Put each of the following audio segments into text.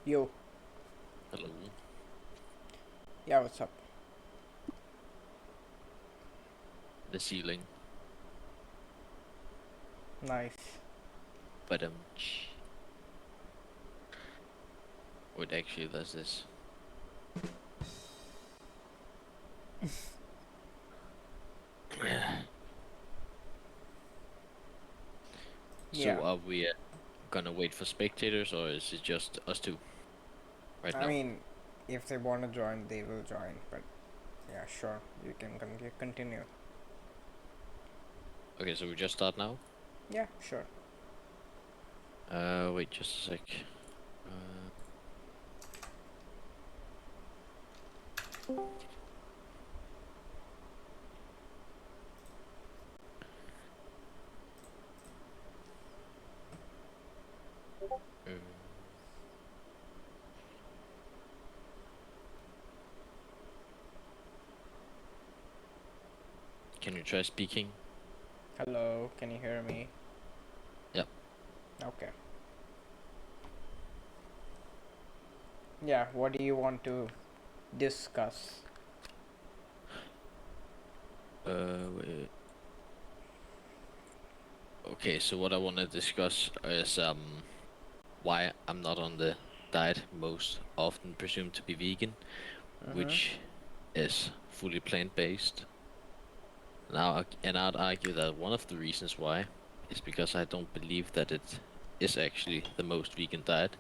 Yo, Hello. yeah, what's up? The ceiling. Nice. But what actually does this? Yeah, So are we gonna wait for spectators or is it just us two right I now? mean, if they want to join, they will join. But yeah, sure, you can continue. Okay, so we just start now? Yeah, sure. Wait just a sec. Uh, uh, can you try speaking? Hello, can you hear me? Yep. Okay. Yeah, what do you want to discuss? Wait. Okay, so what I want to discuss is why I'm not on the diet most often presumed to be vegan, Mm-hmm. which is fully plant-based. And I'd argue that one of the reasons why is because I don't believe that it is actually the most vegan diet.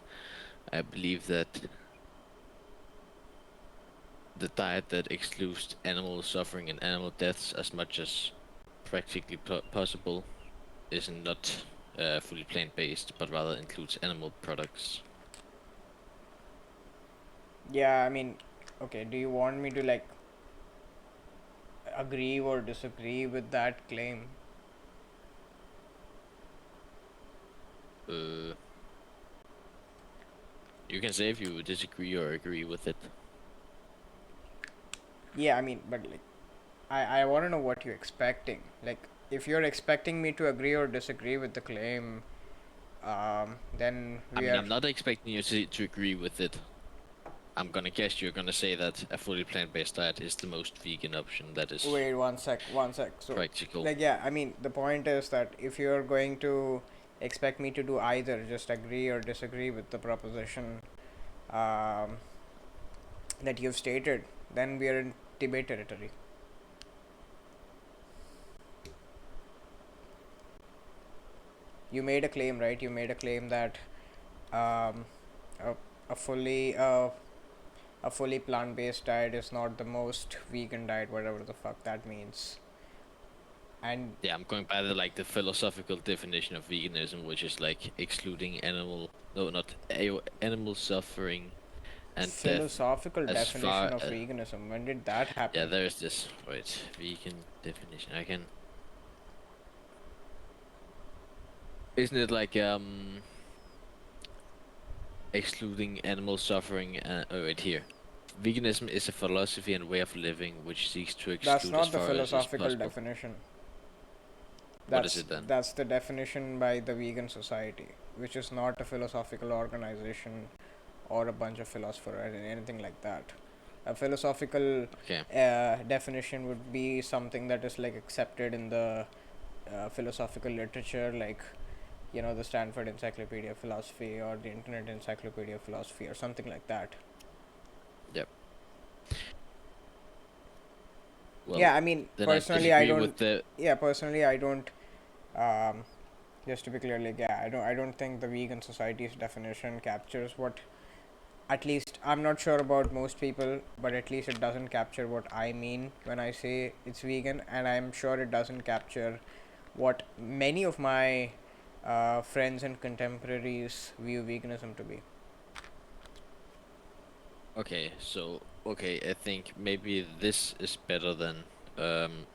I believe that the diet that excludes animal suffering and animal deaths as much as practically possible is not fully plant-based, but rather includes animal products. Yeah, I mean, okay, do you want me to like agree or disagree with that claim? Uh, you can say if you disagree or agree with it. Yeah, I mean, but like, I want to know what you're expecting. Like, if you're expecting me to agree or disagree with the claim, then I we mean, are. I'm not expecting you to agree with it. I'm gonna guess you're gonna say that a fully plant-based diet is the most vegan option that is Wait, one sec. So, practical. like, yeah, I mean, the point is that if you're going to expect me to do either, just agree or disagree with the proposition um, that you've stated, then we are in debate territory. You made a claim, right? You made a claim that um, a, a fully a fully plant-based diet is not the most vegan diet, whatever the fuck that means. And Yeah, I'm going by the philosophical definition of veganism, which is like excluding no, not animal suffering and death philosophical as definition far of as. veganism, when did that Yeah, happen? there's this. Wait, vegan definition. I can. Isn't it like excluding animal suffering? Oh, wait here. Veganism is a philosophy and way of living which seeks to That's exclude as not the far as is philosophical possible. definition. What is That's it then? that's the definition by the Vegan Society, which is not a philosophical organization or a bunch of philosophers or anything like that. A philosophical Okay. definition would be something that is like accepted in the philosophical literature, like the Stanford Encyclopedia of Philosophy or the Internet Encyclopedia of Philosophy or something like that. Yep. Well, Yeah, I mean, then I personally, I disagree don't. with the. Yeah, personally, I don't. Um, just to be clear, like, yeah, I don't think the vegan society's definition captures what. At least I'm not sure about most people, but at least it doesn't capture what I mean when I say it's vegan, and I'm sure it doesn't capture what many of my friends and contemporaries view veganism to be. Okay, so I think maybe this is better than um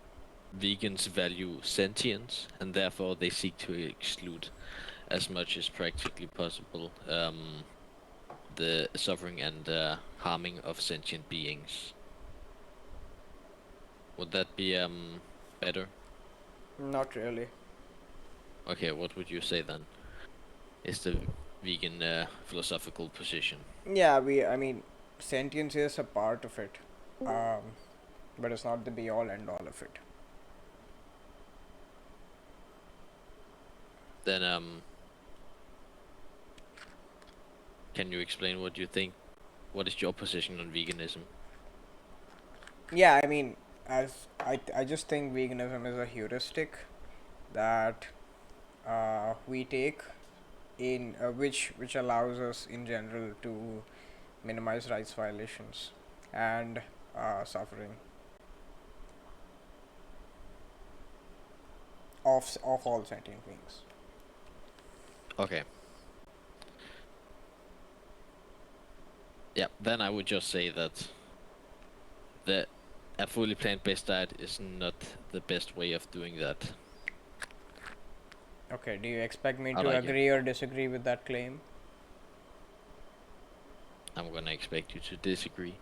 vegans value sentience and therefore they seek to exclude as much as practically possible the suffering and harming of sentient beings. Would that be better? Not really. Okay, what would you say then? Is the vegan philosophical position. Yeah, I mean, sentience is a part of it, um, but it's not the be all end all of it. Then can you explain what you think? What is your position on veganism? Yeah, I mean, I just think veganism is a heuristic that we take in which allows us in general to minimize rights violations and suffering of all sentient beings. Okay. Yeah, then I would just say that the a fully plant-based diet is not the best way of doing that. Okay, do you expect me I to like it. agree or disagree with that claim? I'm gonna expect you to disagree.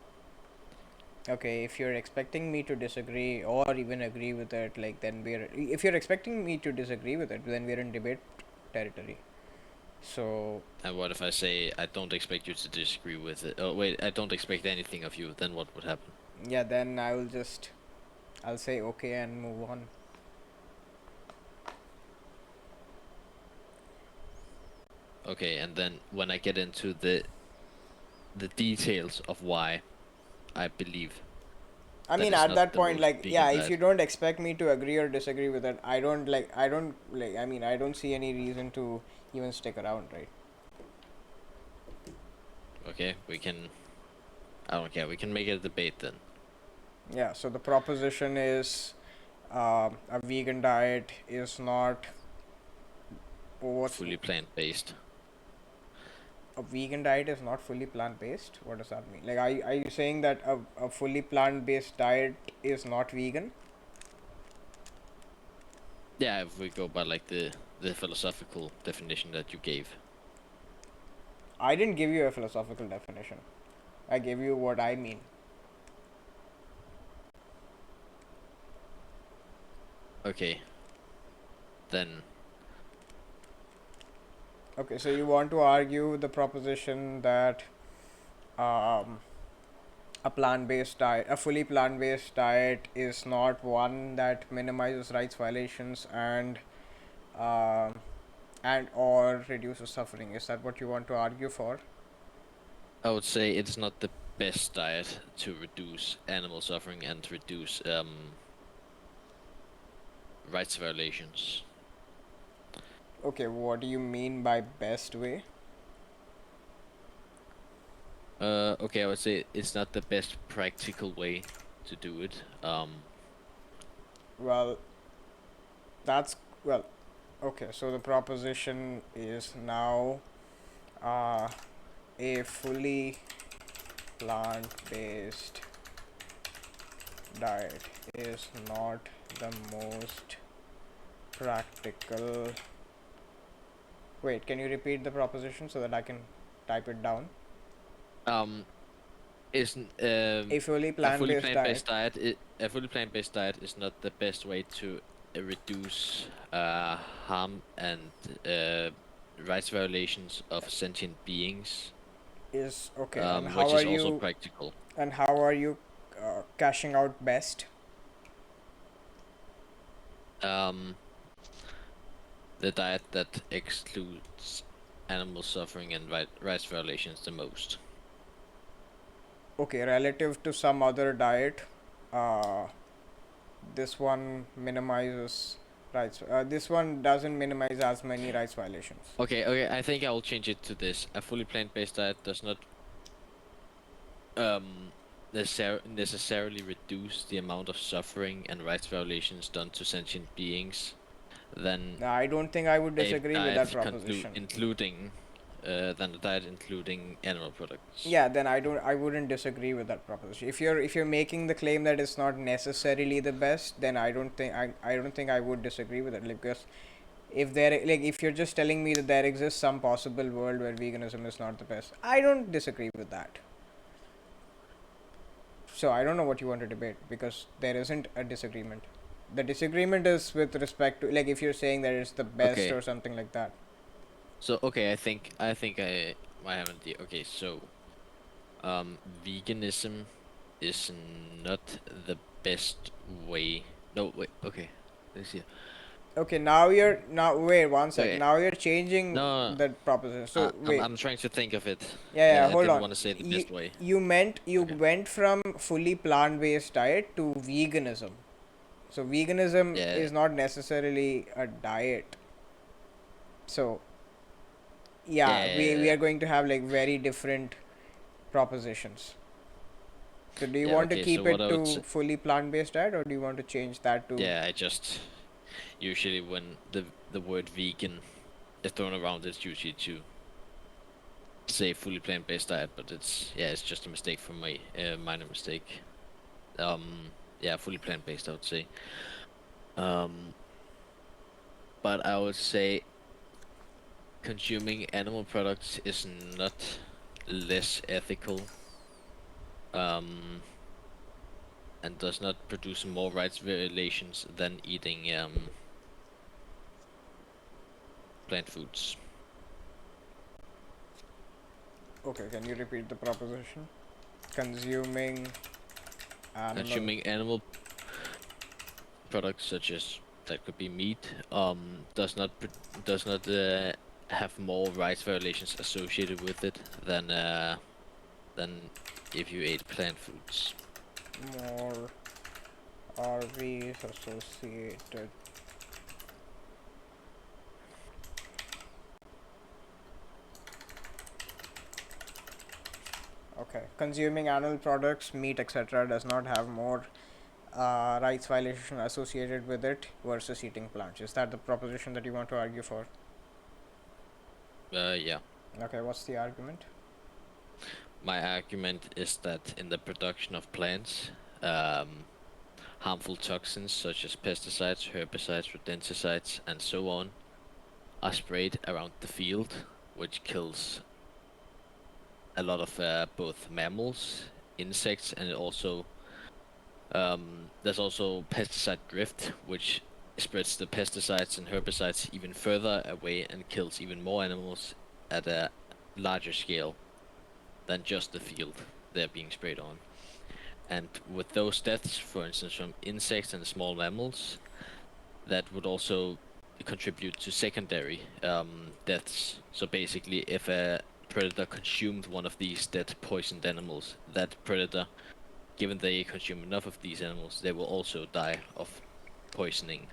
Okay, if you're expecting me to disagree or even agree with it, like then we're if you're expecting me to disagree with it, then we're in debate territory. So And what if I say I don't expect you to disagree with it? Oh wait, I don't expect anything of you. Then what would happen? yeah, then I'll say okay and move on. Okay, and then when I get into the details of why I believe I that mean, is at not that the point, most like, vegan yeah, if you diet. don't expect me to agree or disagree with it, I don't like, I mean, I don't see any reason to even stick around, right? Okay, we can. I don't care. We can make it a debate then. Yeah, so the proposition is a vegan diet is not, what's Fully plant-based. a vegan diet is not fully plant based? What does that mean? Like, are you saying that a fully plant based diet is not vegan? Yeah, if we go by like the philosophical definition that you gave. I didn't give you a philosophical definition. I gave you what I mean. Okay, then Okay, so you want to argue the proposition that um, a fully plant-based diet is not one that minimizes rights violations um and or reduces suffering. Is that what you want to argue for? I would say it's not the best diet to reduce animal suffering and reduce rights violations. Okay, what do you mean by best way? Okay, I would say it's not the best practical way to do it. Well, that's well, okay. So the proposition is now uh, a fully plant-based diet is not the most practical. Wait, can you repeat the proposition so that I can type it down? um, isn't A fully a fully plant-based plant-based diet diet? A fully plant-based diet is not the best way to reduce harm and uh, rights violations of sentient beings, is okay. And which is also practical. how are you cashing out best? Um, the diet that excludes animal suffering and rights violations the most. Okay, relative to some other diet, uh, this one minimizes rights. This one doesn't minimize as many rights violations. Okay, I think I will change it to this. A fully plant-based diet does not um necessarily reduce the amount of suffering and rights violations done to sentient beings than Now, I don't think I would a disagree with that diet proposition. including than a diet including animal products. Yeah, then I wouldn't disagree with that proposition. If you're making the claim that it's not necessarily the best, then I don't think I would disagree with it, like, because if there like if you're just telling me that there exists some possible world where veganism is not the best, I don't disagree with that. So I don't know what you want to debate, because there isn't a disagreement. The disagreement is with respect to, like, if you're saying that it's the best Okay, or something like that. So okay, I think I might have an idea. Okay, so veganism is not the best way. No, wait. Okay, let's see. Okay, now you're now wait one sec. Okay, Now you're changing no, that proposition. So I'm wait, I'm trying to think of it. yeah, yeah, I hold didn't on. want to say the You best way. you Okay. went from fully plant-based diet to veganism. So veganism Yeah, is not necessarily a diet. So yeah, we yeah, are going to have like very different propositions. So do you yeah. want to Okay, so keep what it I would to say, fully plant-based diet, or do you want to change that to? yeah, I just usually when the word vegan is thrown around, it's usually to say fully plant-based diet, but it's just a mistake from me, a minor mistake. Yeah, fully plant-based, I would say. Um, but I would say consuming animal products is not less ethical, um, and does not produce more rights violations than eating plant foods. Okay, can you repeat the proposition? Consuming animal. Consuming animal products such as that could be meat, does not have more rights violations associated with it than if you ate plant foods. More RVs associated. Okay, consuming animal products, meat, etc., does not have more rights violation associated with it versus eating plants. Is that the proposition that you want to argue for? Yeah. Okay, what's the argument? My argument is that in the production of plants, um, harmful toxins such as pesticides, herbicides, rodenticides, and so on are sprayed around the field, which kills a lot of both mammals, insects, and also there's also pesticide drift, which spreads the pesticides and herbicides even further away and kills even more animals at a larger scale than just the field they're being sprayed on. And with those deaths, for instance, from insects and small mammals, that would also contribute to secondary deaths. So basically, if a predator consumed one of these dead poisoned animals, that predator, given they consume enough of these animals, they will also die of poisoning.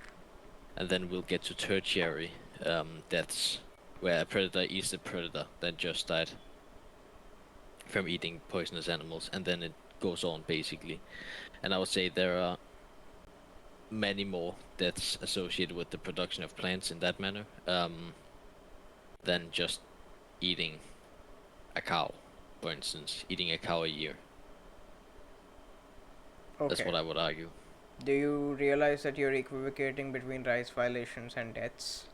And then we'll get to tertiary deaths, where a predator eats a predator that just died from eating poisonous animals, and then it goes on basically. And I would say there are many more deaths associated with the production of plants in that manner than just eating a cow, for instance, eating a cow a year. That's Okay. what I would argue. Do you realize that you're equivocating between rights violations and deaths?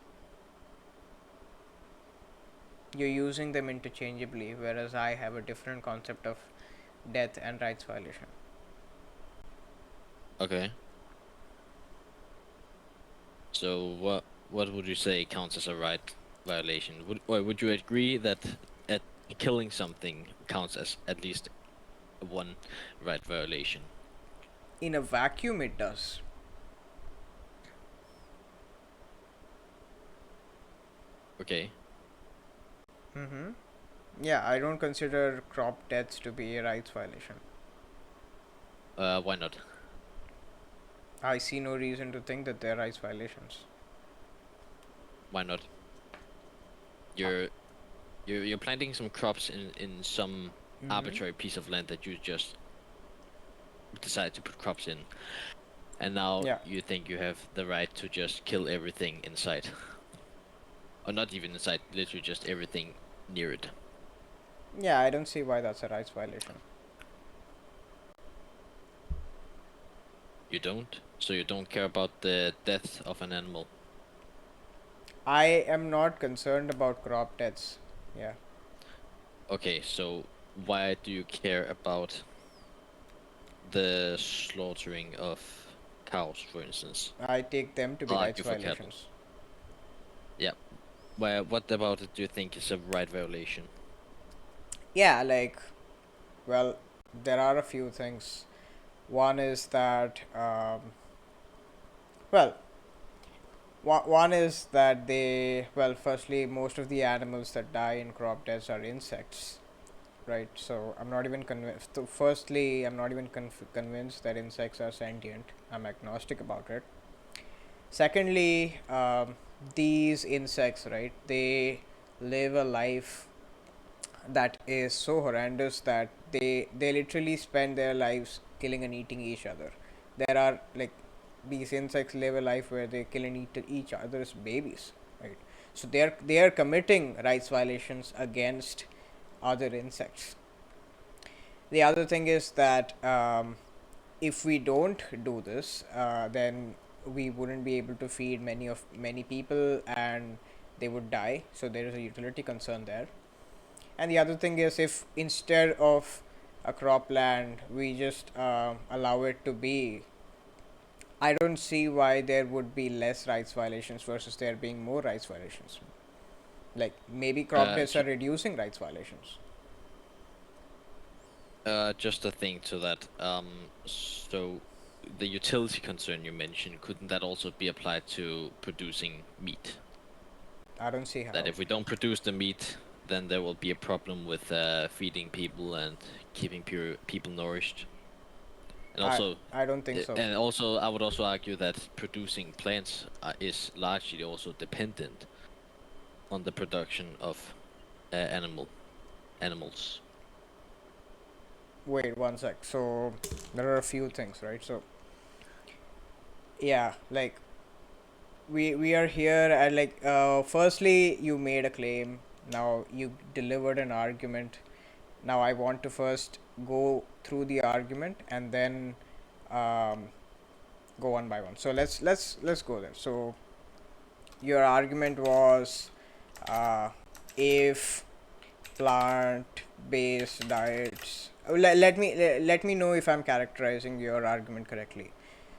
You're using them interchangeably, whereas I have a different concept of death and rights violation. Okay. So what would you say counts as a right violation? Would you agree that at killing something counts as at least one right violation? In a vacuum, it does. Okay. Mm-hmm. Yeah, I don't consider crop deaths to be a rights violation. Why not? I see no reason to think that they're rights violations. Why not? Uh, You're you're planting some crops in some mm-hmm. arbitrary piece of land that you just decide to put crops in, and now Yeah. you think you have the right to just kill everything in sight, or not even in sight, literally just everything near it. Yeah, I don't see why that's a rights violation. You don't, so you don't care about the death of an animal. I am not concerned about crop deaths. Yeah. Okay, so why do you care about the slaughtering of cows, for instance? I take them to be I'll rights argue for cattle. violations. Yeah. What about it do you think is a right violation? Yeah, like, well, there are a few things. One is that, well, one is that well, firstly, most of the animals that die in crop deaths are insects, right? So I'm not even convinced. So firstly, I'm not even convinced that insects are sentient. I'm agnostic about it. Secondly, these insects, right? They live a life that is so horrendous that they literally spend their lives killing and eating each other. There are like these insects live a life where they kill and eat each other's babies, right? So they are committing rights violations against other insects. The other thing is that if we don't do this, then we wouldn't be able to feed many people, and they would die. So there is a utility concern there. And the other thing is, if instead of a cropland, we just allow it to be, I don't see why there would be less rights violations versus there being more rights violations. Like maybe crop deaths So, are reducing rights violations. just a thing to that. So the utility concern you mentioned, couldn't that also be applied to producing meat? I don't see That how. if we don't produce the meat, then there will be a problem with feeding people and keeping people nourished. And I also, I don't think so. I would also argue that producing plants is largely also dependent on the production of animals. Wait one sec. So there are a few things, right? So yeah, like we are here at like firstly you made a claim. Now you delivered an argument. Now I want to first go through the argument and then um, go one by one. So let's go there. So your argument was if plant-based diets. Let me know if I'm characterizing your argument correctly.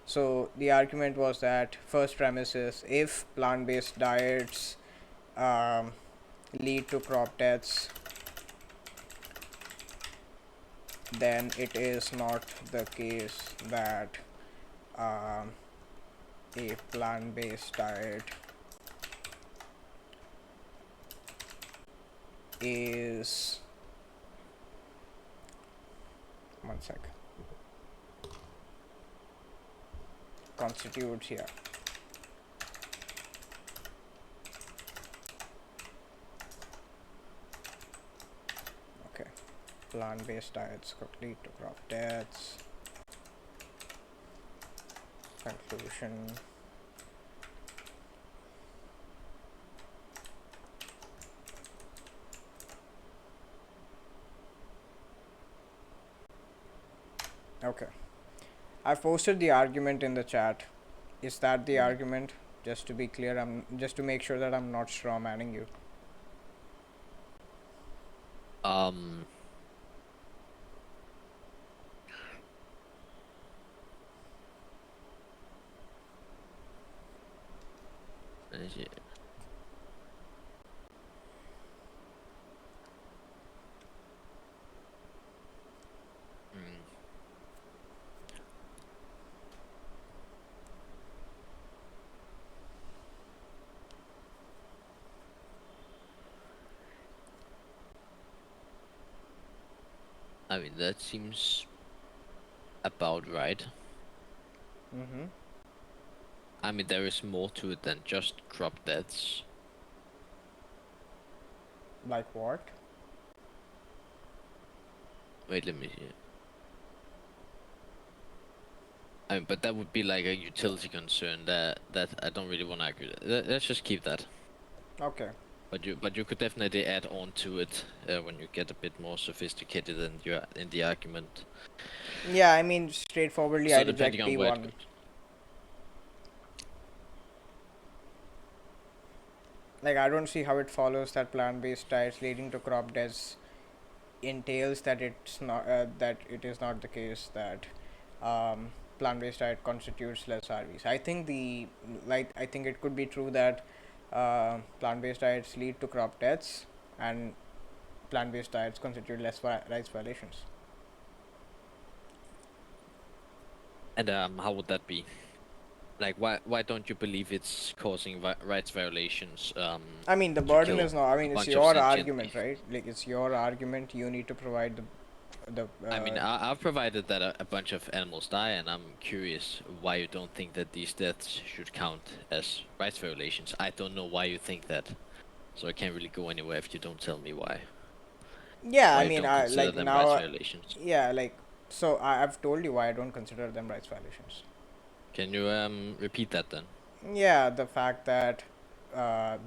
So the argument was that first premise is if plant-based diets um, lead to crop deaths, then it is not the case that um, a plant-based diet is one sec constitutes, yeah. Okay, plant-based diets could lead to crop deaths. Conclusion. Okay, I've posted the argument in the chat. Is that the Mm. argument? Just to be clear, I'm just to make sure that I'm not straw manning you. Um, let me see. Mm. I mean, that seems about right. Mm-hmm. I mean, there is more to it than just crop deaths. Like what? Wait, let me see. I mean, but that would be like a utility concern that I don't really want to argue. Let's just keep that. Okay. But you could definitely add on to it when you get a bit more sophisticated in the argument. Yeah, I mean, straightforwardly, I So depending reject on where it P1. goes. Like, I don't see how it follows that plant-based diets leading to crop deaths entails that it's not that it is not the case that plant-based diet constitutes less RVs. I think it could be true that Plant-based diets lead to crop deaths, and plant-based diets constitute less rights violations. And how would that be? Like, why don't you believe it's causing rights violations? I mean, the To burden kill is not. I a mean, it's bunch of your sentient. argument, right? Like, it's your argument. You need to provide the. I mean, I've provided that a bunch of animals die, and I'm curious why you don't think that these deaths should count as rights violations. I don't know why you think that, so I can't really go anywhere if you don't tell me why. Yeah, Why I you mean, don't I consider like them rights now. violations. Yeah, like so. I've told you why I don't consider them rights violations. Can you repeat that then? Yeah, the fact that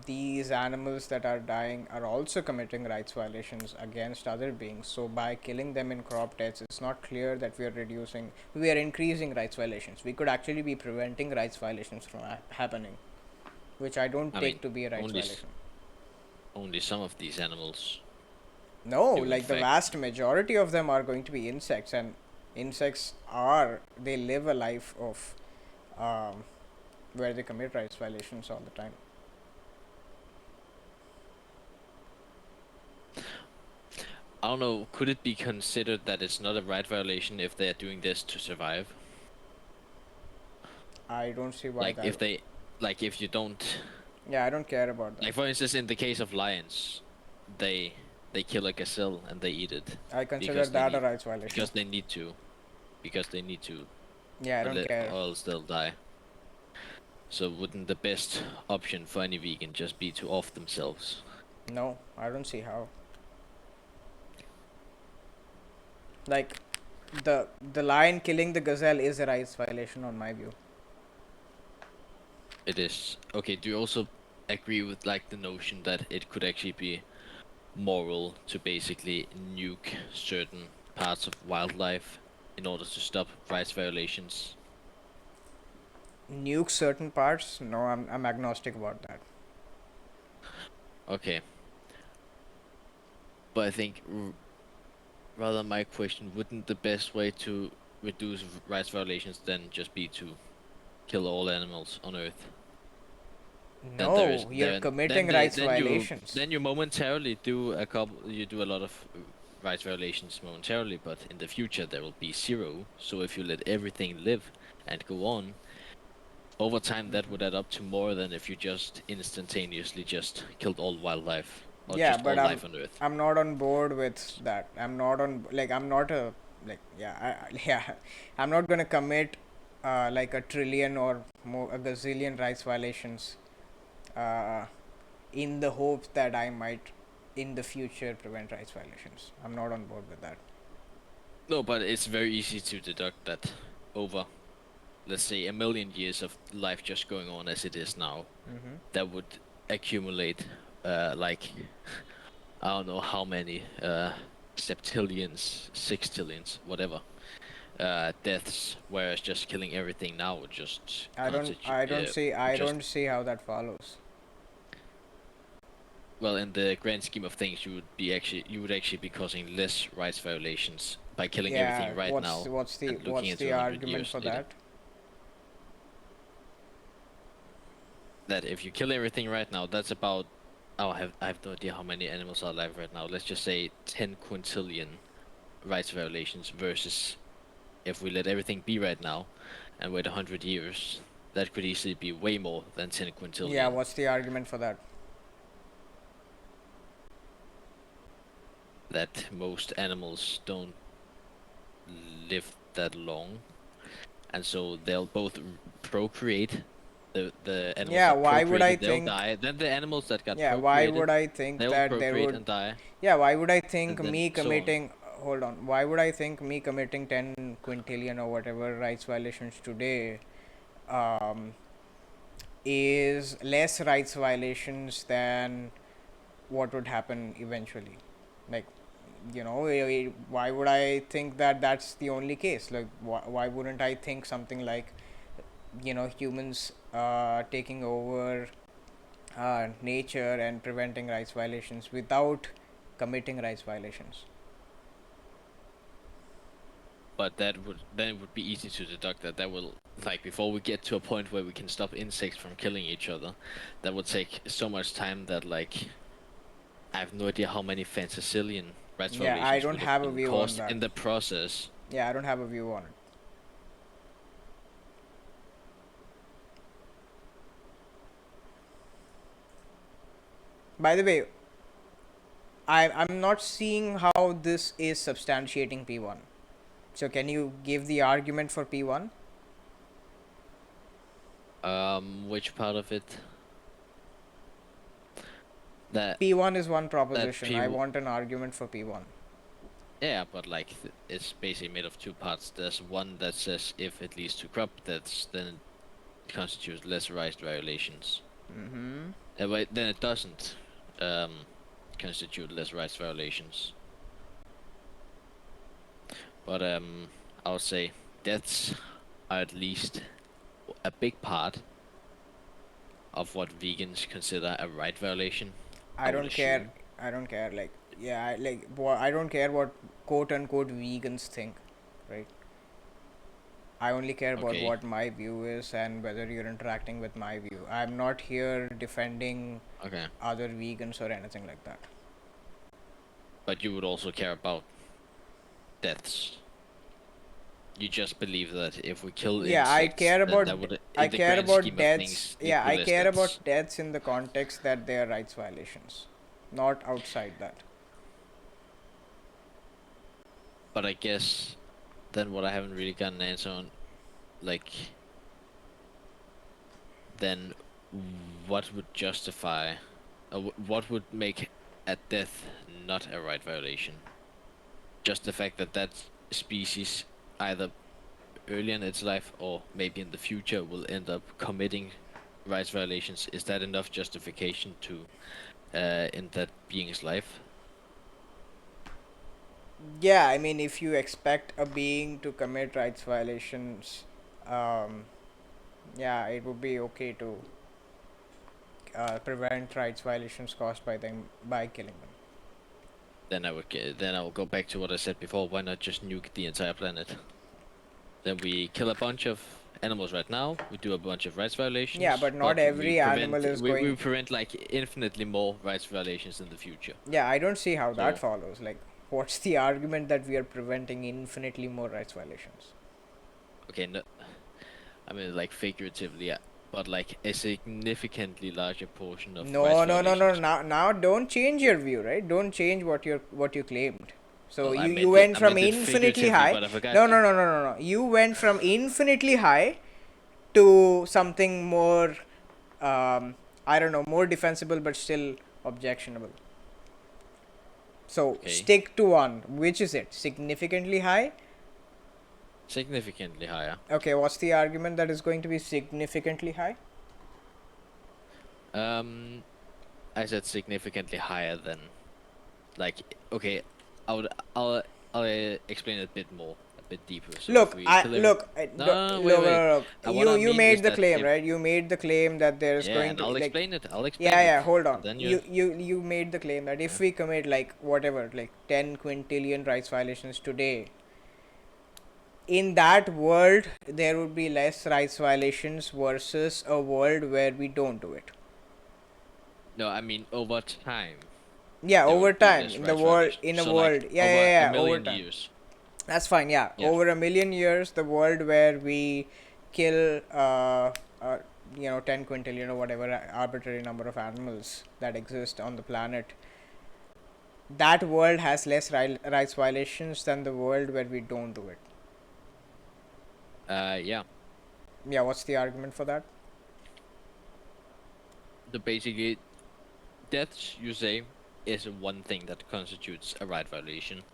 these animals that are dying are also committing rights violations against other beings. So by killing them in crop deaths, it's not clear that we are increasing rights violations. We could actually be preventing rights violations from happening, which I don't I mean, take to be a rights only violation. only some of these animals No, do in like the fact. vast majority of them are going to be insects, and insects are they live a life of um, where they commit rights violations all the time. I don't know. Could it be considered that it's not a right violation if they are doing this to survive? I don't see why Like that. if they, like if you don't, Yeah, I don't care about that. like for instance, in the case of lions, they they kill a gazelle and they eat it I consider because they that a need rights violation. because they need to because they need to, Yeah, I don't or care. else they'll die. So wouldn't the best option for any vegan just be to off themselves? No, I don't see how. Like the lion killing the gazelle is a rights violation on my view. It is. Okay, do you also agree with like the notion that it could actually be moral to basically nuke certain parts of wildlife in order to stop rights violations? Nuke certain parts? No, I'm agnostic about that. Okay, but I think rather my question, wouldn't the best way to reduce rights violations then just be to kill all animals on Earth? Then there is No, you're committing then the rights violations. then you momentarily do a lot of rights violations momentarily, but in the future there will be zero. So if you let everything live and go on, over time that would add up to more than if you just instantaneously just killed all wildlife or Yeah, just but all I'm life on Earth. I'm not on board with that. I'm not on like I'm not a like yeah yeah I'm not gonna commit like a trillion or more a gazillion rights violations uh, in the hopes that I might in the future prevent rights violations. I'm not on board with that. No, but it's very easy to deduct that over, let's say, a million years of life just going on as it is now, Mm-hmm. that would accumulate, like, I don't know how many, septillions, sextillions, whatever, deaths, whereas just killing everything now would just constitute, would I just, don't see how that follows. well, in the grand scheme of things, you would actually be causing less rights violations by killing Yeah, everything right now and looking what's into the 100 argument years for later. that? That if you kill everything right now, that's about, oh, I have no idea how many animals are alive right now. Let's just say 10 quintillion rights violations versus if we let everything be right now and wait 100 years, that could easily be way more than 10 Yeah, quintillion. what's the argument for that? That most animals don't live that long, and so they'll both procreate. The animals Yeah, that why would I procreated, they'll think? die. Then the animals that got Yeah, why procreated, would I think they'll that there procreate would? and die, Yeah, why would I and think then me so on. committing? Hold on. Why would I think me committing 10 quintillion or whatever rights violations today um, is less rights violations than what would happen eventually? Like, why would I think that that's the only case? Like, why wouldn't I think something like, humans taking over nature and preventing rights violations without committing rights violations? But that would then it would be easy to deduct that like before we get to a point where we can stop insects from killing each other, that would take so much time that like I have no idea how many fantasillion rights Yeah, I violations don't would have have a been view on caused that. in the process. Yeah, I don't have a view on it. By the way, I'm not seeing how this is substantiating P1. So can you give the argument for P1? Which part of it? That P1 is one that proposition. I P. want an argument for P1. Yeah, but like it's basically made of two parts. There's one that says if it leads to crop deaths, then it constitutes less rights violations. Mm-hmm. But then it doesn't constitute less rights violations. But I would say deaths are at least a big part of what vegans consider a right violation. I I would don't care. assume. I don't care. Like, yeah, I don't care what quote unquote vegans think, right? I only care about Okay, what my view is and whether you're interacting with my view. I'm not here defending okay. other vegans or anything like that. But you would also care about deaths. You just believe that if we kill Yeah, I insects, care then about that would, I in the care grand about scheme of deaths. things, lead Yeah, to I less care deaths. about deaths in the context that they are rights violations, not outside that. But I guess then what I haven't really gotten an answer on, like, then what would justify, what would make a death not a right violation? Just the fact that that species either early in its life or maybe in the future will end up committing rights violations. Is that enough justification to end that being's life? Yeah, I mean, if you expect a being to commit rights violations, um, yeah, it would be okay to prevent rights violations caused by them by killing them. Then I will go back to what I said before. Why not just nuke the entire planet? Then we kill a bunch of animals right now. We do a bunch of rights Yeah, violations, but not but every animal is we going. prevent like infinitely more rights violations in the future. Yeah, I don't see how that So follows. Like, what's the argument that we are preventing infinitely more rights violations? okay, no, I mean like figuratively, yeah, but like a significantly larger portion of rights No, no, no, no. violations. Now, don't change your view, right? Don't change what you claimed. So Well, you went I from meant it infinitely figuratively, high. but I forgot. No, no, no, no, no, no. You went from infinitely high to something more, I don't know, more defensible but still objectionable. So Okay, stick to one. Which is it? Significantly high? significantly higher. Okay, what's the argument that is going to be significantly high? Um, I said significantly higher than like okay. I would I'll explain it a bit more, a bit deeper. So if Look, we I kill every look, no, look, no, no, wait, look, wait. look. What I You mean is made the that claim, if right? You made the claim that there is yeah, going and to I'll like. explain it. I'll Yeah, explain yeah. it, Hold on. and then You made the claim that yeah. if we commit like whatever, like 10 quintillion rights violations today, in that world there would be less rights violations versus a world where we don't do it. No, I mean over time Yeah, there over would be time less in the rights world, violations. So like over a over million time. years. That's fine. Yeah, Yeah. over a million years, the world where we kill, uh, 10 quintillion or whatever arbitrary number of animals that exist on the planet, that world has less rights violations than the world where we don't do it. Yeah. Yeah, what's the argument for that? The basically deaths you say is one thing that constitutes a right violation.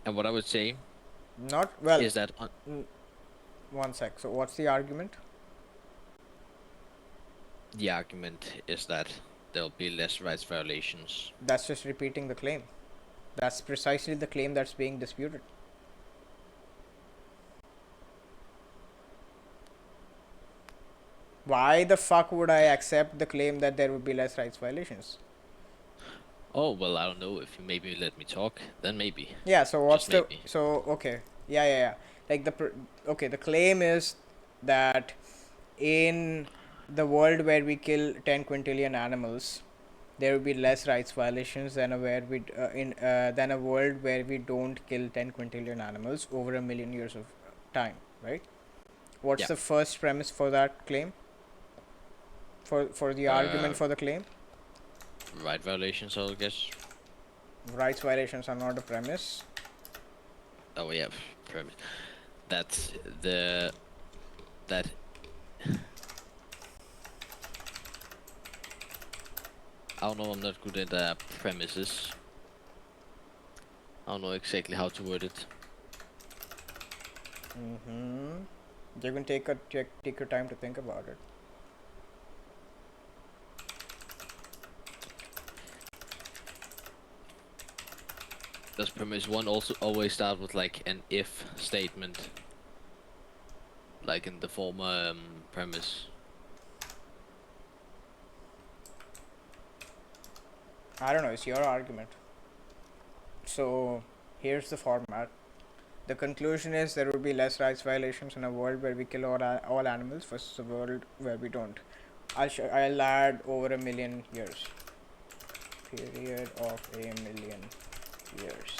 And what I would say Not well. is that One sec. So, what's the argument? the argument is that there'll be less rights violations. That's just repeating the claim. That's precisely the claim that's being disputed. Why the fuck would I accept the claim that there would be less rights violations? Oh, well, I don't know. If you maybe let me talk, then maybe. Yeah, so what's Just the maybe. so okay. Yeah, yeah, yeah. Like okay, the claim is that in the world where we kill 10 quintillion animals, there will be less rights violations than than a world where we don't kill 10 quintillion animals over a million years of time, right? What's Yeah. the first premise for that claim? For the argument for the claim? Right violations, I guess. Rights violations are not a premise. Oh yeah, premise. That's the that. I don't know. I'm not good at premises. I don't know exactly how to word it. Mm-hmm. You can take your time to think about it. Does premise one also always start with like an if statement, like in the former premise? I don't know, it's your argument. So here's the format. The conclusion is there will be less rights violations in a world where we kill all animals versus a world where we don't. I'll add over a million years. Period of a million years.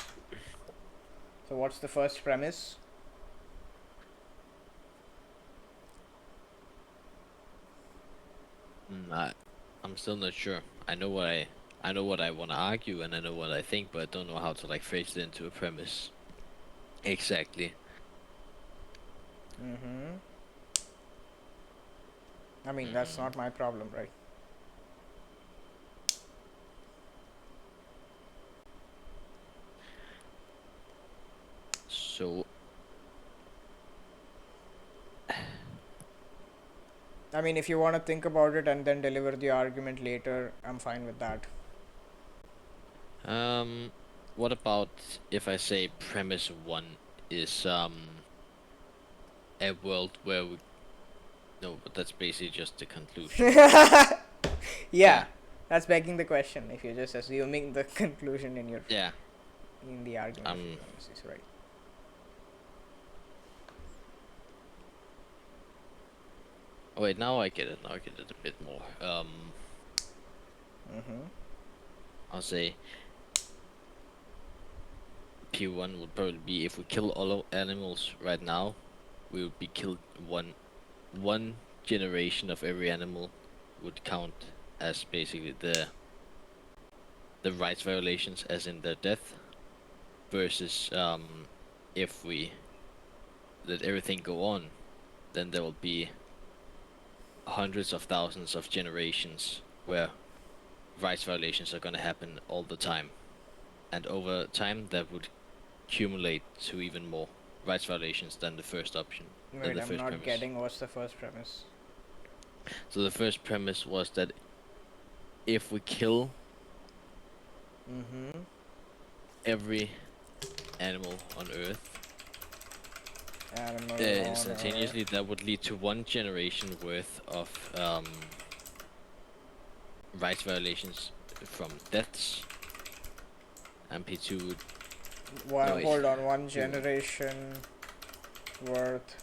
So what's the first premise? I'm still not sure. I know what I want to argue, and I know what I think, but I don't know how to like phrase it into a premise. Exactly. Mm-hmm. I mean, that's not my problem, right? So I mean, if you want to think about it and then deliver the argument later, I'm fine with that. what about if I say premise one is a world where we no, but that's basically just the conclusion. Yeah, Yeah, that's begging the question. If you're just assuming the conclusion yeah. in the argument of your Um. premises, right? Oh, wait, now I get it. Now I get it a bit more. Mm-hmm. I'll say P1 would probably be if we kill all animals right now, we would be killed one generation of every animal would count as basically the rights violations as in their death versus if we let everything go on, then there will be hundreds of thousands of generations where rights violations are going to happen all the time, and over time that would accumulate to even more rights violations than the first option, than Wait, the I'm first not premise. getting what's the first premise. So the first premise was that if we kill Mm-hmm. every animal on Earth Animal on instantaneously, Earth. that would lead to one generation worth of rights violations from deaths. And P2 would no wait, Hold on, one P1. generation worth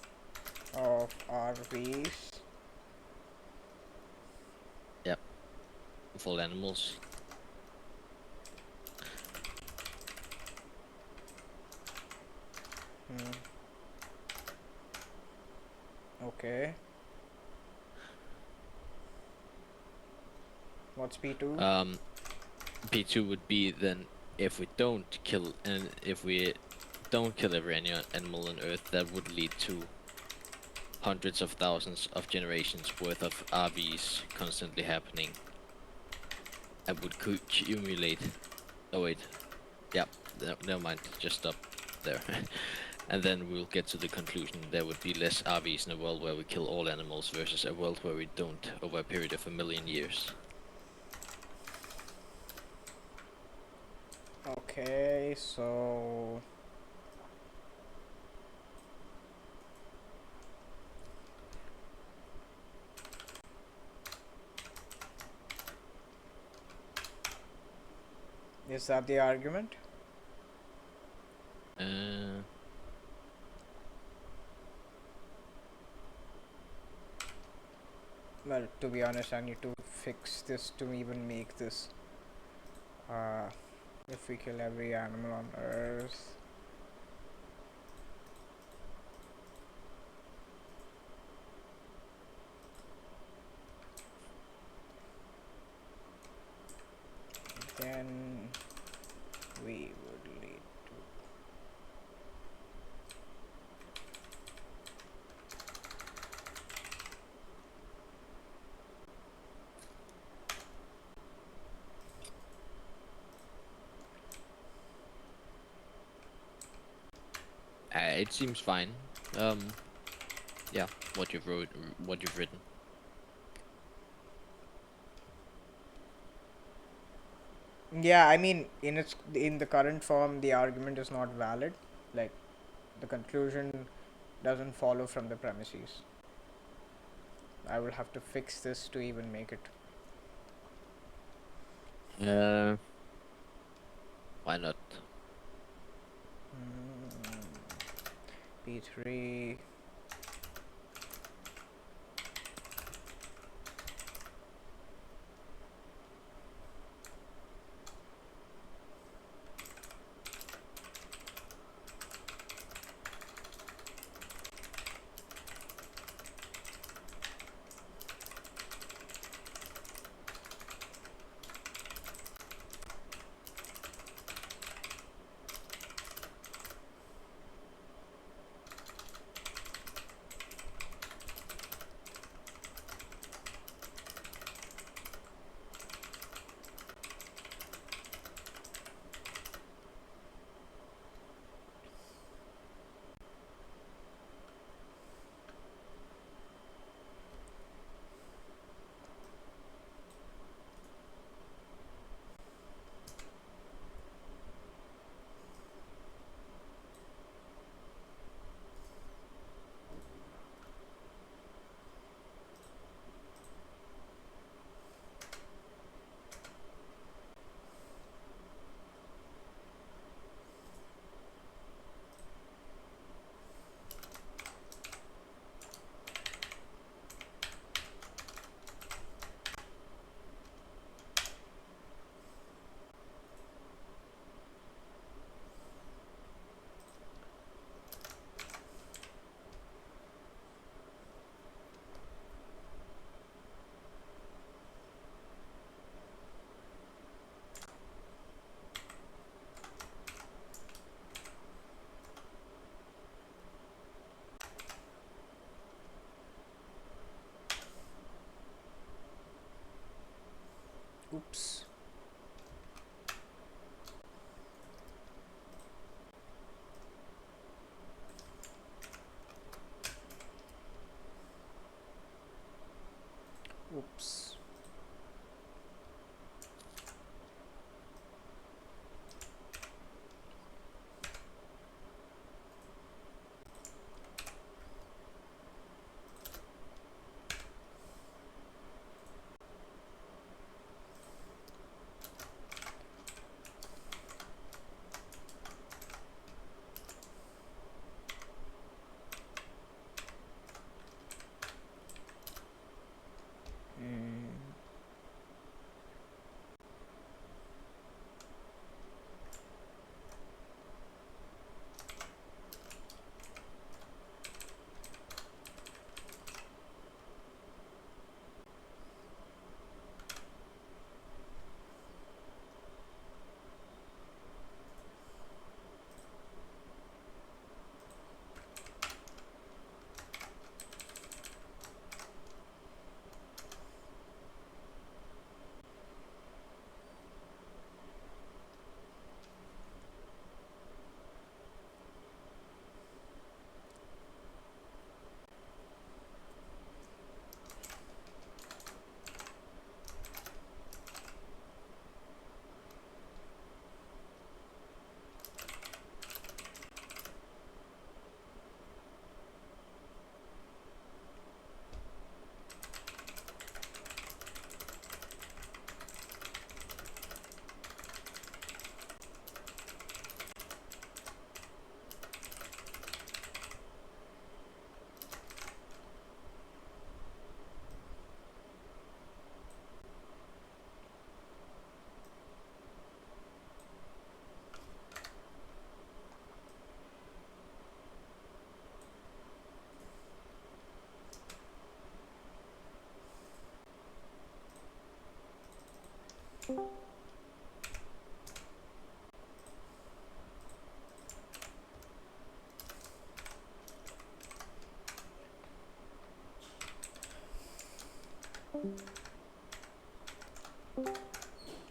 of RVs. Yep, of all animals. Hmm. Okay. What's P2? P2 would be then if we don't kill and if we don't kill every animal on Earth, that would lead to hundreds of thousands of generations worth of RVs constantly happening and would accumulate. Oh wait, yep, never mind, just stop there. And then we'll get to the conclusion there would be less RVs in a world where we kill all animals versus a world where we don't over a period of a million years. Okay, so is that the argument? Uh, Well, to be honest, I need to fix this to even make this. Uh, if we kill every animal on Earth. Then we would lead to. It seems fine. Yeah, what you've written. Yeah, I mean, in the current form, the argument is not valid. Like, the conclusion doesn't follow from the premises. I will have to fix this to even make it. Uh, why not? P3.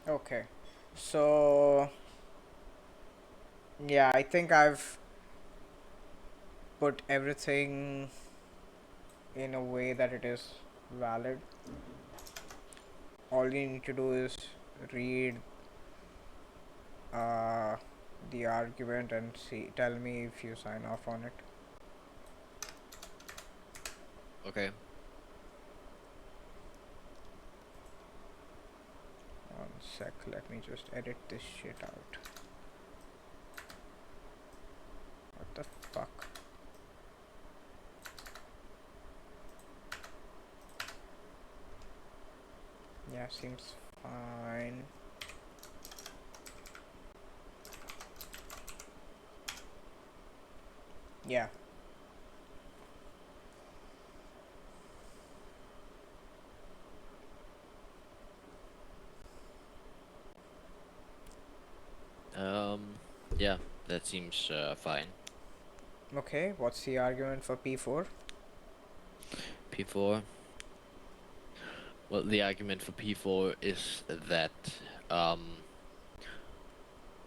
Okay, so yeah, I think I've put everything in a way that it is valid. All you need to do is read uh, the argument and see. Tell me if you sign off on it. Okay. One sec. Let me just edit this shit out. What the fuck? Yeah, seems fine. Yeah. Yeah, that seems fine. Okay, what's the argument for P4? P4. Well, the argument for P4 is that, um,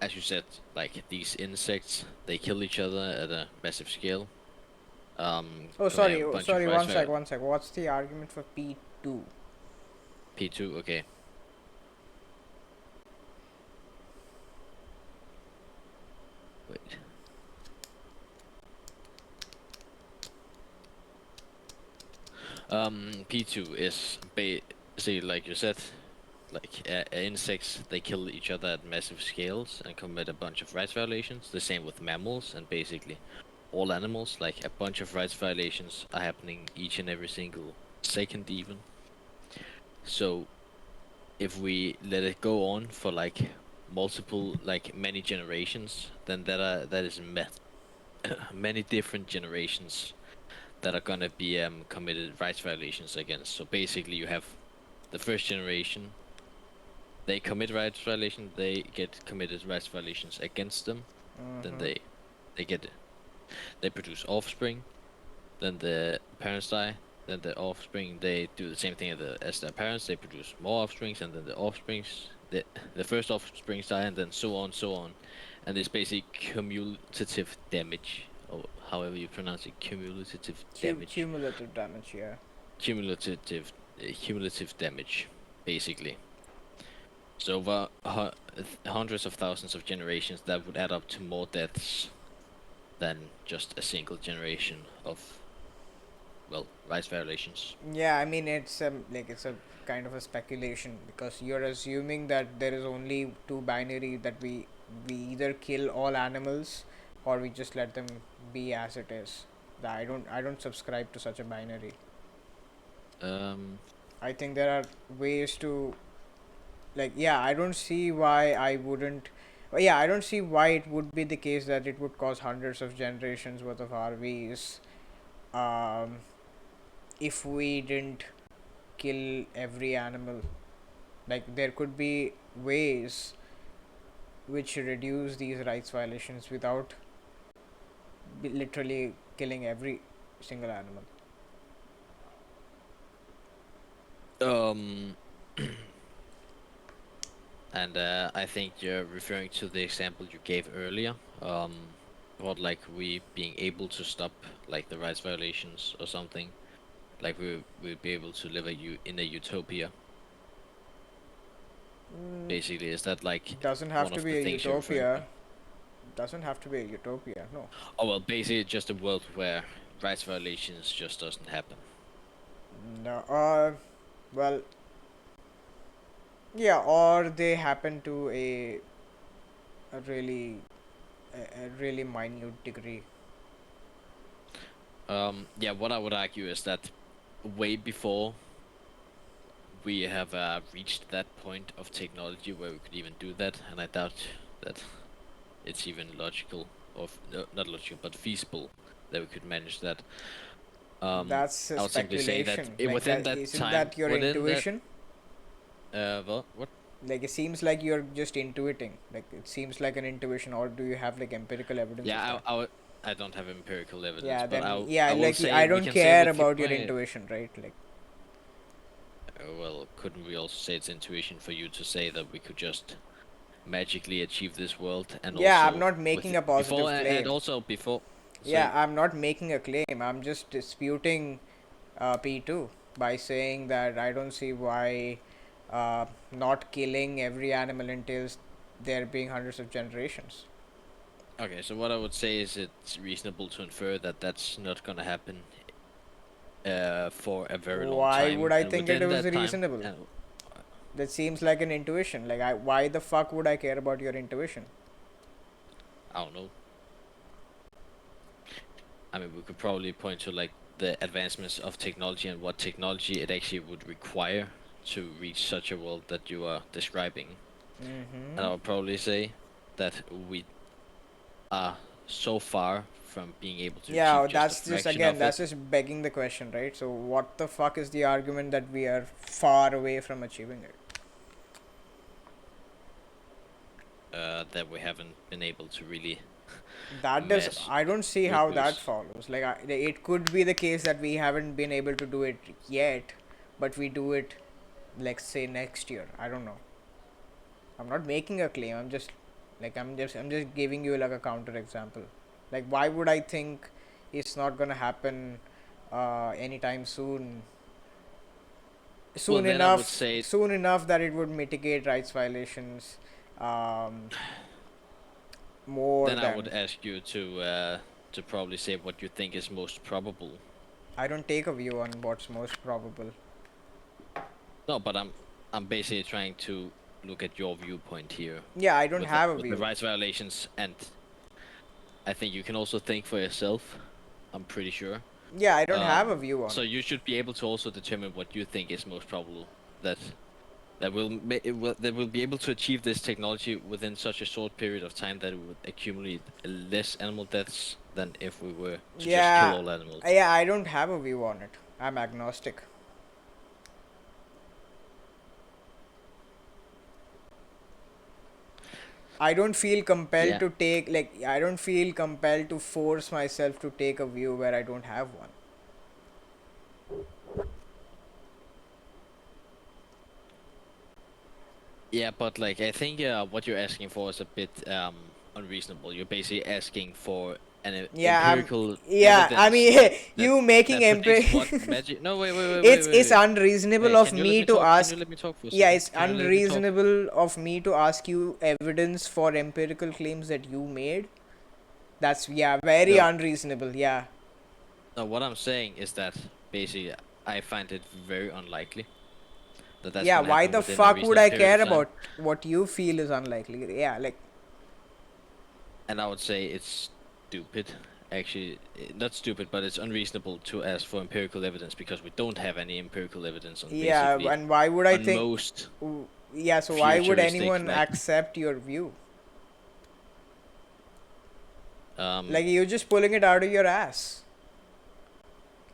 as you said, like these insects, they kill each other at a massive scale. Oh, Commit sorry, a bunch of sorry, rights. one sec. What's the argument for P2? P2. Okay. Wait. P2 is basically like you said, like insects, they kill each other at massive scales and commit a bunch of rights violations. The same with mammals and basically all animals. Like a bunch of rights violations are happening each and every single second, even. So if we let it go on for like multiple, like many generations, then that is many different generations that are gonna be committed rights violations against. So basically, you have the first generation, they commit rights violation, they get committed rights violations against them. Then Mm-hmm. they get they produce offspring. Then the parents die. Then the offspring, they do the same thing as their parents. They produce more offsprings, and then the offsprings, the first offsprings die, and then so on, so on. And it's basically cumulative damage, or however you pronounce it, cumulative damage. Cumulative damage, yeah. Cumulative damage, basically. So over hundreds of thousands of generations, that would add up to more deaths than just a single generation of, well, rights violations. Yeah, I mean it's like it's a kind of a speculation because you're assuming that there is only two binary that we either kill all animals or we just let them be as it is. I don't subscribe to such a binary. Um, I think there are ways to, like, yeah, I don't see why I wouldn't, yeah, I don't see why it would be the case that it would cause hundreds of generations worth of RVs um if we didn't kill every animal. Like there could be ways which reduce these rights violations without literally killing every single animal. um, and I think you're referring to the example you gave earlier. About like we being able to stop like the rights violations or something. Like we'd be able to live in a utopia. Mm, Basically, is that like doesn't have one to of be the a things you're referring to? utopia. Doesn't have to be a utopia. No. Oh well, basically just a world where rights violations just doesn't happen. No. Well, yeah, or they happen to a really a really minute degree. Yeah, what I would argue is that way before we have reached that point of technology where we could even do that, and I doubt that it's even logical or no, not logical but feasible that we could manage that. That's a I would simply say that speculation. Like within that, that isn't time, that your within that, intuition? what? Like it seems like you're just intuiting. Like it seems like an intuition, or do you have like empirical evidence of Yeah, that? I don't have empirical evidence, Yeah, but then yeah, I will like say I we don't can say care with about your my intuition, right? Like well, couldn't we also say it's intuition for you to say that we could just magically achieve this world, and yeah, I'm also not with making a before positive and claim. also before. Yeah, Sorry. I'm not making a claim. I'm just disputing P2 by saying that I don't see why not killing every animal entails there being hundreds of generations. Okay, so what I would say is it's reasonable to infer that that's not gonna happen for a very long Why would time, I and think it within was that time, reasonable? and That seems like an intuition. Like, why the fuck would I care about your intuition? I don't know. I mean, we could probably point to like the advancements of technology and what technology it actually would require to reach such a world that you are describing. And Mm-hmm. I would probably say that we are so far from being able to Yeah, achieve just a that's just fraction again, of that's it. just begging the question, right? So, what the fuck is the argument that we are far away from achieving it? That we haven't been able to really That does, mass I don't see how that reproduce. follows. Like, it could be the case that we haven't been able to do it yet, but we do it, like, say, next year. I don't know. I'm not making a claim. I'm just giving you like a counter example. Like, why would I think it's not gonna happen anytime soon? Well, then I would say, Soon enough that it would mitigate rights violations, um, more then I would than. ask you to probably say what you think is most probable. I don't take a view on what's most probable. No, but I'm basically trying to look at your viewpoint here Yeah, I don't have a with the view. rights violations, and I think you can also think for yourself. I'm pretty sure. Yeah, I don't have a view on So it. you should be able to also determine what you think is most probable that that will be able to achieve this technology within such a short period of time that it would accumulate less animal deaths than if we were to just kill Yeah, all animals. yeah, I don't have a view on it. I'm agnostic. Yeah, I don't feel compelled to force myself to take a view where I don't have one. yeah, but like I think what you're asking for is a bit unreasonable. You're basically asking for an Yeah, empirical I evidence mean, that you making that predicts what empirical. magic. No, wait, It's wait. unreasonable Hey, of can you let me me to talk? Can you ask. let me talk for a Yeah, second? it's Can you let me talk? unreasonable of me to ask you evidence for empirical claims that you made. That's, yeah, very No, unreasonable. Yeah. no. What I'm saying is that basically I find it very unlikely that that's Yeah, gonna why happen the within a fuck would reasonable I period of care time. about what you feel is unlikely? Yeah, like, And I would say it's stupid. Actually, not stupid, but it's unreasonable to ask for empirical evidence because we don't have any empirical evidence on yeah, basically and why would I on think. most Yeah, so why would futuristic anyone like accept your view? um. Like, you're just pulling it out of your ass.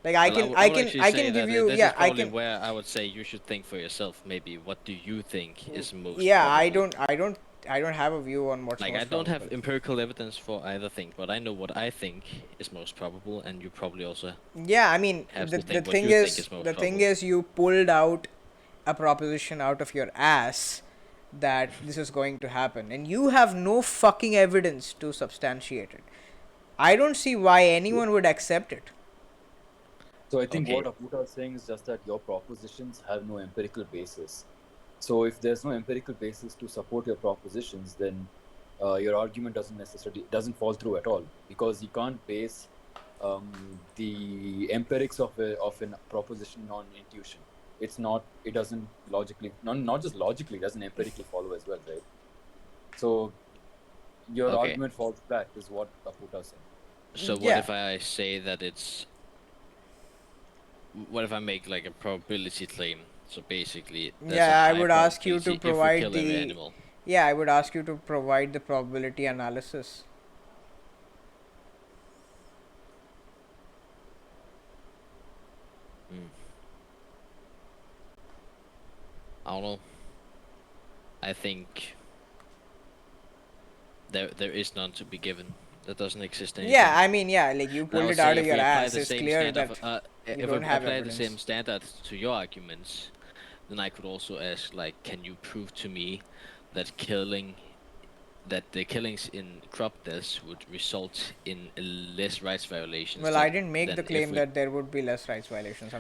Like, Well, I would actually I say can give that you, this is yeah, I probably can. where I would say you should think for yourself. Maybe what do you think is most Yeah, probable? I don't have a view on what's Like I most don't have probable. empirical evidence for either thing, but I know what I think is most probable, and you probably also Yeah, I mean, have to think what you think is most the thing probable. is, you pulled out a proposition out of your ass that this is going to happen, and you have no fucking evidence to substantiate it. I don't see why anyone would accept it. So I think Okay, what Appoota is saying is just that your propositions have no empirical basis. So if there's no empirical basis to support your propositions, then your argument doesn't fall through at all, because you can't base the empirics of a proposition on intuition. It's not. It doesn't logically, not just logically, it doesn't empirically follow as well, right? So your okay. argument falls flat, is what Appoota is saying. So what Yeah, if I say that it's what if I make like a probability claim? So basically, there's a yeah, I high would ask you to probability if we provide kill every the. animal. Yeah, I would ask you to provide the probability analysis. Hmm. I don't know. I think there is none to be given. There doesn't exist anything. Yeah, I mean, yeah, like you And I pulled would it out say of if your we apply ass. the It's same clear standard, that you if don't I have apply the same evidence. standard to your arguments, then I could also ask, like, can you prove to me that the killings in crop deaths would result in less rights violations Well, I didn't make the than if claim we. that there would be less rights violations.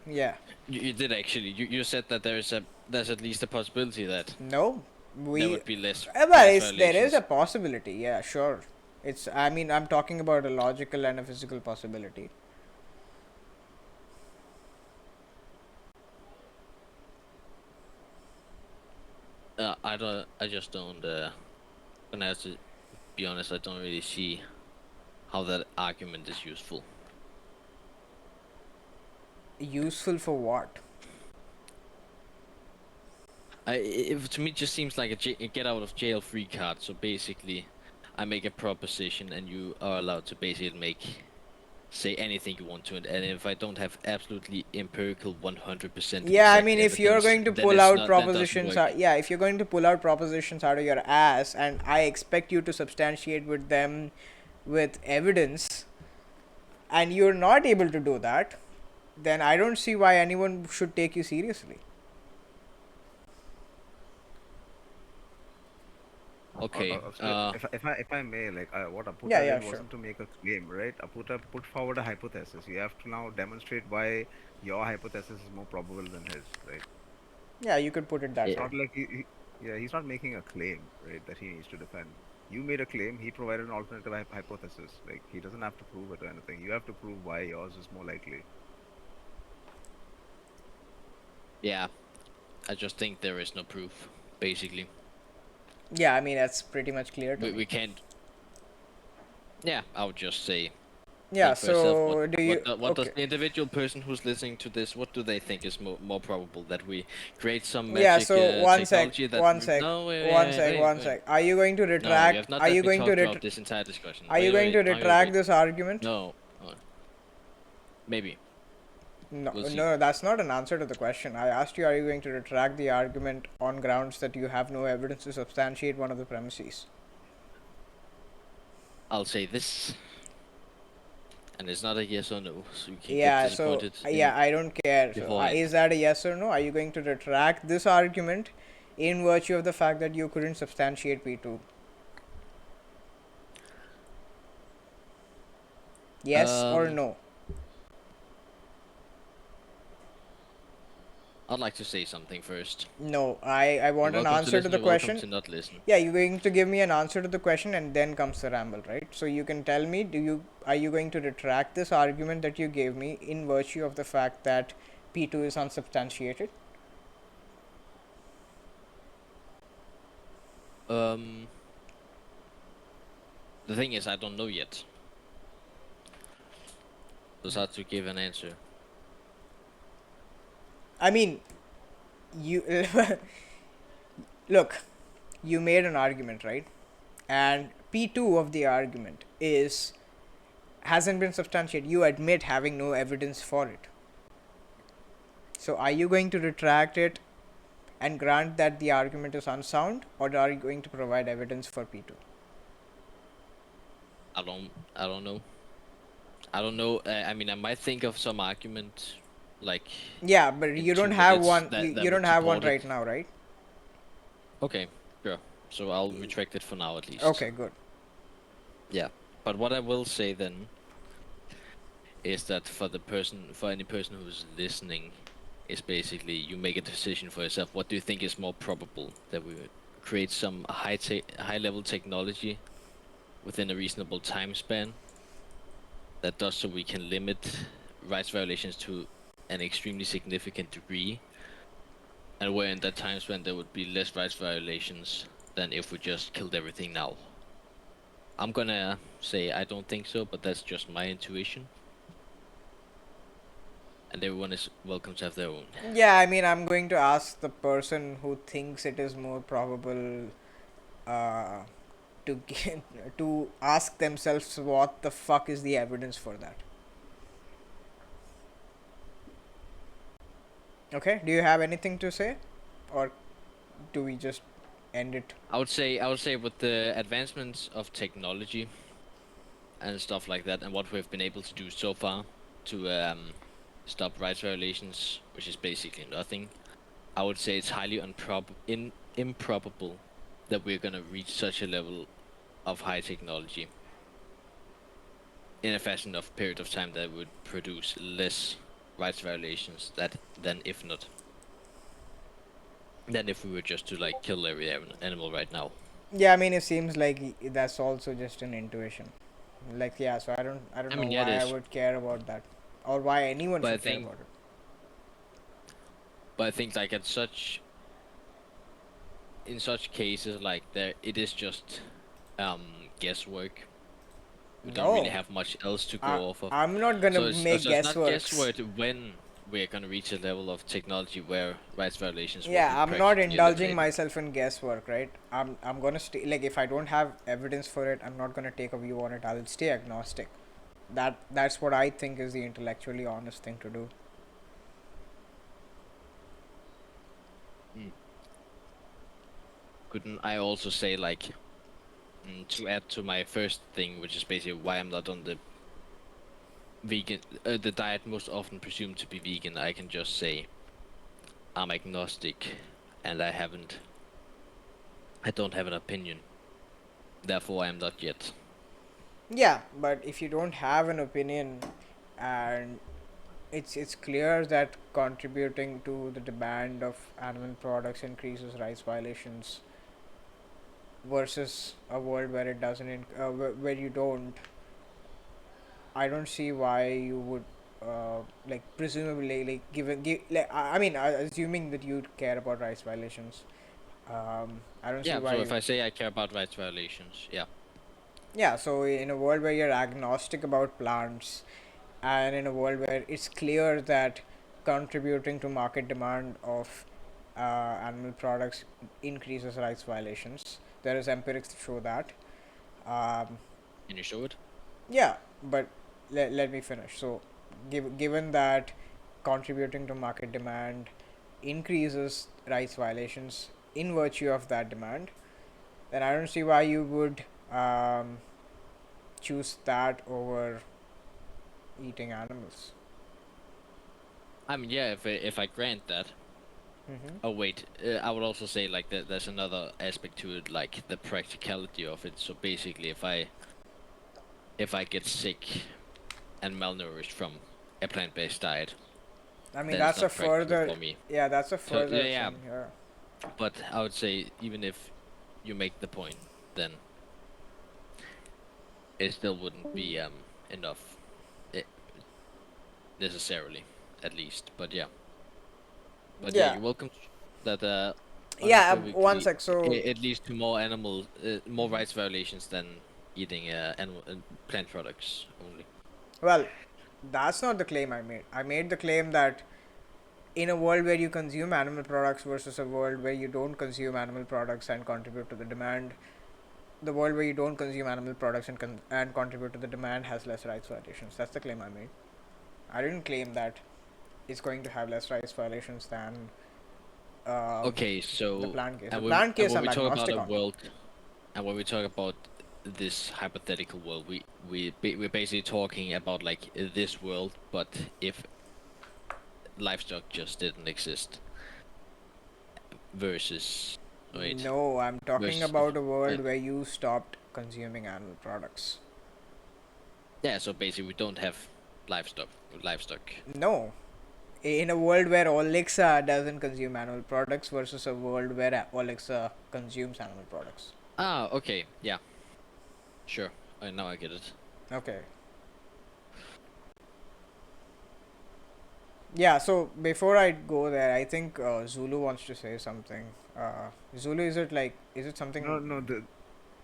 Yeah. You did actually. You said that there's at least a possibility that No, there we. would be less Well, rights there is a violations. possibility. Yeah, sure. It's. I mean, I'm talking about a logical and a physical possibility. I don't. I just don't. Gonna have to be honest. I don't really see how that argument is useful. Useful for what? To me, it just seems like a get out of jail free card. So basically, I make a proposition, and you are allowed to basically say anything you want to it. And if I don't have absolutely empirical 100% Yeah, I exact mean, if you're evidence, going to then pull it's out not that doesn't propositions, work. yeah, if you're going to pull out propositions out of your ass, and I expect you to substantiate with them with evidence, and you're not able to do that, then I don't see why anyone should take you seriously. Okay. So if I may, like what Yeah, Apputa yeah, did sure. wasn't to make a claim, right? Apputa put forward a hypothesis. You have to now demonstrate why your hypothesis is more probable than his, right? Yeah, you could put it that It's way. not like yeah, he's not making a claim, right, that he needs to defend. You made a claim. He provided an alternative hypothesis. Like he doesn't have to prove it or anything. You have to prove why yours is more likely. Yeah. I just think there is no proof. Basically, Yeah, I mean, that's pretty much clear to me. we can't. Yeah, I would just say Yeah, think for yourself. so do you. What does Okay. the individual person who's listening to this? What do they think is more probable? That we create some Yeah, magic so technology that no one wait. sec. Are you going to No, you retract? have not Are let you me going to talk throughout this entire discussion. Are you going to retract Wait. this argument? No, maybe No, we'll see. no, that's not an answer to the question. I asked you, are you going to retract the argument on grounds that you have no evidence to substantiate one of the premises? I'll say this, and it's not a yes or no, so you can get Yeah, so disappointed. yeah, I don't care. So, Beforehand. is that a yes or no? Are you going to retract this argument in virtue of the fact that you couldn't substantiate P2? Yes or no? I'd like to say something first. No, I want You're an welcome to answer to listen. the You're welcome question. to not listen. Yeah, you're going to give me an answer to the question and then comes the ramble, right? So you can tell me, are you going to retract this argument that you gave me in virtue of the fact that P2 is unsubstantiated? The thing is, I don't know yet. Just have to give an answer. I mean, you look, you made an argument, right? And P2 of the argument hasn't been substantiated. You admit having no evidence for it. So are you going to retract it and grant that the argument is unsound, or are you going to provide evidence for P2? I don't know. I don't know. I mean, I might think of some argument, like. Yeah, but in you don't 2 have minutes one. that You don't would have one support it. right now, right? Okay, sure. So I'll retract it for now at least. Okay, good. Yeah, but what I will say then is that for any person who's listening, is basically you make a decision for yourself. What do you think is more probable, that we create some high level technology within a reasonable time span that does so we can limit rights violations to an extremely significant degree, and where in that time span there would be less rights violations than if we just killed everything now? I'm gonna say I don't think so, but that's just my intuition. And everyone is welcome to have their own. Yeah, I mean, I'm going to ask the person who thinks it is more probable to to ask themselves what the fuck is the evidence for that. Okay, do you have anything to say, or do we just end it. I would say with the advancements of technology and stuff like that, and what we've been able to do so far to stop rights violations, which is basically nothing. I would say it's highly improbable that we're gonna reach such a level of high technology in a fashion of period of time that would produce less rights violations than if we were just to like kill every animal right now. Yeah, I mean, it seems like that's also just an intuition. Like, yeah, so I don't I know mean, yeah, it why I is, would care about that, or why anyone but should care about it. I think like in such cases like there, it is just guesswork. We don't really No, have much else to I go off of. I'm not gonna So make it's not guessworks. guesswork when we're gonna reach a level of technology where rights violations will be Yeah, I'm not practically indulging eliminated. myself in guesswork, right? I'm gonna stay, like, if I don't have evidence for it, I'm not gonna take a view on it. I'll stay agnostic. That's what I think is the intellectually honest thing to do. Mm. Couldn't I also say like to add to my first thing, which is basically why I'm not on the vegan, the diet most often presumed to be vegan. I can just say I'm agnostic, and I don't have an opinion. Therefore, I am not yet. Yeah, but if you don't have an opinion, and it's clear that contributing to the demand of animal products increases rights violations versus a world where it doesn't, where you don't. I don't see why you would, like, presumably, like, like, I mean, assuming that you care about rights violations. I don't see Yeah. why So if you. I say I care about rights violations, yeah. Yeah, so in a world where you're agnostic about plants, and in a world where it's clear that contributing to market demand of animal products increases rights violations, there is empirics to show that. Um, Can you show it? yeah, but let me finish. So, given that contributing to market demand increases rights violations in virtue of that demand, then I don't see why you would um, choose that over eating animals. I mean, yeah. If I grant that. Mm-hmm. Oh wait, I would also say like that. There's another aspect to it, like the practicality of it. So basically, if I get sick and malnourished from a plant-based diet, I mean, then it's that's a not practical further, for me. yeah, that's a So further yeah, thing here. but I would say even if you make the point, then it still wouldn't be enough, eh, necessarily, at least. But yeah, Yeah, you're welcome. That yeah. One unequivocally, sec. So, it leads to more rights violations than eating animal plant products only. well, that's not the claim I made. I made the claim that in a world where you consume animal products versus a world where you don't consume animal products and contribute to the demand, the world where you don't consume animal products and contribute to the demand has less rights violations. That's the claim I made. I didn't claim that it's going to have less rights violations than um, Okay, the so plant case. The and when plant and case, when I'm we talk about agnostic a on. world, and when we talk about this hypothetical world, we're basically talking about like this world, but if livestock just didn't exist versus wait No, I'm talking versus about a uh, world where you stopped consuming animal products. yeah, so basically we don't have livestock. No, in a world where Olicsa doesn't consume animal products versus a world where Olicsa consumes animal products. Ah, okay, yeah, sure. Now I get it. Okay. Yeah, so before I go there, I think Zulu wants to say something. Zulu, is it something? No, no,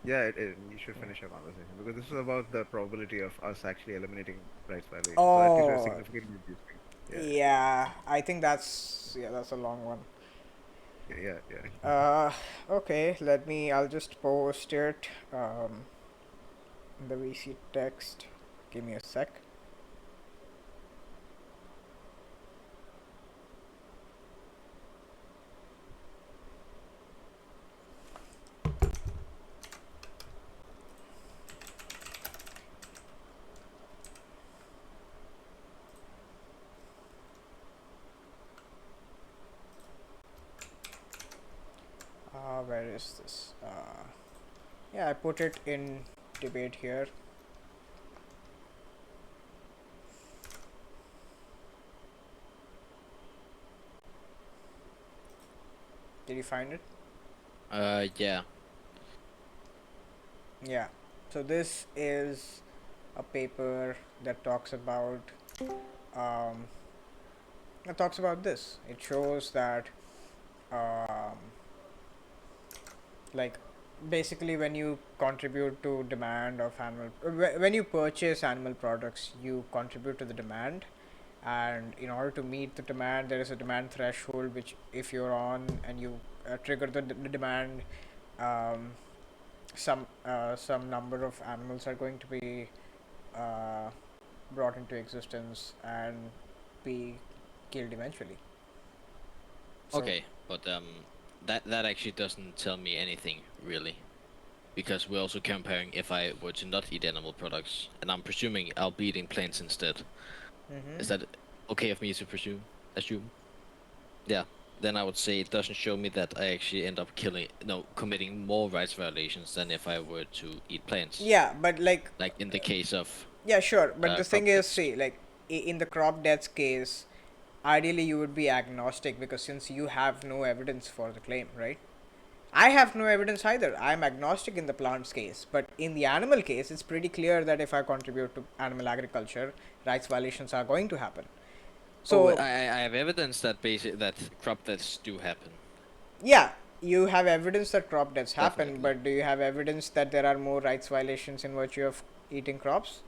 yeah, you should finish your conversation because this is about the probability of us actually eliminating rights violations. So at least we're Oh, significantly reducing. Yeah, yeah, I think that's a long one. yeah. Uh, okay, I'll just post it in the VC text. Give me a sec. where is this? Yeah, I put it in debate here. Did you find it? Yeah. Yeah. So this is a paper that talks about um, this. It shows that um, like basically when you contribute to demand of animal when you purchase animal products, you contribute to the demand, and in order to meet the demand, there is a demand threshold which if you're on and you trigger the demand, um, some number of animals are going to be uh, brought into existence and be killed eventually. So Okay, but that actually doesn't tell me anything really, because we're also comparing if I were to not eat animal products, and I'm presuming I'll be eating plants instead. mm-hmm. Is that okay of me to presume? Assume? Yeah. Then I would say it doesn't show me that I actually end up committing more rights violations than if I were to eat plants. Yeah, but like Like in the case of yeah, sure. But the crop thing is, deaths. see, like in the crop deaths case, ideally you would be agnostic because since you have no evidence for the claim, right? I have no evidence either. I am agnostic in the plants case, but in the animal case, it's pretty clear that if I contribute to animal agriculture, rights violations are going to happen. Oh, So I have evidence that that crop deaths do happen. yeah, you have evidence that crop deaths happen, Definitely. but do you have evidence that there are more rights violations in virtue of eating crops?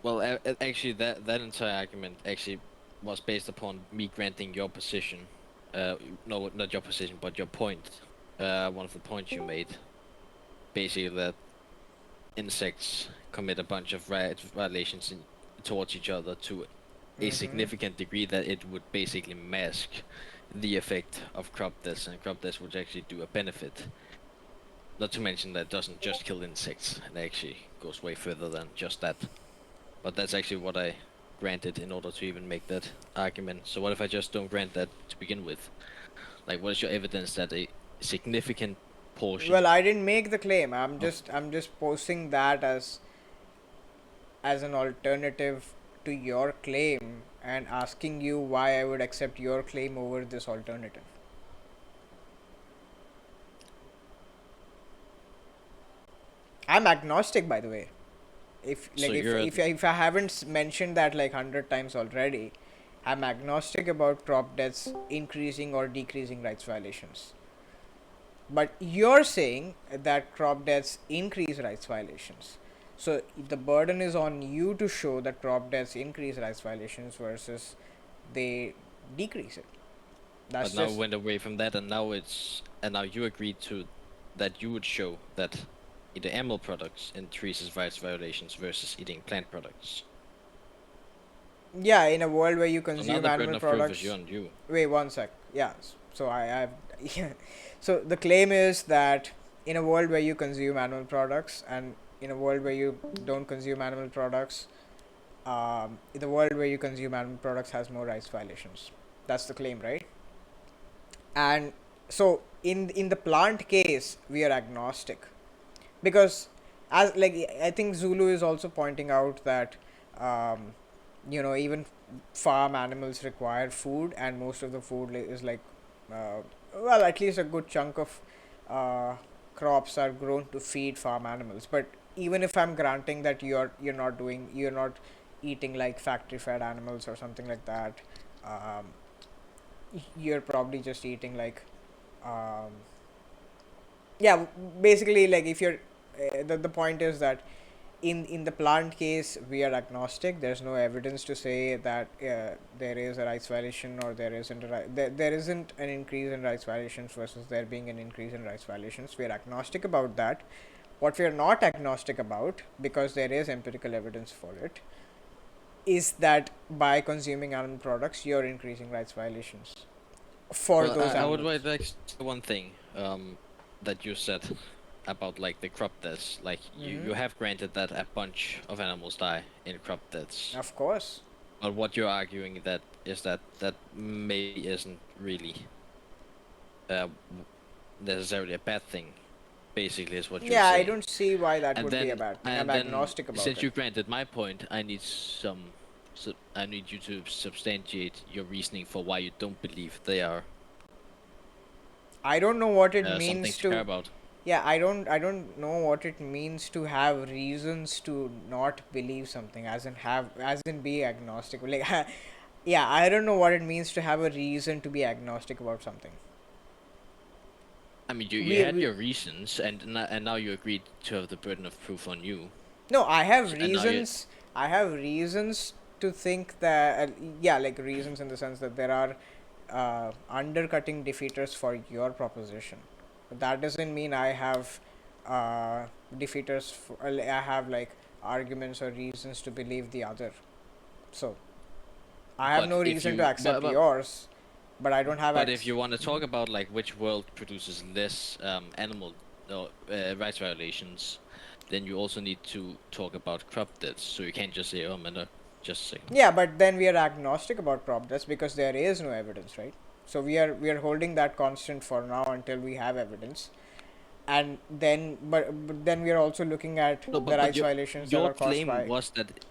Well, actually, that entire argument actually was based upon me granting your position. No, not your position, but your point. One of the points you made, basically that insects commit a bunch of rights violations towards each other to a Mm-hmm. significant degree that it would basically mask the effect of crop deaths, and crop deaths would actually do a benefit. Not to mention that it doesn't just kill insects, it actually goes way further than just that. But that's actually what I granted in order to even make that argument. So what if I just don't grant that to begin with? Like, what is your evidence that a significant portion? Well, I didn't make the claim. I'm Of, just I'm just posting that as an alternative to your claim and asking you why I would accept your claim over this alternative. I'm agnostic, by the way. If so like you're if I haven't mentioned that like 100 times already, I'm agnostic about crop deaths increasing or decreasing rights violations. But you're saying that crop deaths increase rights violations. So the burden is on you to show that crop deaths increase rights violations versus they decrease it. but That's now just went away from that, and now you agreed to that you would show that eating animal products increases rights violations versus eating plant products. yeah. In a world where you So now consume the burden animal of proof is products, on you. wait one sec. Yeah. So I've yeah. So the claim is that in a world where you consume animal products and in a world where you don't consume animal products, in the world where you consume animal products has more rights violations. That's the claim, right? And so in the plant case, we are agnostic because as like I think Zulu is also pointing out that um, even farm animals require food, and most of the food is like uh, well, at least a good chunk of uh, crops are grown to feed farm animals. But even if I'm granting that you're not eating like factory fed animals or something like that, um, you're probably just eating like um, yeah, basically like if you're the point is that in the plant case we are agnostic. There's no evidence to say that there is a rights violation or there isn't an increase in rights violations versus there being an increase in rights violations. We are agnostic about that. What we are not agnostic about, because there is empirical evidence for it, is that by consuming animal products you're increasing rights violations for Well, those I would like animals. to say one thing that you said about like the crop deaths. Like Mm-hmm. you have granted that a bunch of animals die in crop deaths, Of course. but what you're arguing that is that maybe isn't really uh, necessarily a bad thing. Basically, is what you're Yeah, I saying. don't see why that And would be a then, bad thing. I'm and then, agnostic about since it. you granted my point, I need I need you to substantiate your reasoning for why you don't believe they are I don't know what it something means to care to. about. Yeah, I don't know what it means to have reasons to not believe something, as in be agnostic. Like, yeah, I don't know what it means to have a reason to be agnostic about something. I mean, you We, had we your reasons, and now you agreed to have the burden of proof on you. No, I have And now you reasons. I have reasons to think that, yeah, like reasons in the sense that there are undercutting defeaters for your proposition. But that doesn't mean I have defeaters. I have like arguments or reasons to believe the other. So I have but no if reason to you accept yours, but I don't have but if you want to talk about like which world produces less animal rights violations, then you also need to talk about crop deaths. So you can't just say, "Oh, man, no, just a second." Yeah, but then we are agnostic about prop deaths because there is no evidence, right? So we are holding that constant for now until we have evidence, and then but then we are also looking at No, the but rights violations that your are caused claim by. was that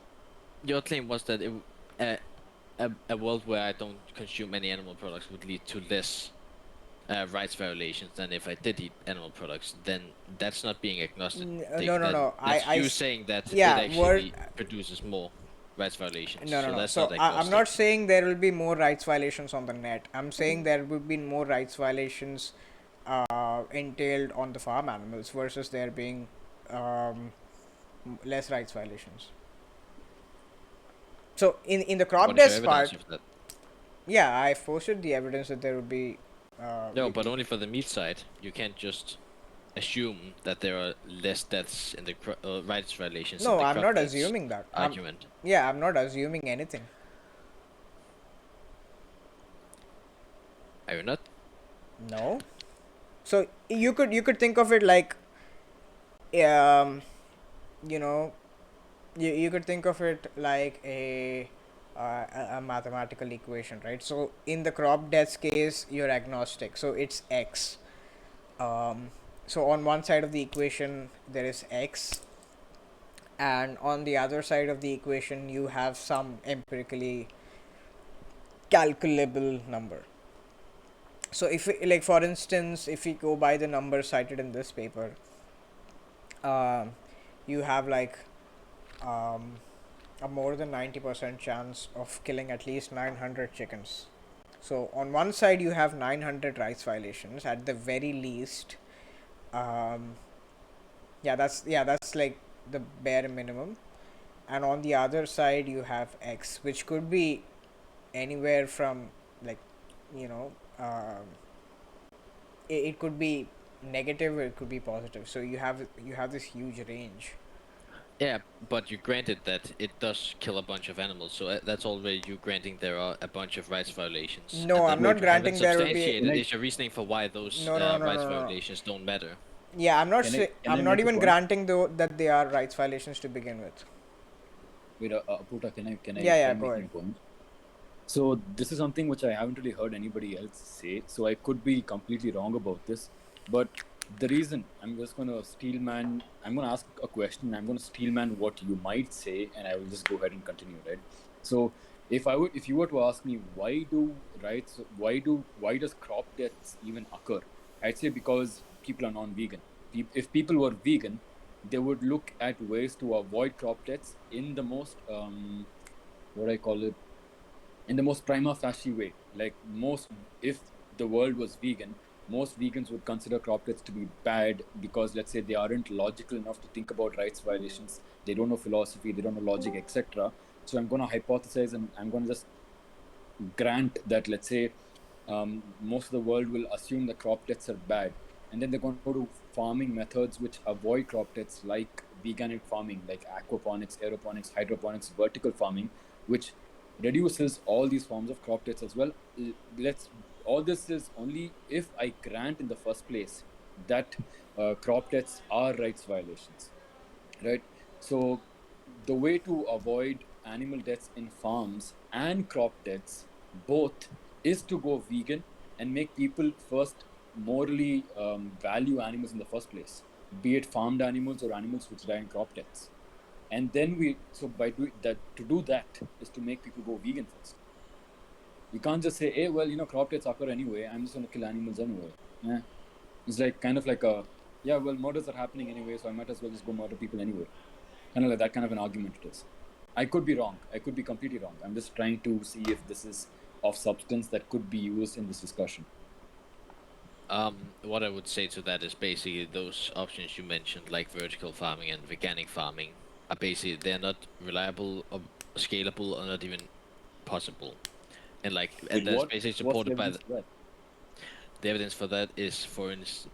your claim was that a world where I don't consume any animal products would lead to less rights violations than if I did eat animal products. Then that's not being agnostic. No, no, Then no. that's you saying that it Yeah, word. actually produces more rights violations. No, no, So no. that's So not I'm not agnostic. saying there will be more rights violations on the net. I'm saying there will be more rights violations entailed on the farm animals versus there being um, less rights violations. So in the crop What is your deaths evidence part, of that? yeah, I posted the evidence that there would be. No, but only for the meat side. You can't just assume that there are less deaths in the rights violations in No, the I'm crop not deaths assuming that. argument. Yeah, I'm not assuming anything. Are you not? No. So you could think of it like, um, you know, you could think of it like a mathematical equation, right? So in the crop deaths case, you're agnostic, so it's x. Um, so on one side of the equation there is x, and on the other side of the equation you have some empirically calculable number. So if like for instance, if we go by the number cited in this paper, um, you have like um, a more than 90% chance of killing at least 900 chickens. So on one side you have 900 rights violations at the very least. um, yeah, that's like the bare minimum. And on the other side you have x, which could be anywhere from, like, you know, it could be negative or it could be positive, so you have this huge range. Yeah, but you granted that it does kill a bunch of animals, so that's already you granting there are a bunch of rights violations, No, and I'm then Wait, not what you haven't granting there will be. can substantiated I is your reasoning for why those No, no, no, no, rights no, no. violations don't matter. Yeah, I'm not can I can I I'm not make a even point? granting though that they are rights violations to begin with. Wait, Appoota, can I Yeah, yeah, try go making ahead. a point? So this is something which I haven't really heard anybody else say. So I could be completely wrong about this, but the reason I'm just going to I'm going to ask a question. I'm going to steelman what you might say, and I will just go ahead and continue. Right. So if you were to ask me why does crop deaths even occur? I'd say because people are non-vegan. If people were vegan, they would look at ways to avoid crop deaths in the most what I call it in the most prima facie way. Like if the world was vegan, most vegans would consider crop deaths to be bad because, let's say, they aren't logical enough to think about rights violations. They don't know philosophy, they don't know logic, etc. So I'm going to hypothesize and I'm going to just grant that, let's say, most of the world will assume that crop deaths are bad, and then they're going to go to farming methods which avoid crop deaths, like veganic farming, like aquaponics, aeroponics, hydroponics, vertical farming, which reduces all these forms of crop deaths as well. Let's All this is only if I grant in the first place that crop deaths are rights violations, right? So the way to avoid animal deaths in farms and crop deaths both is to go vegan and make people first morally value animals in the first place, be it farmed animals or animals which die in crop deaths. And then by doing that, to do that is to make people go vegan first. You can't just say, hey, well, crop deaths occur anyway, I'm just going to kill animals anyway. Yeah. It's like kind of like well, murders are happening anyway, so I might as well just go murder people anyway. Kind of like that kind of an argument it is. I could be wrong. I could be completely wrong. I'm just trying to see if this is of substance that could be used in this discussion. What I would say to that is basically those options you mentioned, like vertical farming and veganic farming, are basically they're not reliable or scalable or not even possible. And Wait, that's basically what's the supported by evidence for that? the evidence for that is, for instance,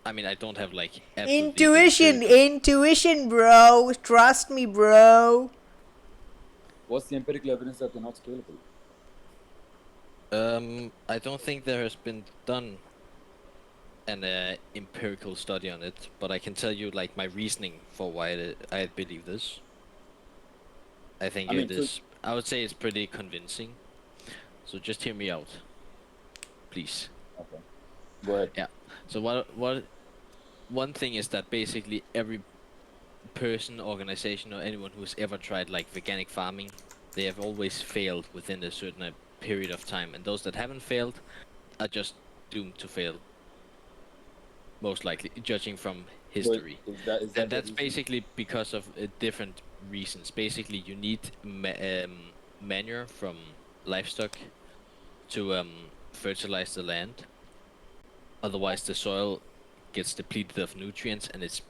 I mean, I don't have like absolutely the Intuition, bro. Trust me, bro. What's the empirical evidence that they're not scalable? I don't think there has been done an empirical study on it, but I can tell you like my reasoning for why I believe this. I think I mean, it is. I would say it's pretty convincing. So just hear me out, please. okay, go ahead. Yeah. So one thing is that basically every person, organization, or anyone who's ever tried like veganic farming, they have always failed within a certain period of time, and those that haven't failed are just doomed to fail. Most likely, judging from But history. is And that the that's reason? basically because of different reasons. Basically, you need manure from livestock to fertilize the land. Otherwise, the soil gets depleted of nutrients, and it's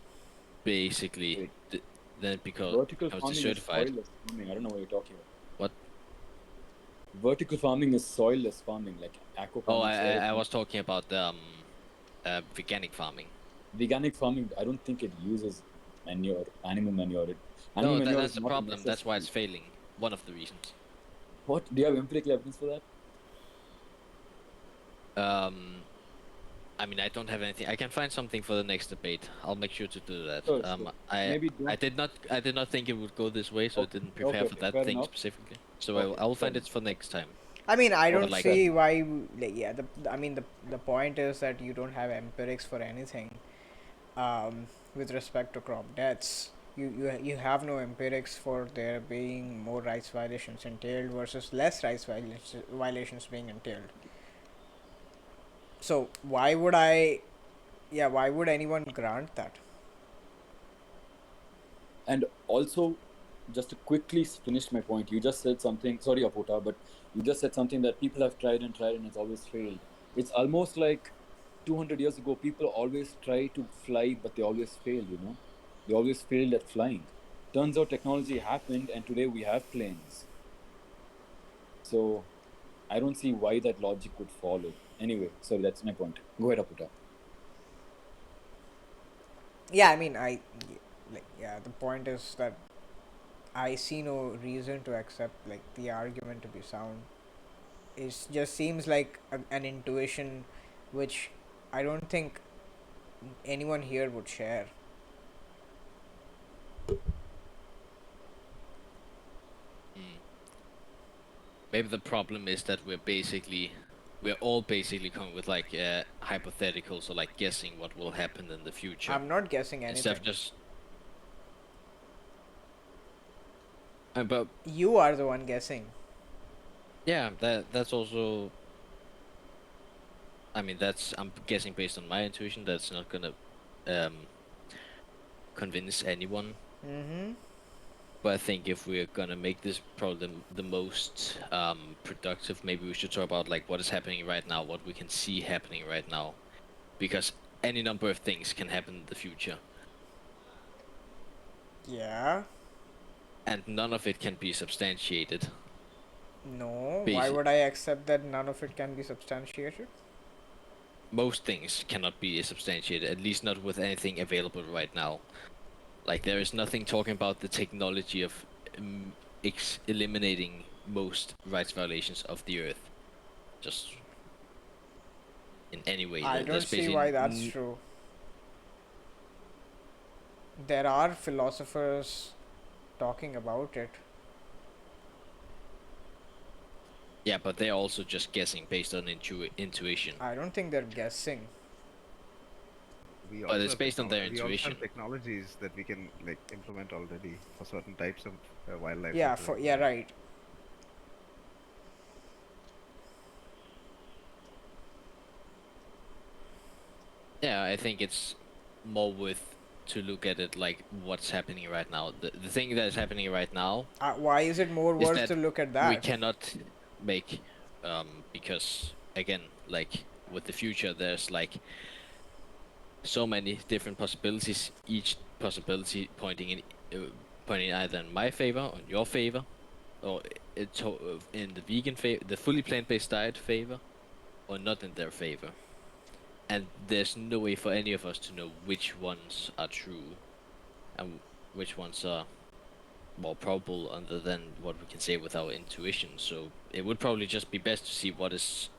basically Wait, then it vertical becomes farming is desertified. soilless farming. I don't know what you're talking about. What? Vertical farming is soilless farming, like Oh, aquaponics, aeroponics. I was talking about the veganic farming. Veganic farming, I don't think it uses manure, animal manure. Animal No, manure is that's the not a problem. That's why it's necessity. failing. One of the reasons. What? Do you have empirical evidence for that? I mean, I don't have anything. I can find something for the next debate. I'll make sure to do that. Sure, sure. Maybe I don't. did not think it would go this way, so I Okay, didn't prepare for okay, that fair thing enough. specifically. So Okay, I will fair find it enough. for next time. I mean, I Okay, don't like- fair see enough. why. I mean, the point is that you don't have empirics for anything. With respect to crop deaths, you have no empirics for there being more rights violations entailed versus less rights violations being entailed. So why would I? Yeah, why would anyone grant that? And also, just to quickly finish my point, you just said something. Sorry, Appoota, but you just said something that people have tried and tried and it's always failed. It's almost like 200 years ago, people always try to fly, but they always fail. They always failed at flying. Turns out technology happened, and today we have planes. So I don't see why that logic would follow. Anyway, sorry, that's my point. Go ahead, Appoota. Yeah, I mean, the point is that I see no reason to accept like the argument to be sound. It just seems like an intuition, which I don't think anyone here would share. Mm. Maybe the problem is that we're all basically coming with like hypotheticals or like guessing what will happen in the future. I'm not guessing Instead anything. of just. But You are the one guessing. yeah, that's also. I mean, I'm guessing based on my intuition. That's not gonna convince anyone. Mm-hmm. But I think if we're gonna make this problem the most productive, maybe we should talk about like what is happening right now, what we can see happening right now, because any number of things can happen in the future, Yeah. and none of it can be substantiated. No. Why Basic, would I accept that none of it can be substantiated? most things cannot be substantiated, at least not with anything available right now. Like there is nothing talking about the technology of eliminating most rights violations of the Earth, just in any way. I There's don't see why basically that's true. There are philosophers talking about it. Yeah, but they're also just guessing based on intuition. I don't think they're guessing. We But also it's have based on their we also intuition. have technologies that we can like implement already for certain types of wildlife Yeah, suffering. yeah, right. Yeah, I think it's more worth to look at it like what's happening right now. The thing that is happening right now Why is it more is worth that to look at we that? cannot make because again, like with the future, there's like so many different possibilities. Each possibility pointing either in my favor or in your favor, or in the vegan favor, the fully plant-based diet favor, or not in their favor. And there's no way for any of us to know which ones are true and which ones are more probable other than what we can say with our intuition. So it would probably just be best to see what is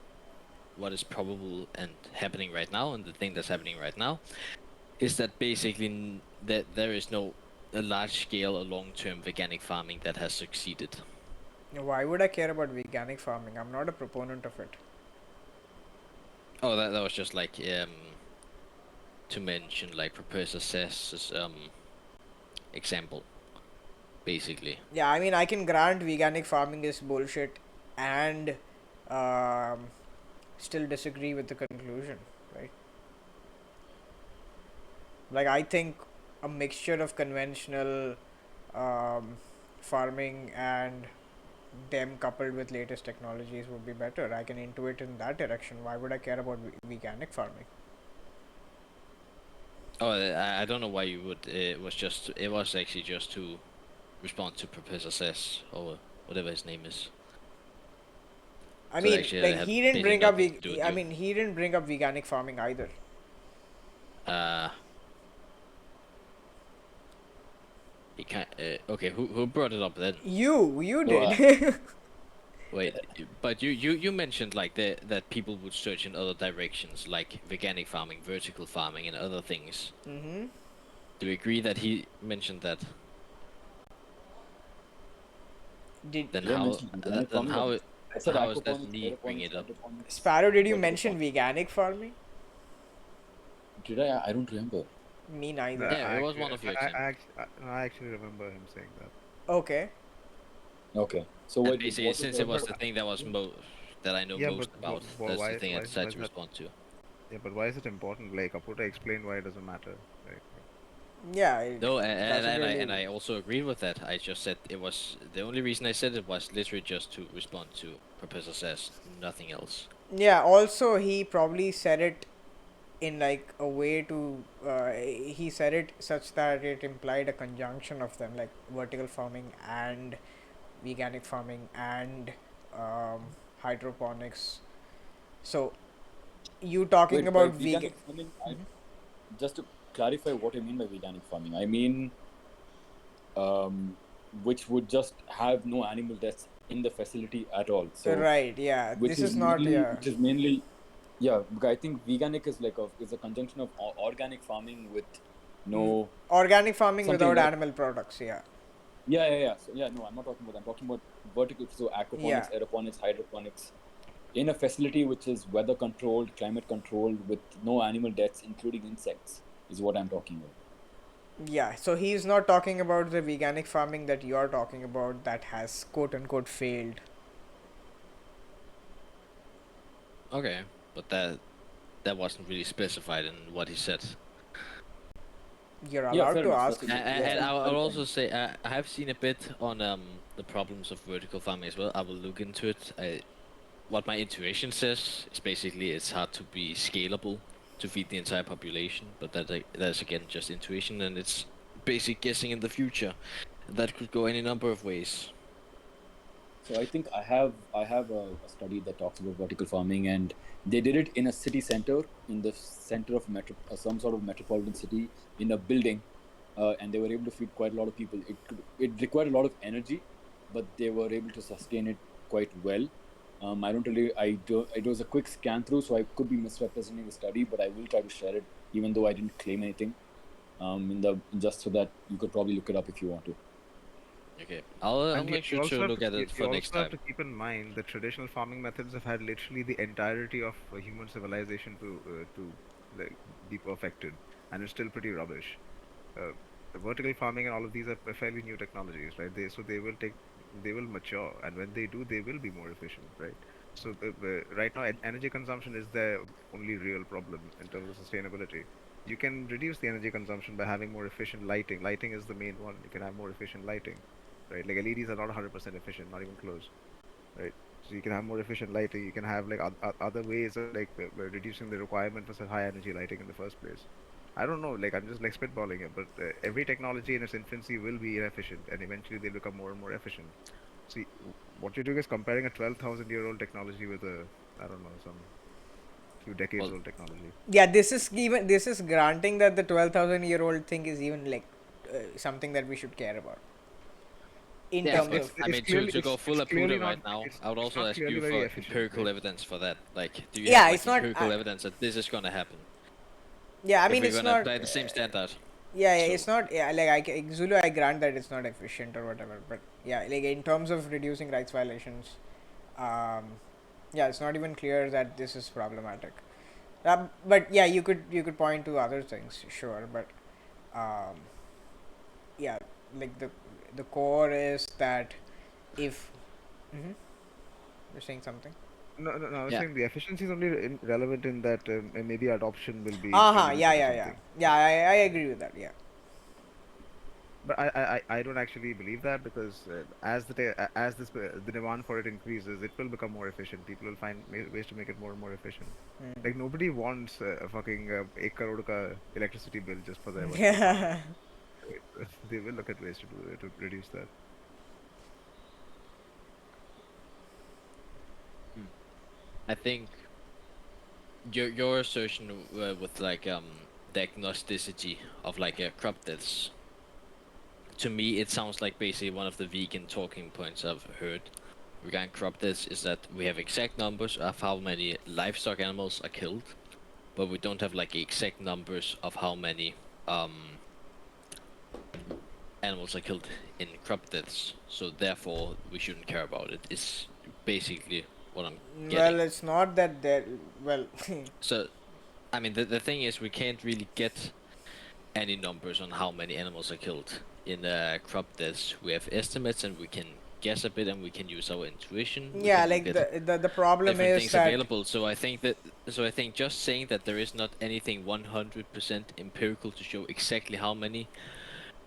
probable and happening right now. And the thing that's happening right now is that basically that there is no a large scale or long term veganic farming that has succeeded. Why would I care about veganic farming? I'm not a proponent of it. Oh, that was just like to mention like Professor Sess's example, basically. Yeah, I mean, I can grant veganic farming is bullshit and um, still disagree with the conclusion, right? Like, I think a mixture of conventional um, farming and them coupled with latest technologies would be better. I can intuit in that direction. Why would I care about veganic farming? Oh, I don't know why you would. It was actually just to respond to Professor Sess or whatever his name is. I So mean, actually, like that had he didn't basically bring up. nothing to do with I you. mean, he didn't bring up veganic farming either. Uh, he can't. Okay, who brought it up then? You No, did. Wait, but you mentioned like that people would search in other directions, like veganic farming, vertical farming, and other things. Mm-hmm. Do you agree that he mentioned that? Did Then did I how? mention organic Then farming? Or I said how is that aquaponics, me bringing aeroponics, it up? hydroponics, Sparrow? Did you vertical mention farming. veganic farming? Did I? I don't remember. Me No, neither. Yeah, it was one of your examples. I actually remember him saying that. Okay. Okay. So And what? basically, What was since the? it So, was the thing that was that I know Yeah, most about, that's the thing I why decided is to that? respond to. Yeah, but why is it important? Like Appoota explained why it doesn't matter. Right? yeah, No, doesn't and really. I also agreed with that. I just said it was the only reason I said it was literally just to respond to Professor Says, nothing else. Yeah. Also, he probably said it in like a way to. He said it such that it implied a conjunction of them, like vertical farming and veganic farming and um, hydroponics. So you talking Wait, by about vegan? veganic farming, just to clarify what I mean by veganic farming, I mean which would just have no animal deaths in the facility at all. So, Right. Yeah. This is not. Yeah. which is mainly, yeah. Because I think veganic is like is a conjunction of organic farming with no Organic farming something without like, animal products. Yeah. yeah. So yeah, no, I'm not talking about that. I'm talking about vertical. So Yeah. aquaponics, aeroponics, hydroponics in a facility which is weather controlled, climate controlled, with no animal deaths, including insects, is what I'm talking about. Yeah, so he's not talking about the veganic farming that you're talking about that has quote unquote failed. Okay, but that wasn't really specified in what he said. You're Yeah, allowed fair to enough. ask. That's And the I'll valid also point. say I have seen a bit on the problems of vertical farming as well. I will look into it. What my intuition says is basically it's hard to be scalable to feed the entire population, but that's again just intuition and it's basic guessing in the future. That could go any number of ways. So I think I have a study that talks about vertical farming, and they did it in a city center, in the center of some sort of metropolitan city, in a building, and they were able to feed quite a lot of people. It required a lot of energy, but they were able to sustain it quite well. I don't really I do it was a quick scan through, so I could be misrepresenting the study, but I will try to share it, even though I didn't claim anything. In the just so that you could probably look it up if you want to. Okay, I'll And make you sure also to have look to at it you for next also have time. to keep in mind that traditional farming methods have had literally the entirety of human civilization to like be perfected, and it's still pretty rubbish. uh, the vertical farming and all of these are fairly new technologies, right? They will mature, and when they do, they will be more efficient, right? So right now, energy consumption is the only real problem in terms of sustainability. You can reduce the energy consumption by having more efficient lighting. Lighting is the main one. You can have more efficient lighting, right? Like LEDs are not 100% efficient, not even close, right? So you can have more efficient lighting. You can have like other ways of like reducing the requirement for such high energy lighting in the first place. I don't know, like I'm just like spitballing it, but every technology in its infancy will be inefficient, and eventually they'll become more and more efficient. See, what you're doing is comparing a 12,000-year-old technology with a, I don't know, some few decades Well, old technology. Yeah, this is granting that the 12,000-year-old thing is even like something that we should care about in yeah, terms but of. I It's mean, clearly to go full it's clearly Appoota not right now, I would it's also not ask clearly you very for efficient, empirical right? evidence for that. Like, do you have Yeah, like it's not. empirical evidence that this is gonna happen Yeah, I if mean we're it's gonna not. apply the same standard? Yeah, it's So, not. Yeah, like Zulu, I grant that it's not efficient or whatever. But yeah, like in terms of reducing rights violations, um, yeah, it's not even clear that this is problematic. But yeah, you could point to other things, sure. But um, yeah, like the core is that if you're saying something. No, I was yeah, saying the efficiency is only relevant in that maybe adoption will be Yeah, limited or yeah, yeah, something. yeah. I agree with that. Yeah. But I don't actually believe that because as the demand for it increases, it will become more efficient. People will find ways to make it more and more efficient. Like nobody wants a fucking 1 crore ka electricity bill just for their vertical farming. Yeah. Right? They will look at ways to do it to reduce that. hmm. I think your assertion with like the agnosticity of like crop deaths, to me it sounds like basically one of the vegan talking points I've heard regarding crop deaths is that we have exact numbers of how many livestock animals are killed, but we don't have like exact numbers of how many um animals are killed in crop deaths. So therefore we shouldn't care about it. It's basically what I'm getting. Well, it's not that there. Well, So I mean the thing is we can't really get any numbers on how many animals are killed in crop deaths. We have estimates and we can guess a bit and we can use our intuition. We yeah, can look like at the problem different is things that. available. So I think just saying that there is not anything 100% empirical to show exactly how many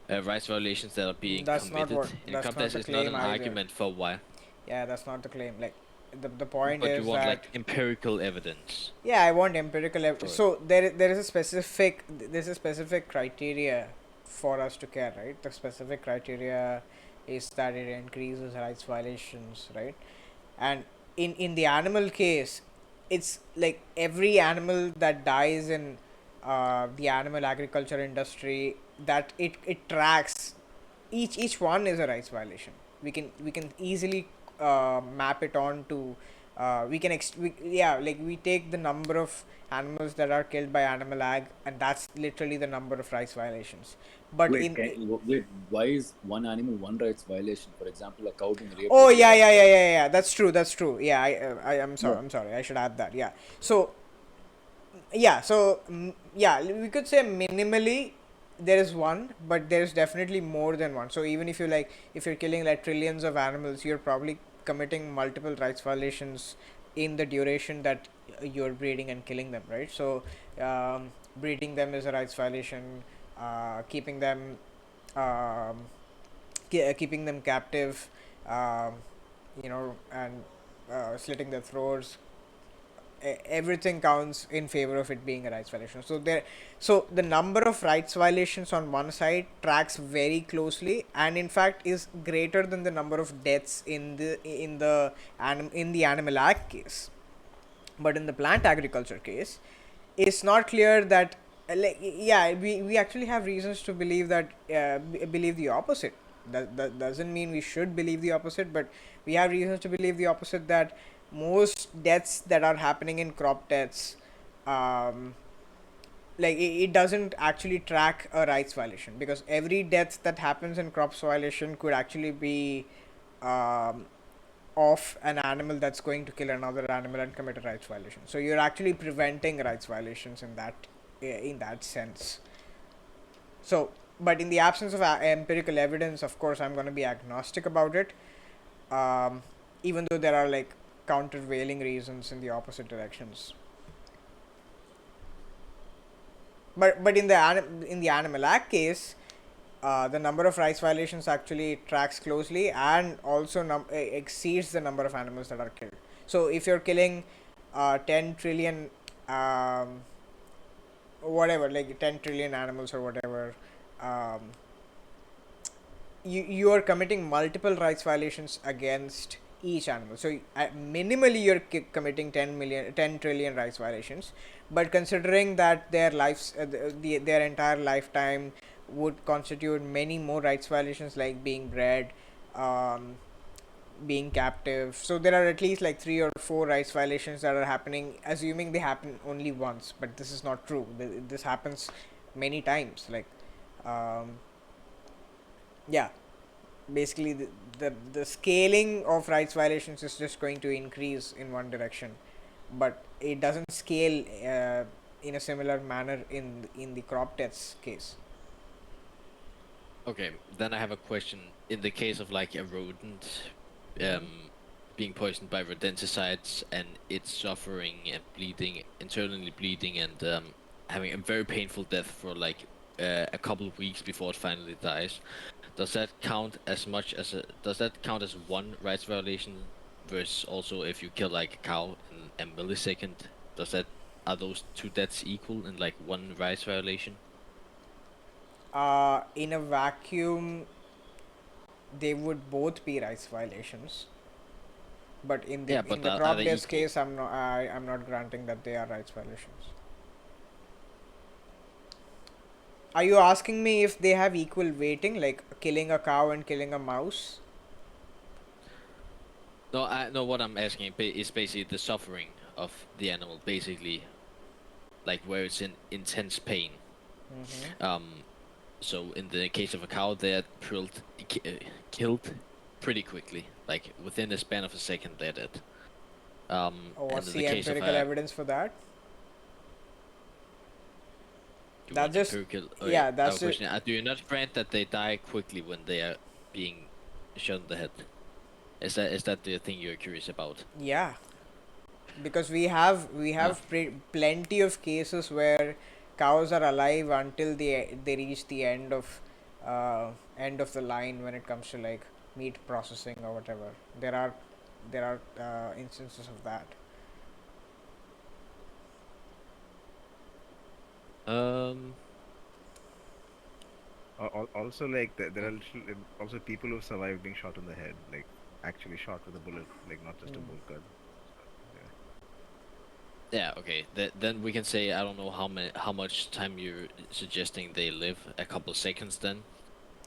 rights violations that are being That's not committed what. in That's crop not deaths the is not claim an either. argument for why. Yeah, that's not the claim. Like, the point But you is want that. like empirical evidence Yeah, I want empirical. for it. So there is a specific. There's a specific criteria for us to care, right? The specific criteria is that it increases rights violations, right? And in the animal case, it's like every animal that dies in the animal agriculture industry, that it tracks, each one is a rights violation. We can easily map it on to yeah, like we take the number of animals that are killed by animal ag, and that's literally the number of rights violations. But Wait, wait. Why is one animal one rights violation? For example, a cow being raped oh would be a yeah, rights yeah, yeah, violation. yeah, yeah, that's true. Yeah, I'm sorry, Yeah. I should add that. Yeah. So yeah, so yeah, we could say minimally there is one, but there is definitely more than one. So even if you like, if you're killing like trillions of animals, you're probably committing multiple rights violations in the duration that you're breeding and killing them, right? So breeding them is a rights violation. Keeping them um, keeping them captive, um, and slitting their throats, everything counts in favor of it being a rights violation. So the number of rights violations on one side tracks very closely, and in fact is greater than the number of deaths in the animal act case. But in the plant agriculture case, it's not clear that like, yeah, we actually have reasons to believe that believe the opposite. That doesn't mean we should believe the opposite, but we have reasons to believe the opposite, that most deaths that are happening in crop deaths, um, like it doesn't actually track a rights violation, because every death that happens in crops violation could actually be um, of an animal that's going to kill another animal and commit a rights violation. So you're actually preventing rights violations in that sense. So, but in the absence of empirical evidence, of course, I'm going to be agnostic about it, um, even though there are like countervailing reasons in the opposite directions. But in the Animal Act case, the number of rights violations actually tracks closely and also exceeds the number of animals that are killed. So if you're killing 10 trillion, um, whatever, like 10 trillion animals or whatever, um, you are committing multiple rights violations against each animal. So minimally you're committing 10 trillion rights violations, but considering that their lives, their entire lifetime would constitute many more rights violations, like being bred, um, being captive. So there are at least like 3 or 4 rights violations that are happening, assuming they happen only once. But this is not true. This happens many times. Like, um, yeah, basically the scaling of rights violations is just going to increase in one direction, but it doesn't scale in a similar manner in the crop deaths case. Okay, then I have a question. In the case of like a rodent being poisoned by rodenticides and it's suffering and bleeding, internally bleeding, and having a very painful death for like a couple of weeks before it finally dies, does that count as much as does that count as one rights violation versus also if you kill like a cow in a millisecond? Does that Are those two deaths equal in like one rights violation? In a vacuum, they would both be rights violations, but Yeah, but in the are crop they deaths equal? case, I'm not granting that they are rights violations. Are you asking me if they have equal weighting, like killing a cow and killing a mouse? No, I no. What I'm asking is basically the suffering of the animal, basically, like where it's in intense pain. Mm-hmm. So in the case of a cow, they're killed pretty quickly, like within the span of a second, they're dead. And What's in the the case of empirical a, evidence for that? you That want just, empirical? Okay, yeah, I have that's a it. question. Do you not grant that they die quickly when they are being shot in the head? Is that the thing you're curious about? Yeah, because we Uh, have plenty of cases where cows are alive until they reach the end of the line when it comes to like meat processing or whatever. There are instances of that. um. Also, like there are also people who survive being shot in the head, like actually shot with a bullet, like not just a Mm. bolt gun. So, yeah. Yeah, okay. Then we can say I don't know how much time you're suggesting they live. A couple of seconds then,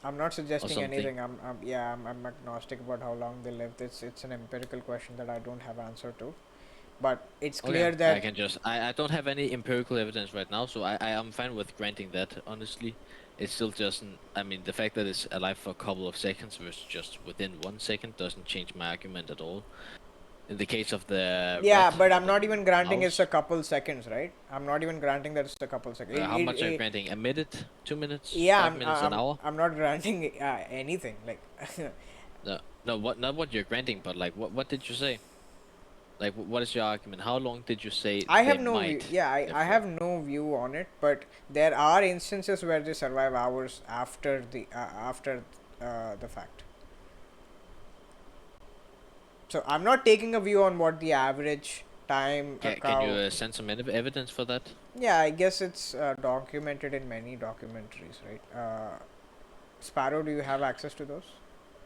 I'm not or suggesting something. anything. I'm agnostic about how long they lived. It's an empirical question that I don't have answer to. But it's Okay, clear I that, can just I don't have any empirical evidence right now, so I am fine with granting that. Honestly, it still doesn't. I mean, the fact that it's alive for a couple of seconds versus just within 1 second doesn't change my argument at all. In the case of the yeah, rat but or I'm the not even granting it's a mouse, couple seconds, right? I'm not even granting that it's a couple seconds. how much are you granting? A minute, 2 minutes, Yeah, 5 minutes, an hour? I'm not granting anything. Like, No, no, what not what you're granting, but like what did you say? Like, what is your argument? How long did you say I they have no view. might Yeah, live I for? have no view on it. But there are instances where they survive hours after the fact. So I'm not taking a view on what the average time a Can you cow. send some evidence for that? Yeah, I guess it's documented in many documentaries, right? Sparrow, do you have access to those?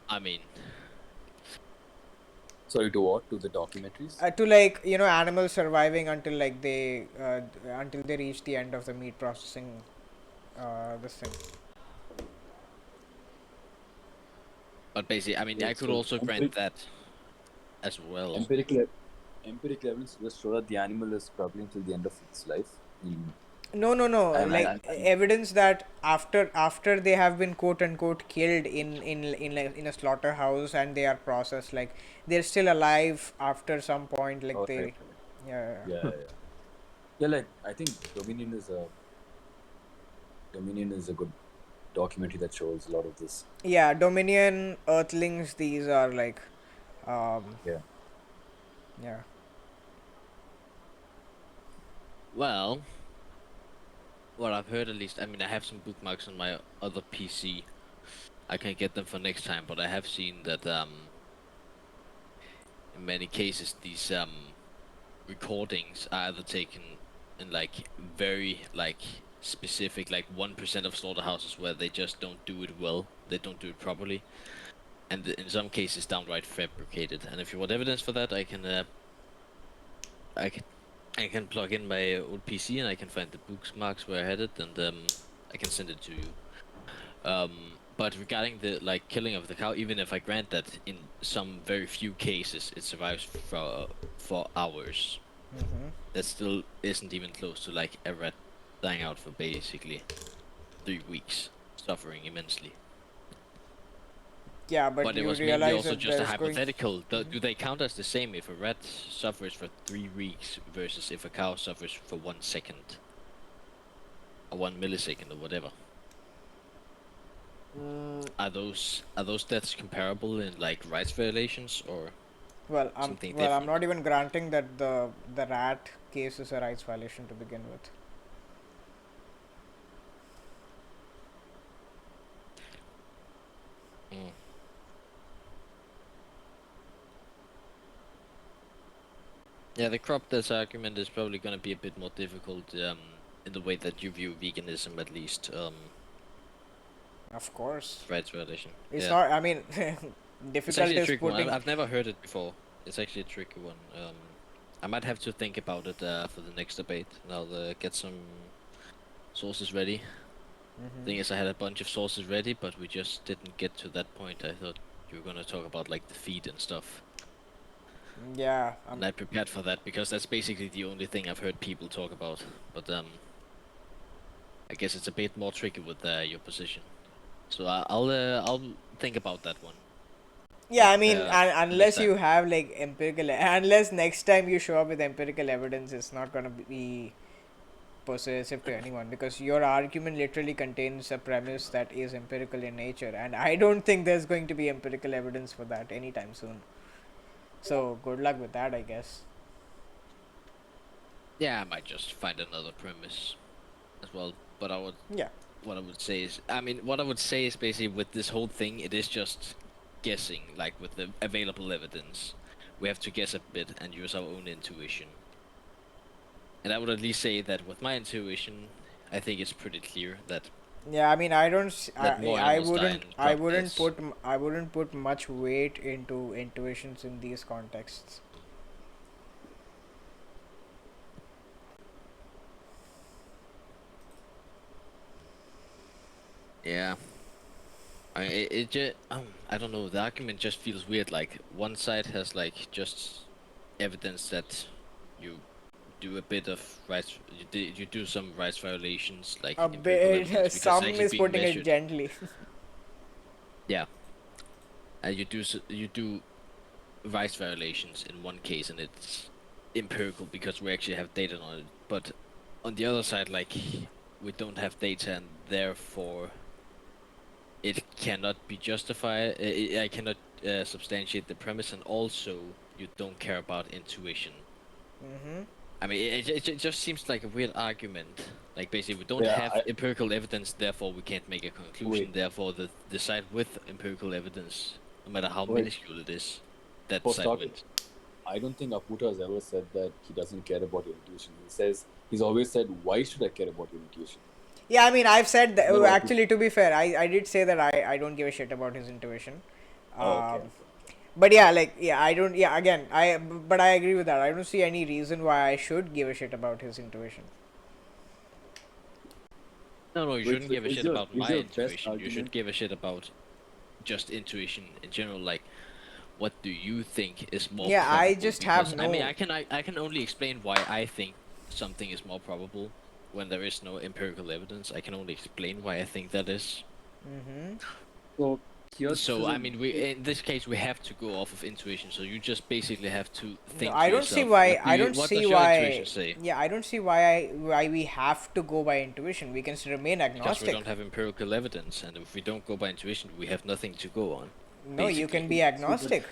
I mean, Sorry, to what? To the documentaries? To like, animals surviving until like until they reach the end of the meat processing, this thing. but basically, I mean, Okay, I could so also grant that as well. empirical empirical evidence just show that the animal is struggling till the end of its life. No. And Like evidence that after they have been quote unquote killed in a slaughterhouse and they are processed, like they're still alive after some point. Like oh, right, they, right. yeah, Yeah. Like I think Dominion is a good documentary that shows a lot of this. yeah. Dominion, Earthlings. These are like, um, Yeah. yeah. Well, what I've heard at least, I mean, I have some bookmarks on my other PC. I can get them for next time, but I have seen that in many cases these recordings are either taken in like very like specific, like 1% of slaughterhouses where they just don't do it well, they don't do it properly, and in some cases downright fabricated. And if you want evidence for that, I can I can plug in my old PC and I can find the bookmarks where I had it, and I can send it to you. But regarding the like killing of the cow, even if I grant that in some very few cases it survives for hours, Mm-hmm. that still isn't even close to like a rat dying out for basically 3 weeks, suffering immensely. Yeah, but But it you was mainly realize also that just a there's going. hypothetical. Do they count as the same if a rat suffers for 3 weeks versus if a cow suffers for 1 second or 1 millisecond or whatever? Are those deaths comparable in like rights violations or something I'm different? not even granting that the rat case is a rights violation to begin with. Mm. Yeah, the crop deaths argument is probably going to be a bit more difficult in the way that you view veganism, at least. Of course, Rights violation. it's Yeah, not. I mean, it's difficult actually a is tricky one. putting. I've never heard it before. It's actually a tricky one. I might have to think about it for the next debate, and I'll get some sources ready. Thing is, I had a bunch of sources ready, but we just didn't get to that point. I thought you were gonna talk about like the feed and stuff, Yeah, and I prepared for that because that's basically the only thing I've heard people talk about. But I guess it's a bit more tricky with your position. So I'll think about that one. yeah. I mean, Next unless time. you have like unless next time you show up with empirical evidence, it's not gonna be persuasive to anyone because your argument literally contains a premise that is empirical in nature, and I don't think there's going to be empirical evidence for that anytime soon. So good luck with that, I guess. Yeah, I might just find another premise as well. But Yeah. what I would say is, I mean, what I would say is basically with this whole thing, it is just guessing, like with the available evidence. We have to guess a bit and use our own intuition. And I would at least say that with my intuition, I think it's pretty clear that Yeah, I mean, I don't. more I animals die wouldn't. in crop deaths. I wouldn't put much weight into intuitions in these contexts. Yeah, it just I don't know. The argument just feels weird. Like one side has like just evidence that you do a bit of rights, you do some rights violations, like A empirical bit. evidence, because it's Some actually is being putting it measured. gently. Yeah, and you do rights violations in one case, and it's empirical because we actually have data on it. But on the other side, like we don't have data, and therefore it cannot be justified. I cannot substantiate the premise, and also you don't care about intuition. Mm-hmm. I mean, it just seems like a weird argument. Like basically, we don't Yeah. have empirical evidence, therefore we can't make a conclusion. Wait. Therefore, the side with empirical evidence, no matter how Wait. minuscule it is, that For side starters, wins. I don't think Appoota has ever said that he doesn't care about your intuition. He's always said, "Why should I care about your intuition?" Yeah, I mean, I've said that. Isn't that what Appoota? Actually, to be fair, I did say that I don't give a shit about his intuition. Oh, okay. Um, but yeah, like I don't. Yeah, again, but I agree with that. I don't see any reason why I should give a shit about his intuition. No, you shouldn't give a shit about Is my your best intuition. You should argument? give a shit about just intuition in general. Like, what do you think is more Yeah, I probable? just have Because I mean, no. I can only explain why I think something is more probable. when there is no empirical evidence. I can only explain why I think that is. Mm-hmm. So here, So I mean, in this case we have to go off of intuition. So you just basically have to No, think I to don't see yourself, why. I don't what see does your intuition why. say? Yeah, I don't see why we have to go by intuition. We can remain Because we agnostic. don't have empirical evidence, and if we don't go by intuition, we have nothing to go on. No, you Basically. can be agnostic.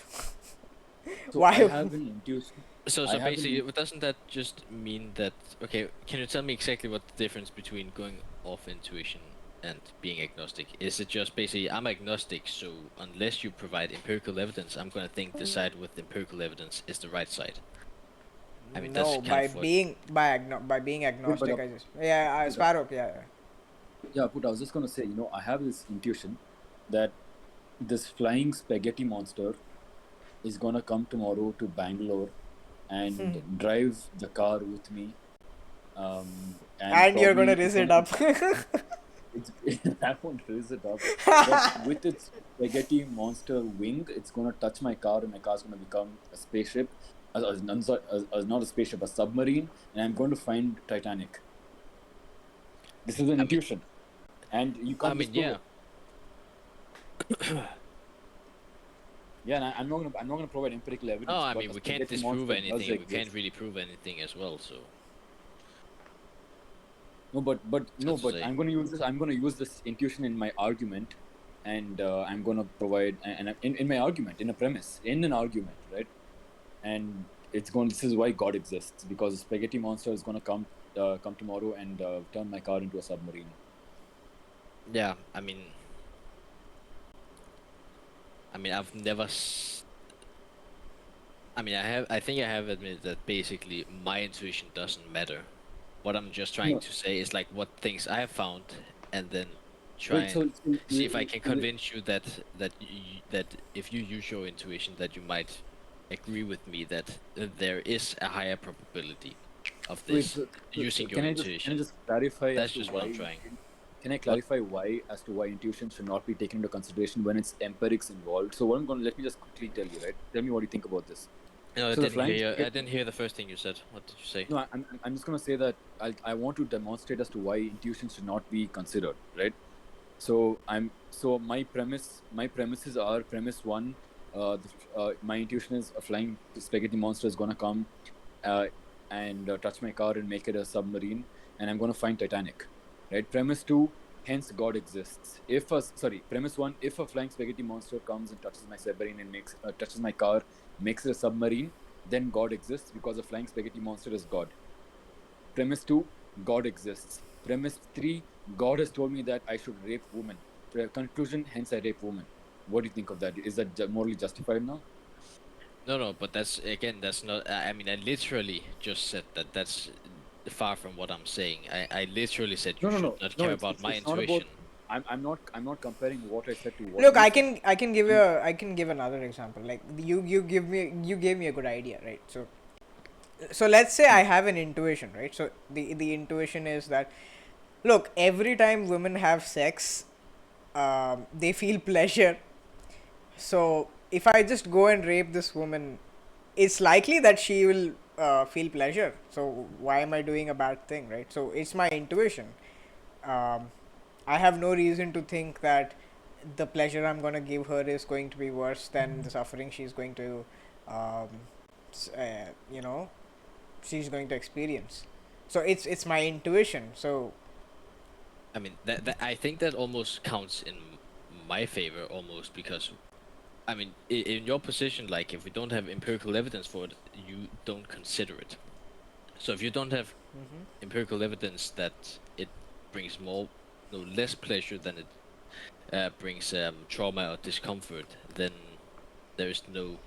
so I Why? have an intuition. So I have basically, an doesn't that just mean that? Okay, can you tell me exactly what the difference between going off intuition and being agnostic? Is it just basically I'm agnostic, so unless you provide empirical evidence, I'm gonna think the side with empirical evidence is the right side. I mean, that's No, kind by of what. being by being Wait, but agnostic, I just Sparrow, yeah. yeah, but I was just gonna say, I have this intuition that this flying spaghetti monster is gonna come tomorrow to Bangalore and drive the car with me. And You're gonna probably raise it up. it's I won't raise it up, but with its spaghetti monster wing, it's gonna touch my car, and my car's gonna become a spaceship. Not a spaceship, a submarine, and I'm going to find Titanic. This is an intuition, and you can't. I mean, disprove yeah. it. Yeah, and I'm not gonna provide empirical evidence. No, I but mean a we can't spaghetti disprove monster does anything. We exist. can't really prove anything as well. So. No, but say. I'm gonna use this. I'm gonna use this intuition in my argument, and I'm gonna provide in my argument, in a premise, in an argument, right? And this is why God exists, because the spaghetti monster is gonna come tomorrow and turn my car into a submarine. Yeah, I mean, I've never. I think I have admitted that basically my intuition doesn't matter. What I'm just trying to say is like what things I have found, and then try and see if I can convince you that if you use your intuition, that you might agree with me that there is a higher probability of this using your intuition. Can I just clarify? That's just what I'm trying. Can I clarify why intuition should not be taken into consideration when it's empirics involved? So let me just quickly tell you, right? Tell me what you think about this. No, So I didn't hear the first thing you said. What did you say? No, I'm just gonna say that I want to demonstrate as to why intuition should not be considered, right? So my premises are: premise one, my intuition is a flying spaghetti monster is gonna come and touch my car and make it a submarine, and I'm gonna find Titanic, right? Premise two, hence God exists. Premise one, if a flying spaghetti monster comes and touches my submarine and touches my car, makes it a submarine, then God exists, because a flying spaghetti monster is God. Premise 2, God exists. Premise 3, God has told me that I should rape women. Conclusion, hence I rape women. What do you think of that? Is that morally justified now? No, but that's not. I mean, I literally just said that that's far from what I'm saying. I literally said you should not care about my intuition. I'm not comparing what I said to what. Look, I can give another example. Like you gave me a good idea, right? So let's say I have an intuition, right? So the intuition is that, look, every time women have sex, they feel pleasure. So if I just go and rape this woman, it's likely that she will feel pleasure. So why am I doing a bad thing, right? So it's my intuition. I have no reason to think that the pleasure I'm gonna give her is going to be worse than the suffering she's going to, um, you know, she's going to experience. So it's my intuition. So I mean, that I think that almost counts in my favor almost, because I mean, in your position, like if we don't have empirical evidence for it, you don't consider it. So if you don't have empirical evidence that it brings less pleasure than it brings trauma or discomfort, then there is no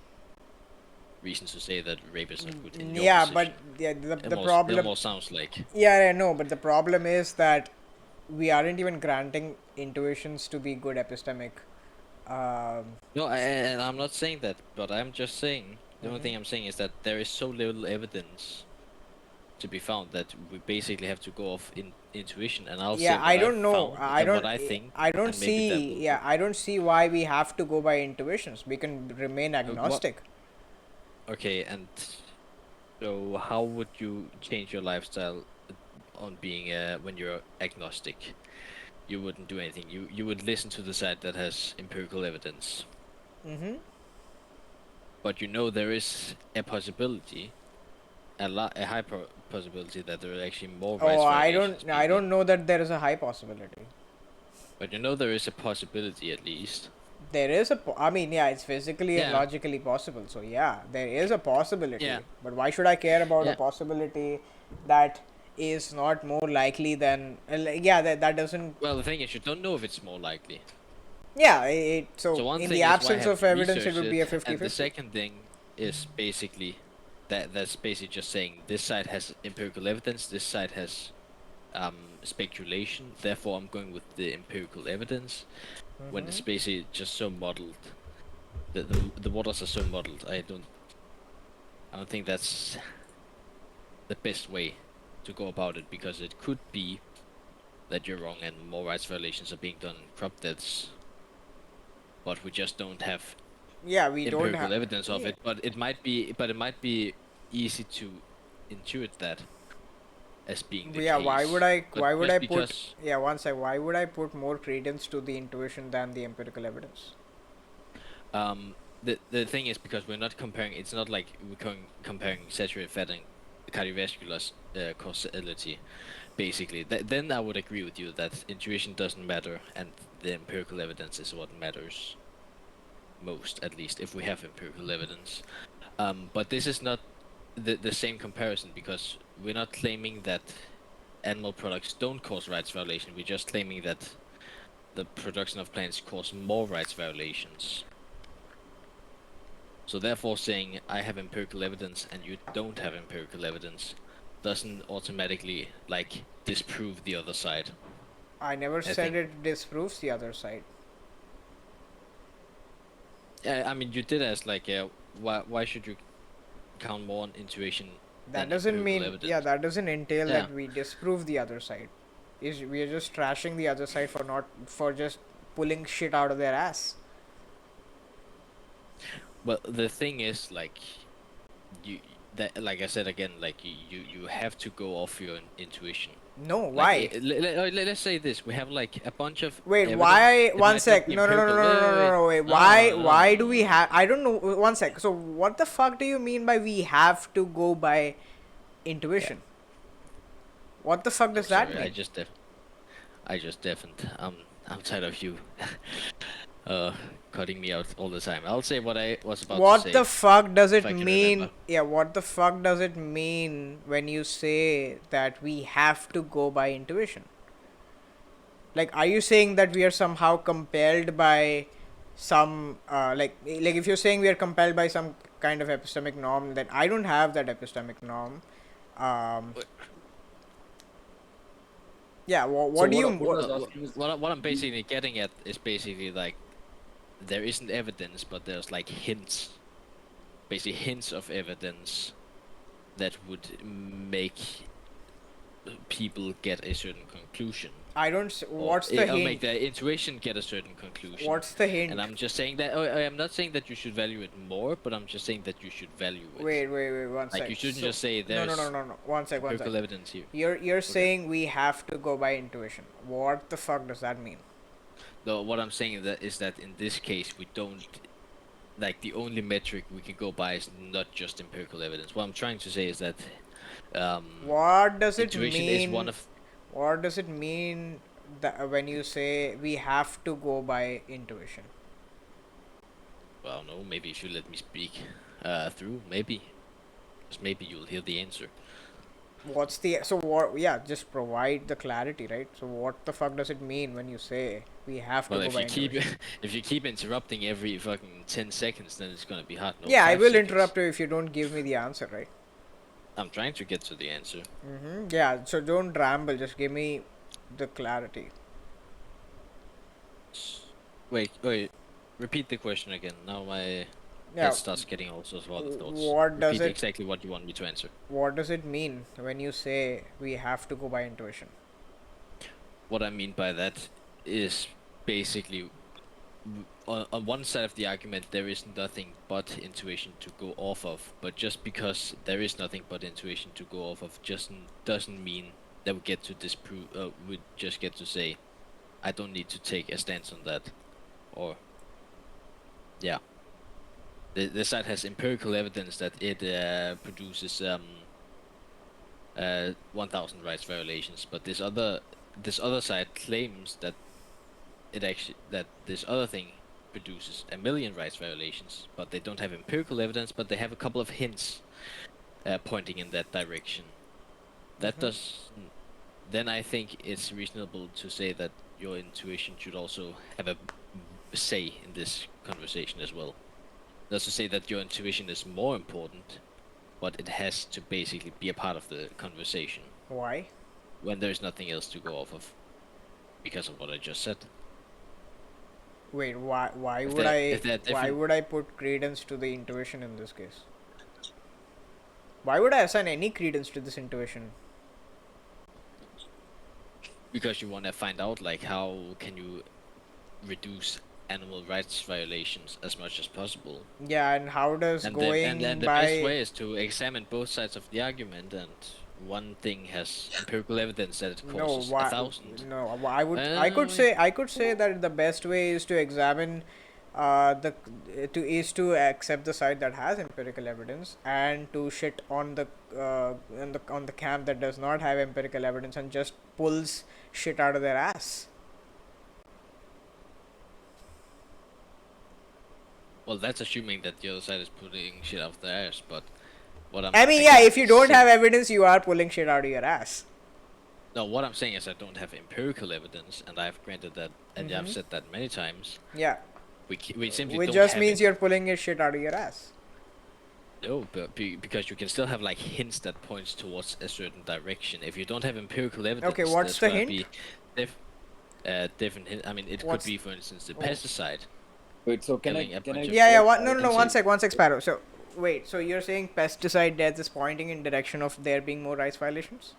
reason to say that rape is not good in your position. The problem. It almost sounds like. Yeah, I know, but the problem is that we aren't even granting intuitions to be good epistemic. No, and I'm not saying that, but I'm just saying the only thing I'm saying is that there is so little evidence to be found that we basically have to go off intuition, and I'll say what I don't know. what I think. I don't and maybe that see. will Yeah, I don't see why we have to go by intuitions. We can remain agnostic. Okay, and so how would you change your lifestyle on being when you're agnostic. You wouldn't do anything. You would listen to the side that has empirical evidence. Mm-hmm. But you know there is a possibility, a high possibility that there are actually more Oh, rights I violations don't. being I done. don't know that there is a high possibility. But you know there is a possibility at least. There is a. I mean, yeah, it's physically and Yeah. logically possible. So yeah, there is a possibility. Yeah. But why should I care about a Yeah. possibility that is not more likely than? Yeah, that doesn't. Well, the thing is, you don't know if it's more likely. Yeah, So so one in thing the is why absence haven't of you evidence, it researched would it, be a and the 50-50. second thing is basically that's basically just saying this side has empirical evidence, this side has speculation. Therefore, I'm going with the empirical evidence. When it's basically just so muddled, the waters are so muddled. I don't think that's the best way to go about it, because it could be that you're wrong and more rights violations are being done in crop deaths, but we just don't have Yeah, we don't empirical have. evidence of Yeah, it. But it might be easy to intuit that as being the yeah. Why would case. I? But Why would just I put? because Yeah, one sec. Why would I put more credence to the intuition than the empirical evidence? the thing is, because we're not comparing, it's not like we're comparing saturated fat and cardiovascular causality. Basically, then I would agree with you that intuition doesn't matter and the empirical evidence is what matters most, at least if we have empirical evidence. But this is not the same comparison, because we're not claiming that animal products don't cause rights violation. We're just claiming that the production of plants cause more rights violations. So therefore, saying I have empirical evidence and you don't have empirical evidence doesn't automatically like disprove the other side. I never I said think. it disproves the other side. Yeah, I mean, you did ask like, why should you count more on intuition That than doesn't empirical mean. Yeah, evidence? that doesn't entail Yeah. that we disprove the other side. Is we are just trashing the other side for not for just pulling shit out of their ass. But the thing is, like, you that like I said again, like you have to go off your intuition. No, Like, why? let's say this: we have like a bunch of Wait, evidence. why? It One might not sec. be No, no, no, no, empirical. no, no, no, no. Wait, why? No, no, Why no, do no, we no. have? I don't know. One sec. So, what the fuck do you mean by we have to go by intuition? What the fuck I'm does that sorry. mean? I just deafened. I'm tired of you, cutting me out all the time. I'll say what I was about to What the say fuck does if it I can mean? remember. Yeah, what the fuck does it mean when you say that we have to go by intuition? Like, are you saying that we are somehow compelled by some like if you're saying we are compelled by some kind of epistemic norm, then I don't have that epistemic norm. Um, yeah. So What do what you? Appoota is Uh, asking is, what I'm basically getting at is basically like there isn't evidence, but there's like hints, basically hints of evidence that would make people get a certain conclusion, I don't. or What's the or make hint? their intuition get a certain conclusion. What's the And hint? I'm just saying that I am not saying that you should value it more, but I'm just saying that you should value it. Wait. One Like, you sec. shouldn't So just say no, no, no, there's no, no. One sec. One sec. empirical evidence here. You're Okay. saying we have to go by intuition. What the fuck does that mean? No, what I'm saying is that in this case we don't, like, the only metric we can go by is not just empirical evidence. What I'm trying to say is that What does it intuition is one mean? of. What does it mean that when you say we have to go by intuition? Well, no, maybe if you let me speak through, maybe. Just maybe you'll hear the answer. What's the so what? Yeah, just provide the clarity, right? So what the fuck does it mean when you say we have to Well, go if by you keep intuition? if you keep interrupting every fucking 10 seconds, then it's gonna be hard. No, Yeah, I 5 will seconds. interrupt you if you don't give me the answer, right? I'm trying to get to the answer. Yeah, so don't ramble. Just give me the clarity. Wait. Repeat the question again. Now my Yeah, head starts getting all sorts of other thoughts. what does Repeat it exactly what you want me to answer. what does it mean when you say we have to go by intuition? What I mean by that is basically on one side of the argument there is nothing but intuition to go off of, but just because there is nothing but intuition to go off of just doesn't mean that we get to disprove. We just get to say, I don't need to take a stance on that, or yeah, the site has empirical evidence that it produces 1,000 rights violations, but this other site claims that this other thing produces 1,000,000 rights violations, but they don't have empirical evidence, but they have a couple of hints pointing in that direction. That does. Then I think it's reasonable to say that your intuition should also have a say in this conversation as well. That's to say that your intuition is more important, but it has to basically be a part of the conversation Why? when there's nothing else to go off of because of what I just said. Wait, why If would they're, I if they're why different, would I put credence to the intuition in this case? Why would I assign any credence to this intuition? because you want to find out like how can you reduce animal rights violations as much as possible. Yeah, and how does And going the best by way is to examine both sides of the argument, and one thing has empirical evidence that it no causes why 1,000. no I would Uh, I could say that the best way is to examine the to accept the side that has empirical evidence and to shit on the on the camp that does not have empirical evidence and just pulls shit out of their ass. well, that's assuming that the other side is putting shit out their ass, but what I'm I mean, yeah, again if you don't have evidence, you are pulling shit out of your ass. no, what I'm saying is I don't have empirical evidence, and I've granted that, and I've said that many times. Yeah, We simply which don't just have means it. you're pulling your shit out of your ass. No, but because you can still have like hints that points towards a certain direction. If you don't have empirical evidence, Okay, what's there's the gonna hint? be different hint. I mean, it could What's be, for instance, the oh. pesticide Wait, so can I killing a can bunch I of. Yeah, yeah. get What? No, no, no. Let's One sec, Sparrow. So, wait. So you're saying pesticide death is pointing in direction of there being more rights violations?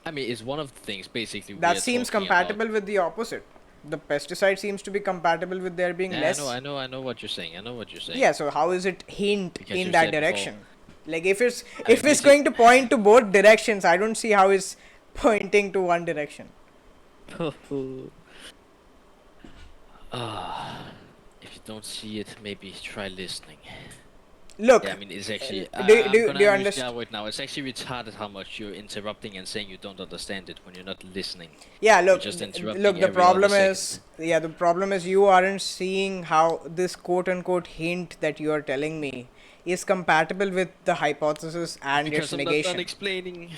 I mean, it's one of the things basically we That are seems talking about. compatible with the opposite. The pesticide seems to be compatible with there being Yeah, less. I know what you're saying. I know what you're saying. Yeah. So how is it hint Because in you that said before. direction? Like if it's I mean, going to point to both directions, I don't see how it's pointing to one direction. If you don't see it, maybe try listening. Look. Yeah, I mean, it's actually. Do I'm gonna you use the understand? word now. It's actually retarded how much you're interrupting and saying you don't understand it when you're not listening. Yeah, You're look, just interrupting look. The every other problem second. is, yeah, the problem is you aren't seeing how this quote-unquote hint that you are telling me is compatible with the hypothesis and Because its I'm not done negation. explaining,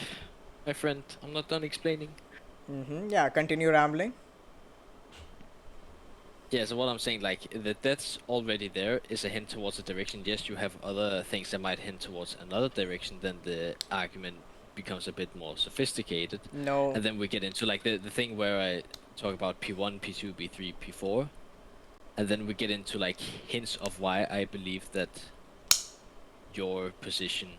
my friend. I'm not done explaining. Yeah, continue rambling. Yeah, so what I'm saying, like, that's already there is a hint towards a direction. Yes, you have other things that might hint towards another direction, then the argument becomes a bit more sophisticated. No. And then we get into, like, the thing where I talk about P1, P2, P3, P4. And then we get into, like, hints of why I believe that your position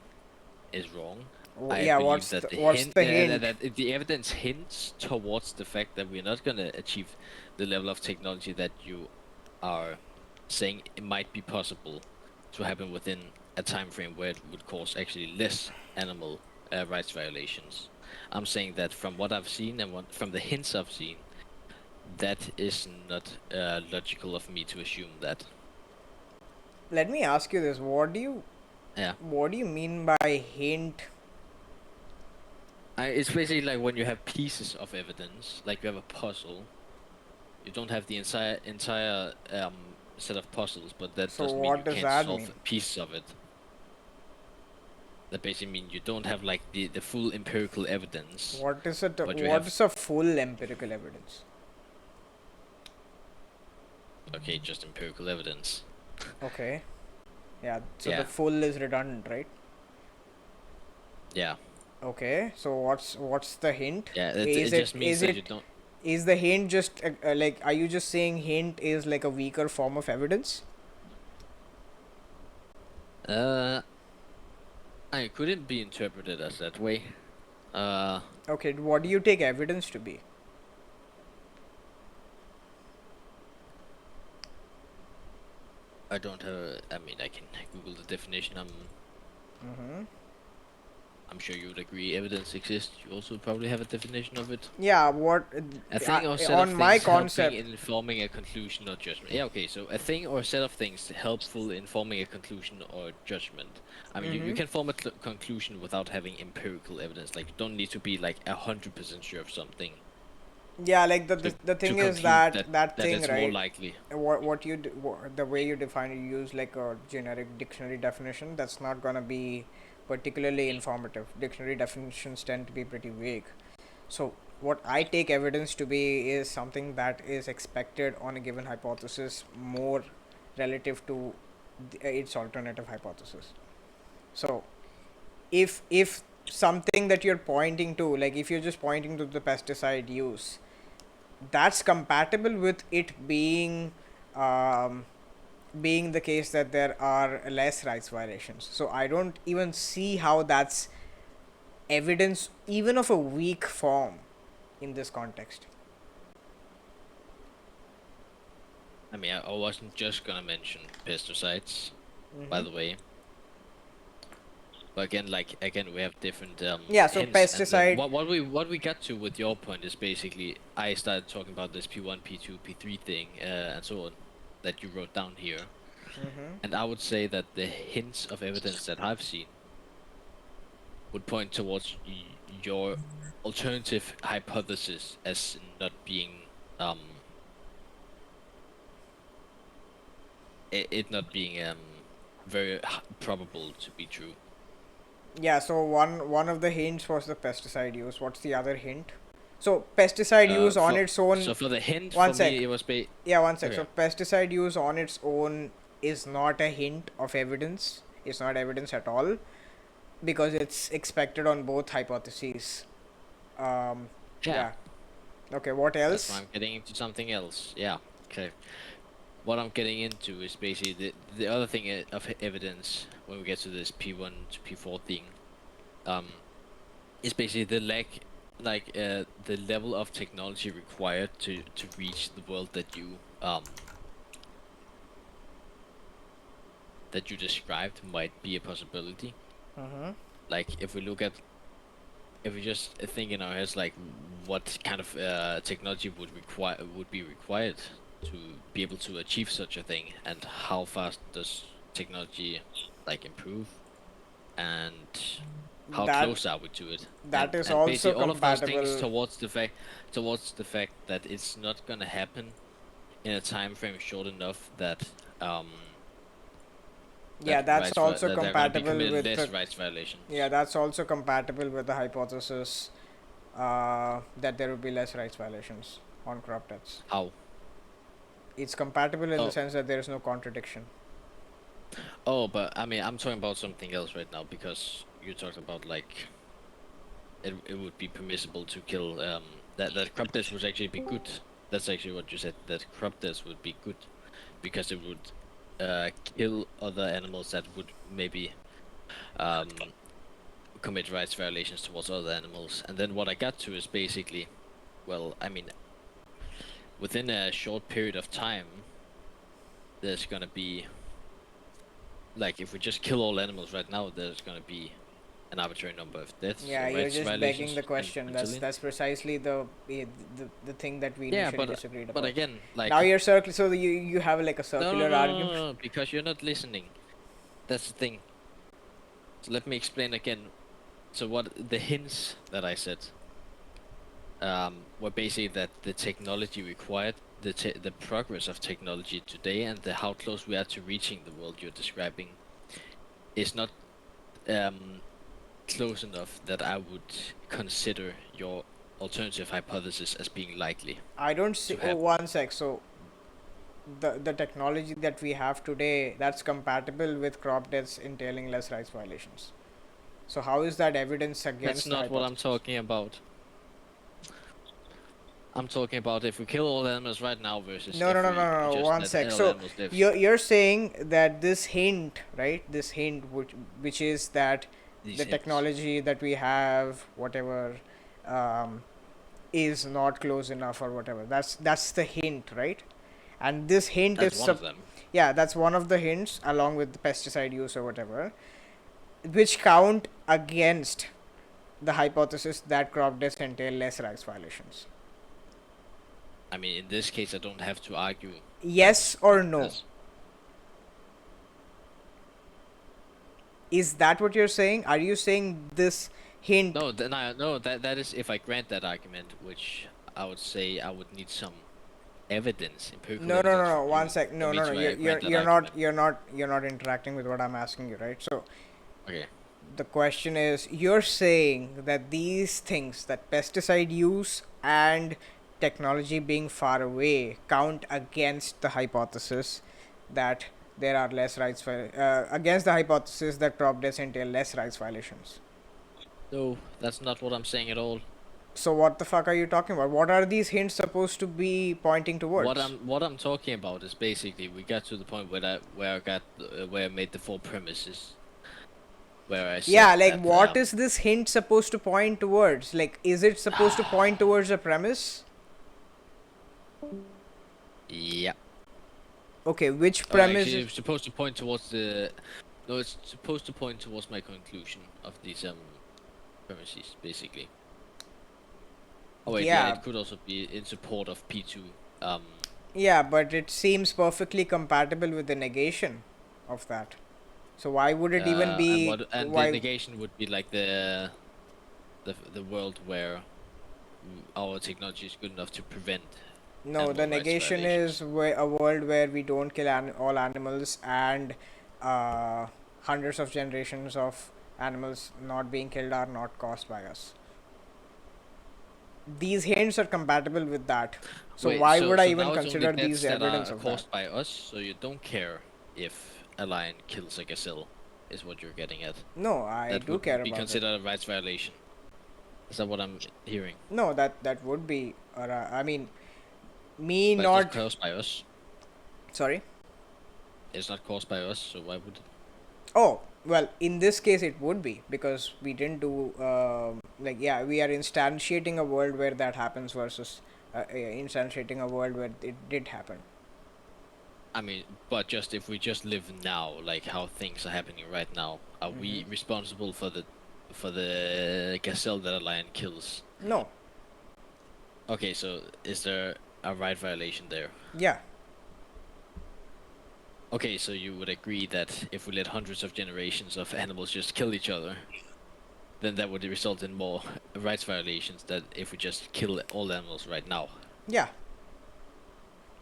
is wrong. I Yeah, believe that the what's hint the hint? that the evidence hints towards the fact that we're not gonna achieve the level of technology that you are saying it might be possible to happen within a time frame where it would cause actually less animal rights violations. I'm saying that from what I've seen and from the hints I've seen, that is not logical of me to assume that. Let me ask you this: Yeah. what do you mean by hint? It's basically like when you have pieces of evidence, like you have a puzzle. You don't have the entire set of puzzles, but that So doesn't mean you what does can't that solve mean? pieces of it. That basically means you don't have like the full empirical evidence, What is it? but you What have is a full empirical evidence? okay, just empirical evidence. Okay. Yeah. So Yeah. the full is redundant, right? Yeah. Okay. So what's the hint? Yeah. Is It just means is that it you don't. is the hint just like, are you just saying hint is like a weaker form of evidence? I couldn't be interpreted as that way. Okay. What do you take evidence to be? I don't have. I mean, I can Google the definition. I'm sure you would agree evidence exists. You also probably have a definition of it. Yeah, what A thing or set of on my things helping concept. in informing a conclusion or judgment. Yeah, okay, so a thing or set of things helpful in forming a conclusion or judgment. I mean, you can form a conclusion without having empirical evidence. Like, you don't need to be like 100% sure of something Yeah, like to, the to thing is conclude that that thing, it's more right? likely. What you the way you define it, you use like a generic dictionary definition. That's not gonna be particularly informative. Dictionary definitions tend to be pretty vague. So what I take evidence to be is something that is expected on a given hypothesis more relative to its alternative hypothesis. So if something that you're pointing to, like if you're just pointing to the pesticide use, that's compatible with it um, being the case that there are less rights violations. So I don't even see how that's evidence even of a weak form in this context. I mean, I wasn't just gonna mention pesticides, by the way. But again, we have different Yeah, so hints, and then pesticide. what we got to with your point is basically I started talking about this P1, P2, P3 thing, and so on, that you wrote down here, and I would say that the hints of evidence that I've seen would point towards your alternative hypothesis as not being um it not being very probable to be true. Yeah, so one of the hints was the pesticide use. What's the other hint? So pesticide use on its own. For the hint, One for me, sec. it was Yeah, one sec. okay. So pesticide use on its own is not a hint of evidence. It's not evidence at all because it's expected on both hypotheses. Um, Yeah, yeah. Okay. What that's why else? I'm getting into something else. Yeah, okay. What I'm getting into is basically the other thing of evidence when we get to this P1 to P4 thing, is basically the the level of technology required to reach the world that you described might be a possibility. Like if we just think in our heads like what kind of technology would be required to be able to achieve such a thing, and how fast does technology like improve, and how That close are we to it, that is and also basically all of those things compatible. towards the fact that it's not gonna happen in a time frame short enough that Yeah, that's also that they're gonna be compatible committed with less the. rights Yeah, violations. that's also compatible with the hypothesis that there will be less rights violations on crop deaths. How? It's compatible in the Oh, sense that there is no contradiction. but I mean, I'm talking about something else right now because you talked about like it would be permissible to kill that crop deaths would actually be good. That's actually what you said. That crop deaths would be good because it would kill other animals that would maybe um commit rights violations towards other animals. And then what I got to is basically, well, I mean, within a short period of time, there's gonna be like if we just kill all animals right now, there's gonna be an arbitrary number of deaths Yeah, or you're rights just begging violations the in question. Brazilian. That's precisely the thing that we Yeah, initially disagreed but about. again, Now like you're circle. So you have like a no, no, circular no, no, argument. no, no, because you're not listening. That's the thing. So let me explain again. So what the hints that I said were basically that the technology required, the progress of technology today, and how close we are to reaching the world you're describing, is not um, close enough that I would consider your alternative hypothesis as being likely I don't to see. Oh, happen. one sec. So the technology that we have today, that's compatible with crop deaths entailing less rights violations. So how is that evidence That's against the not what I'm hypothesis? talking about. I'm talking about if we kill all animals right now versus No, no, if no, no, we no, no. just One let sec. all So animals live. you're saying that this hint, right? This hint, which is that These the hints. technology that we have, whatever, um, is not close enough or whatever. That's the hint, right? And this hint That's is one of them. yeah, that's one of the hints along with the pesticide use or whatever, which count against the hypothesis that crop deaths entail less rights violations? I mean, in this case, I don't have to argue. Yes or no? Yes. Is that what you're saying? Are you saying this hint? No, no, that is if I grant that argument, which I would say I would need some evidence, empirical No, no, no, evidence no. from One you sec. for No, me no, no. to grant that You're not. argument. You're not interacting with what I'm asking you, right? So Okay. the question is, you're saying that these things, that pesticide use and technology being far away, count against the hypothesis that there are less rights against the hypothesis that crop deaths entail less rights violations. No, that's not what I'm saying at all. So what the fuck are you talking about? What are these hints supposed to be pointing towards? What I'm talking about is basically we got to the point where I made the four premises, where I said Yeah, like that what is this hint supposed to point towards? Like, is it supposed to point towards a premise? yeah. Okay, which premise Actually, is... it's supposed to point towards the. No, it's supposed to point towards my conclusion of these premises, basically. Oh wait, yeah, Yeah, it could also be in support of P2. yeah, but it seems perfectly compatible with the negation of that. So why would it even be... and the Why... negation would be like the world where our technology is good enough to prevent No, the animal rights negation violations. is a world where we don't kill all animals, and hundreds of generations of animals not being killed are not caused by us. These hints are compatible with that. So Wait, why would I so even now it's only consider deaths these that evidence are of that? caused by us, so you don't care if a lion kills a gazelle, is what you're getting at. No, I That do care wouldn't be about it. considered a rights violation. Is that what I'm hearing? No, that would be. I mean, me But it's not not. caused by us. Sorry. It's not caused by us, so why would it? Oh, well, in this case, it would be because we didn't do. Like, yeah, we are instantiating a world where that happens versus instantiating a world where it did happen. I mean, but just if we just live now, like how things are happening right now, are we responsible for the gazelle that a lion kills? No. Okay, so is there a right violation there? Yeah. Okay, so you would agree that if we let hundreds of generations of animals just kill each other, then that would result in more rights violations than if we just kill all animals right now. Yeah.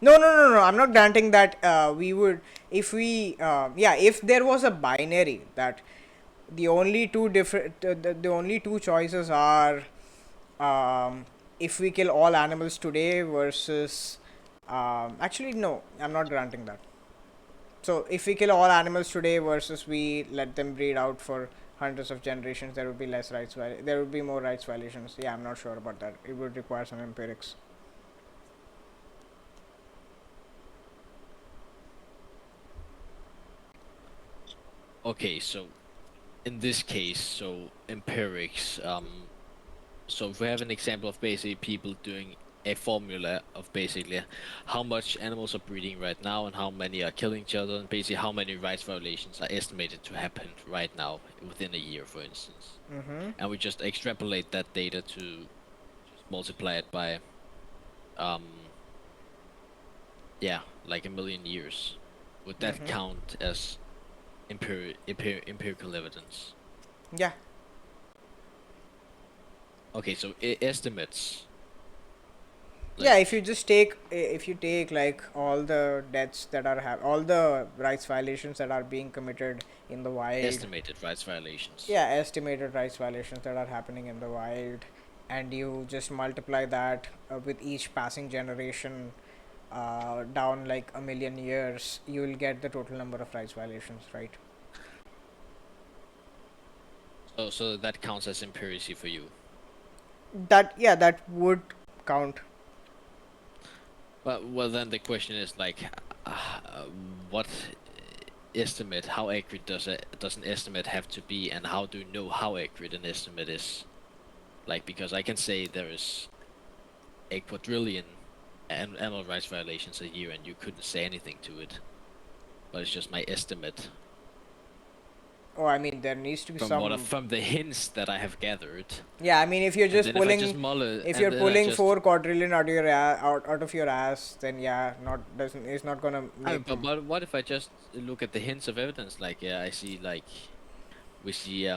No, no, no, no. I'm not granting that we would, if we, yeah, if there was a binary that the only two different, the only two choices are, if we kill all animals today versus, actually, no, I'm not granting that. So if we kill all animals today versus we let them breed out for hundreds of generations, there would be less rights. There would be more rights violations. Yeah, I'm not sure about that. It would require some empirics. Okay, so in this case, so empirics, so if we have an example of basically people doing a formula of basically how much animals are breeding right now and how many are killing each other, and basically how many rights violations are estimated to happen right now within a year, for instance. And we just extrapolate that data to just multiply it by, um, yeah, like a million years. Would that count as empirical evidence? Yeah. Okay, so estimates. Yeah, if you just take, if you take like all the deaths that are all the rights violations that are being committed in the wild, Estimated rights violations. yeah, estimated rights violations that are happening in the wild, and you just multiply that with each passing generation down like a million years, you will get the total number of rights violations, right? So that counts as empiricy for you. That, yeah, that would count. But well, then the question is like, what estimate? How accurate does an estimate have to be, and how do you know how accurate an estimate is? Like, because I can say there is a quadrillion animal rights violations a year, and you couldn't say anything to it. But it's just my estimate. Oh, I mean, there needs to be some. from the hints that I have gathered. Yeah, I mean, if you're And just then if I just pulling, mull it, if and you're then I pulling just 4 quadrillion out of your out of your ass, then yeah, not doesn't it's not gonna I mean, make. but what if I just look at the hints of evidence? Like, yeah, I see like we see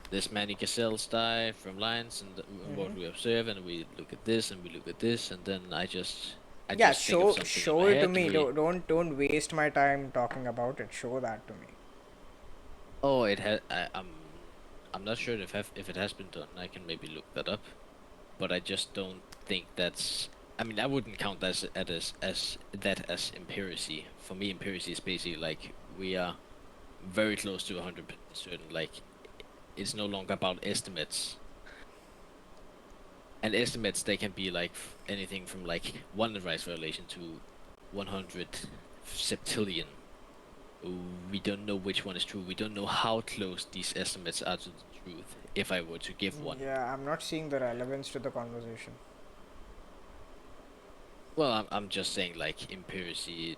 this many gazelles die from lions, and what Hmm. we observe, and we look at this, and we look at this, and then I Yeah, just think of show something in show my it to head. me. Don't waste my time talking about it. Show that to me. Oh, it has. I'm not sure if it has been done. I can maybe look that up, but I just don't think that's. I mean, I wouldn't count as that as empiracy. For me, empiracy is basically like we are very close to 100% certain. Like it's no longer about estimates. And estimates they can be like anything from like one rights violation to 100 septillion. We don't know which one is true. We don't know how close these estimates are to the truth. If I were to give one, Yeah, I'm not seeing the relevance to the conversation. well, I'm just saying like empiracy is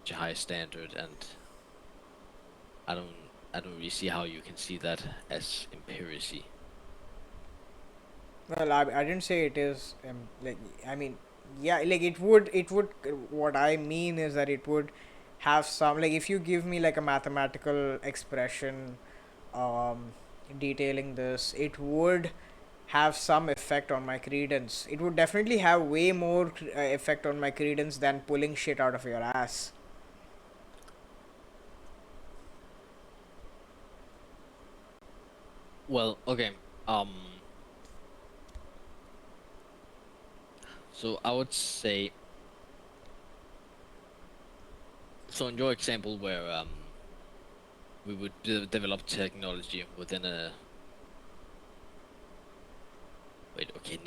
such a high standard, and I don't I don't really see how you can see that as empiracy. Well, I didn't say it is like I mean, yeah, like it would. What I mean is that it would have some like if you give me like a mathematical expression, um, detailing this, it would have some effect on my credence. It would definitely have way more effect on my credence than pulling shit out of your ass. Well, okay. Um. So I would say. So in your example, where we would develop technology within a wait. Okay.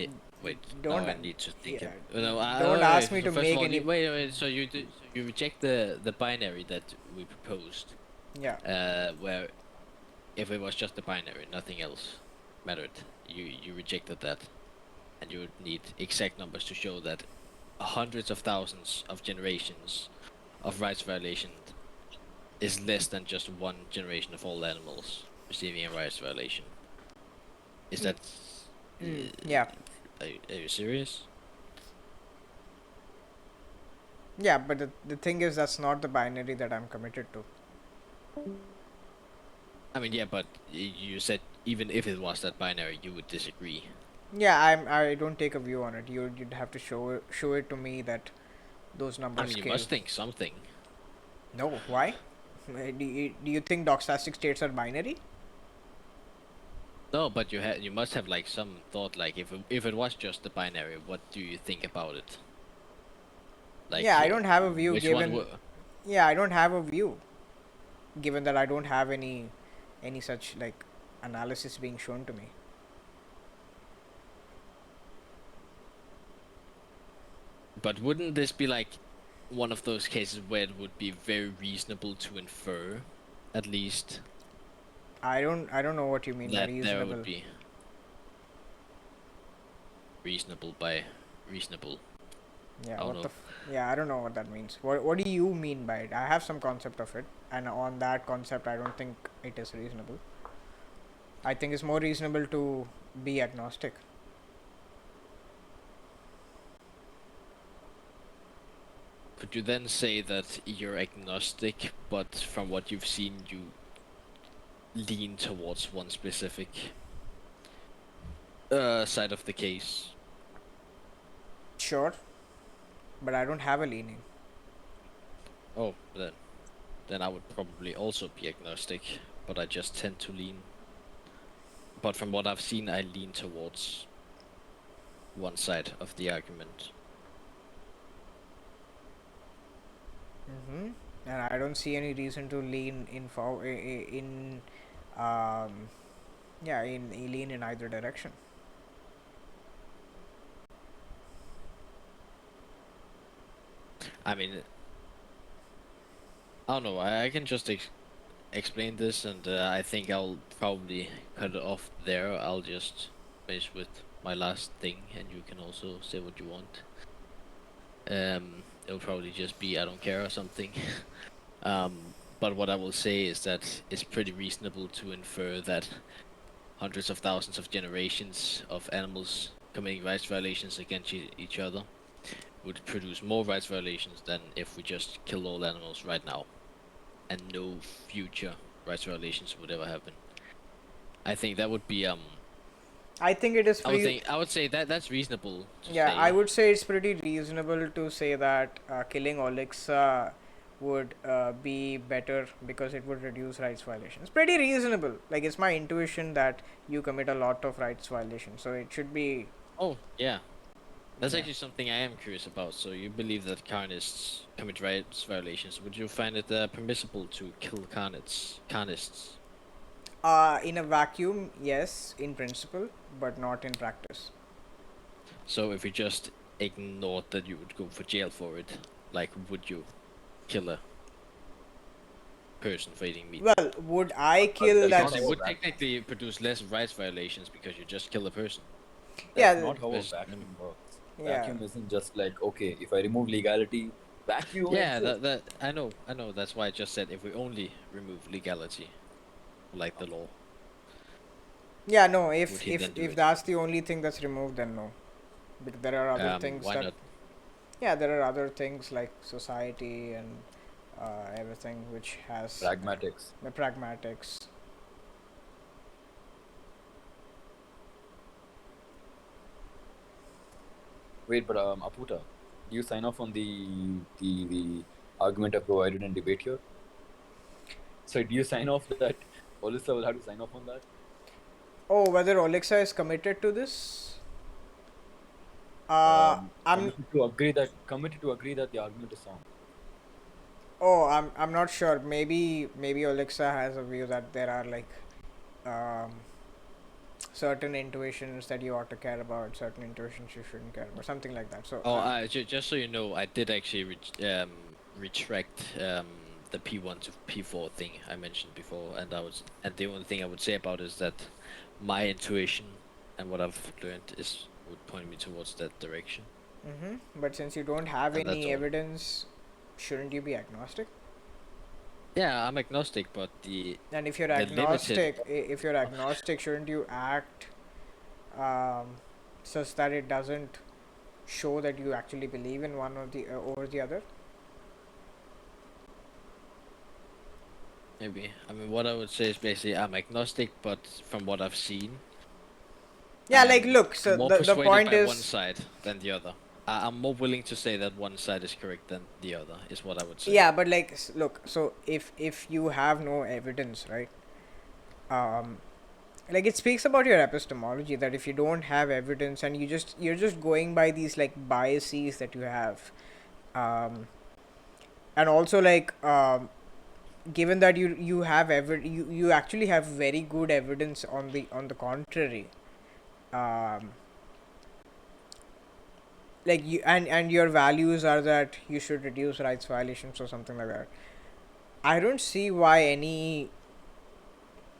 Wait. Now Don't, I need to think. yeah, No. don't Okay. ask me So to first of make all, any. wait. So so you reject the binary that we proposed. Yeah. Where if it was just a binary, nothing else mattered. You rejected that, and you would need exact numbers to show that hundreds of thousands of generations of rights violation is less than just one generation of all animals receiving a rights violation. Is that? Yeah. Are you serious? Yeah, but the thing is that's not the binary that I'm committed to. I mean, yeah, but you said even if it was that binary, you would disagree. Yeah, I don't take a view on it. You'd have to show it to me that those I numbers mean, you scale. must think something. No, why? Do you think doxastic states are binary? No, but you must have like some thought. Like if it was just the binary, what do you think about it? Like Yeah, I don't have a view which one given. would? Yeah, I don't have a view given that I don't have any such like analysis being shown to me. But wouldn't this be like one of those cases where it would be very reasonable to infer, at least, I don't know what you mean by that there would reasonable. be reasonable by reasonable? Yeah, I don't know. yeah, I don't know what that means. What do you mean by it? I have some concept of it, and on that concept, I don't think it is reasonable. I think it's more reasonable to be agnostic. Could you then say that you're agnostic, but from what you've seen, you lean towards one specific side of the case? Sure, but I don't have a leaning. Oh, then I would probably also be agnostic, but I just tend to lean. But from what I've seen, I lean towards one side of the argument. Mm-hmm. And I don't see any reason to lean in um yeah in lean in either direction. I mean, I don't know. I can just explain this, and I think I'll probably cut it off there. I'll just finish with my last thing, and you can also say what you want. It'll probably just be I don't care or something. But what I will say is that it's pretty reasonable to infer that hundreds of thousands of generations of animals committing rights violations against each other would produce more rights violations than if we just kill all animals right now, and no future rights violations would ever happen. I think that would be I think it is I would say that that's reasonable to yeah, say. I would say it's pretty reasonable to say that killing Olicsa would be better because it would reduce rights violations. Pretty reasonable. Like, it's my intuition that you commit a lot of rights violations, so it should be. Oh yeah, that's Yeah. actually something I am curious about. So you believe that carnists commit rights violations? Would you find it permissible to kill carnists? In a vacuum, yes, in principle, but not in practice. So if we just ignored that, you would go for jail for it. Like, would you kill a person for eating meat? Well, would I kill that's that? Because it not would how a technically produce less rights violations because you just kill a person. That's Yeah, not how a Yes, vacuum works. yeah. Vacuum isn't just like, okay, if I remove legality, vacuum Yeah, exists. that I know. That's why I just said if we only remove legality, like the law, Yeah, no, would he then do if it? that's the only thing that's removed, then no. Because there are other things Why that. not? Yeah, there are other things like society and everything which has Pragmatics. the pragmatics. Wait, but Appoota, do you sign off on the argument I provided in debate here? So do you sign off that Olicsa will have to sign off on that? Oh, whether Olicsa is committed to this? I'm. Committed to agree that the argument is sound. Oh, I'm not sure. Maybe Olicsa has a view that there are like um, certain intuitions that you ought to care about, certain intuitions you shouldn't care about, something like that. So. Oh, just so you know, I did actually retract the P1 to P4 thing I mentioned before, and the only thing I would say about it is that my intuition and what I've learned would point me towards that direction, But since you don't have and that's any all. evidence, shouldn't you be agnostic? Yeah, I'm agnostic, but And if you're the limited. if you're agnostic, shouldn't you act um, such that it doesn't show that you actually believe in one or the over the other? Maybe. I mean, what I would say is basically I'm agnostic, but from what I've seen, Yeah, like I'm look. So more the persuaded point by one is, side than the other. I'm more willing to say that one side is correct than the other, is what I would say. yeah, but like look. So if you have no evidence, right? Um, like it speaks about your epistemology that if you don't have evidence and you're just going by these like biases that you have, um, and also like given that you have you actually have very good evidence on the contrary, um, like you and your values are that you should reduce rights violations or something like that. I don't see why any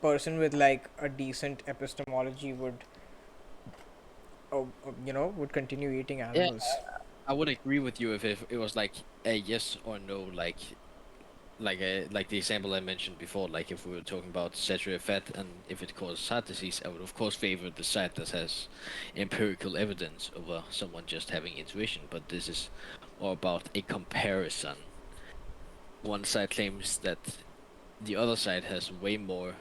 person with like a decent epistemology would would continue eating Yeah, animals. I would agree with you if it was like a yes or no, like the example I mentioned before. Like if we were talking about saturated fat and if it causes heart disease, I would of course favor the side that has empirical evidence over someone just having intuition. But this is more about a comparison. One side claims that the other side has way more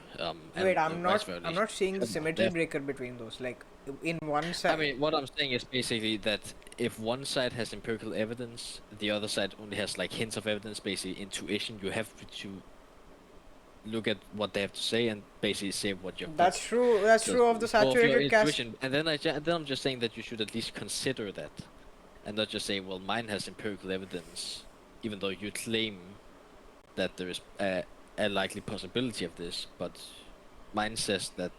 Wait, rights I'm violations. not seeing the And symmetry therefore, breaker between those. Like in one I side. mean, what I'm saying is basically that if one side has empirical evidence, the other side only has like hints of evidence, basically intuition. You have to look at what they have to say and basically say what your gut That's true. That's tells true of you the is more of your saturated cast. intuition. And then I'm just saying that you should at least consider that, and not just say, well, mine has empirical evidence, even though you claim that there is a likely possibility of this, but mine says that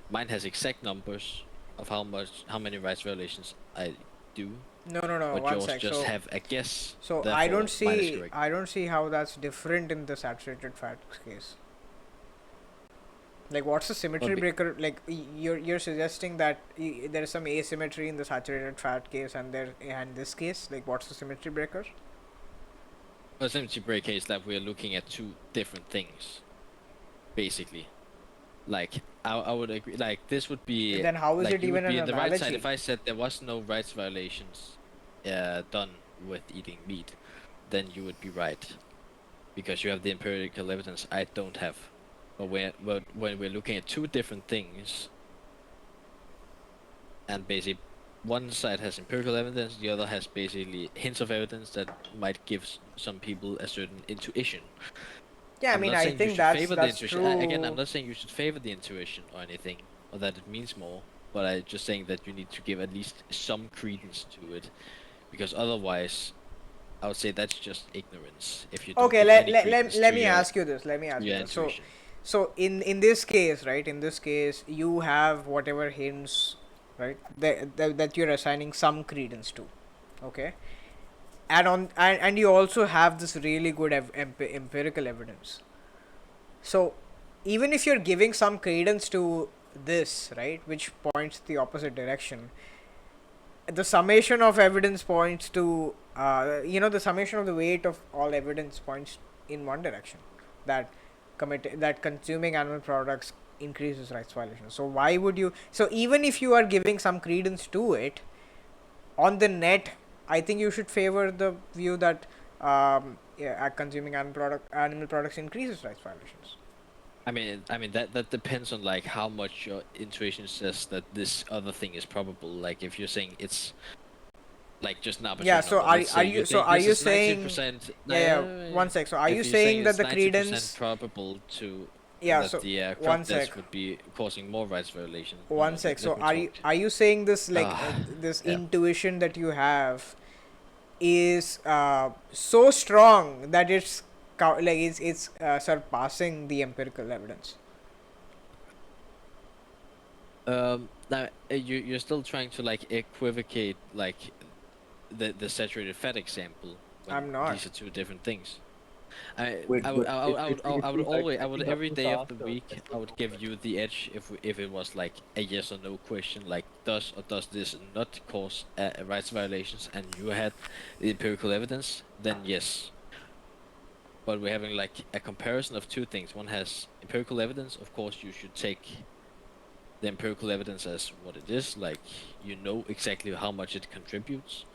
mine has exact numbers of how many rights violations I do, No. but One yours sec. just have a guess. So Therefore, mine is correct. I don't see how that's different in the saturated fat case. Like, what's the Well, symmetry breaker? Like, you're suggesting that there is some asymmetry in the saturated fat case and this case. Like, what's the symmetry breaker? Essentially, break case that we are looking at two different things, basically. Like I would agree. Like this would be Then how is like it you would even an be in the right side analogy? if I said there was no rights violations, done with eating meat. Then you would be right because you have the empirical evidence I don't have. But when we're looking at two different things, and basically one side has empirical evidence, the other has basically hints of evidence that might give some people a certain intuition. Yeah, I I'm mean, not I saying you think should favor the that's intuition. Again, I'm true. not saying you should favor the intuition or anything, or that it means more. But I'm just saying that you need to give at least some credence to it, because otherwise, I would say that's just ignorance if you don't Okay, give any credence let me ask you this. to your intuition. So in this case, right? In this case, you have whatever hints, right? That you're assigning some credence to. Okay, and you also have this really good empirical evidence. So even if you're giving some credence to this, right, which points the opposite direction, the summation of evidence points to the summation of the weight of all evidence points in one direction, that that consuming animal products increases rights violations. So why would you, so even if you are giving some credence to it, on the net, I think you should favor the view that consuming animal products increases rights violations. I mean that depends on like how much your intuition says that this other thing is probable. Like if you're saying it's like just an Yeah, arbitrary so number. Let's say are you you, so think are this you is saying, 90%. yeah, yeah, one sec, so are you If you're saying saying that it's the 90% credence, probable to yeah, that so the one crop sec, deaths would be causing more rights violation. one sec, so Let me talk. are you saying this, like, Ah, this yeah. intuition that you have is so strong that it's like it's surpassing the empirical evidence? Now you're still trying to like equivocate like the saturated fat example when I'm not. these are two different things. Wait, but I would always, I I would think every day Appoota of the asked a week, yes I or would no give you question. the edge if it was like a yes or no question, like does or does this not cause rights violations, and you had the empirical evidence, then yes. But we're having like a comparison of two things. One has empirical evidence. Of course, you should take the empirical evidence as what it is, like you know exactly how much it contributes,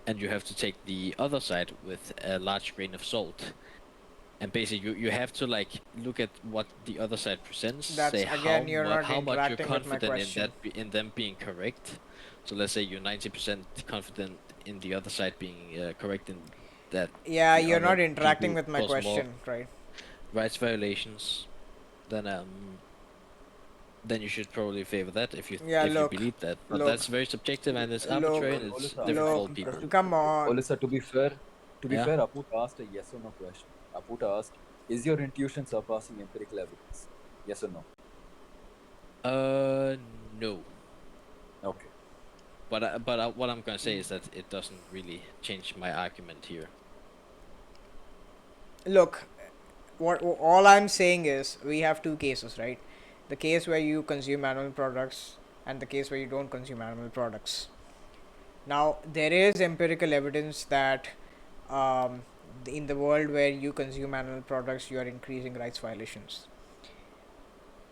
and you have to take the other side with a large grain of salt. And basically, you have to like look at what the other side presents, That's, say again, you're not how much you're interacting with my confident in question. in them being correct. So let's say you're 90% confident in the other side being correct in that Yeah, the you're other not interacting people with my cause more question, right? rights violations. Then then you should probably favor that Yeah, if you believe that. But look, that's very subjective and it's arbitrary look, and it's Olicsa, different for look. all people. Come on. Olicsa, to be Yeah. fair, Appoota asked a yes or no question. Appoota asked, "Is your intuition surpassing empirical evidence? Yes or no?" Uh, no. Okay. But what I'm gonna say is that it doesn't really change my argument here. Look, what all I'm saying is we have two cases, right? The case where you consume animal products and the case where you don't consume animal products. Now there is empirical evidence that um, in the world where you consume animal products, you are increasing rights violations,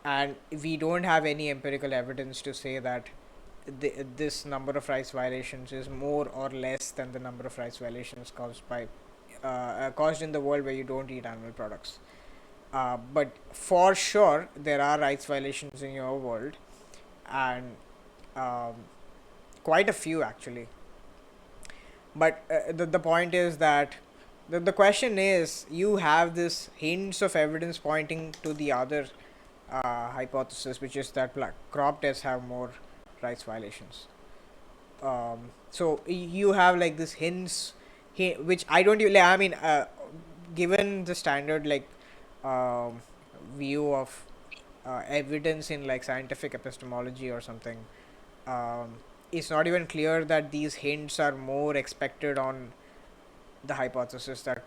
and we don't have any empirical evidence to say that this number of rights violations is more or less than the number of rights violations caused in the world where you don't eat animal products. But for sure, there are rights violations in your world, and um, quite a few actually. But the point is that the question is, you have this hints of evidence pointing to the other hypothesis, which is that crop deaths have more rights violations. So you have like this hints, which I don't really, I mean, given the standard like um, view of evidence in like scientific epistemology or something, um, it's not even clear that these hints are more expected on the hypothesis that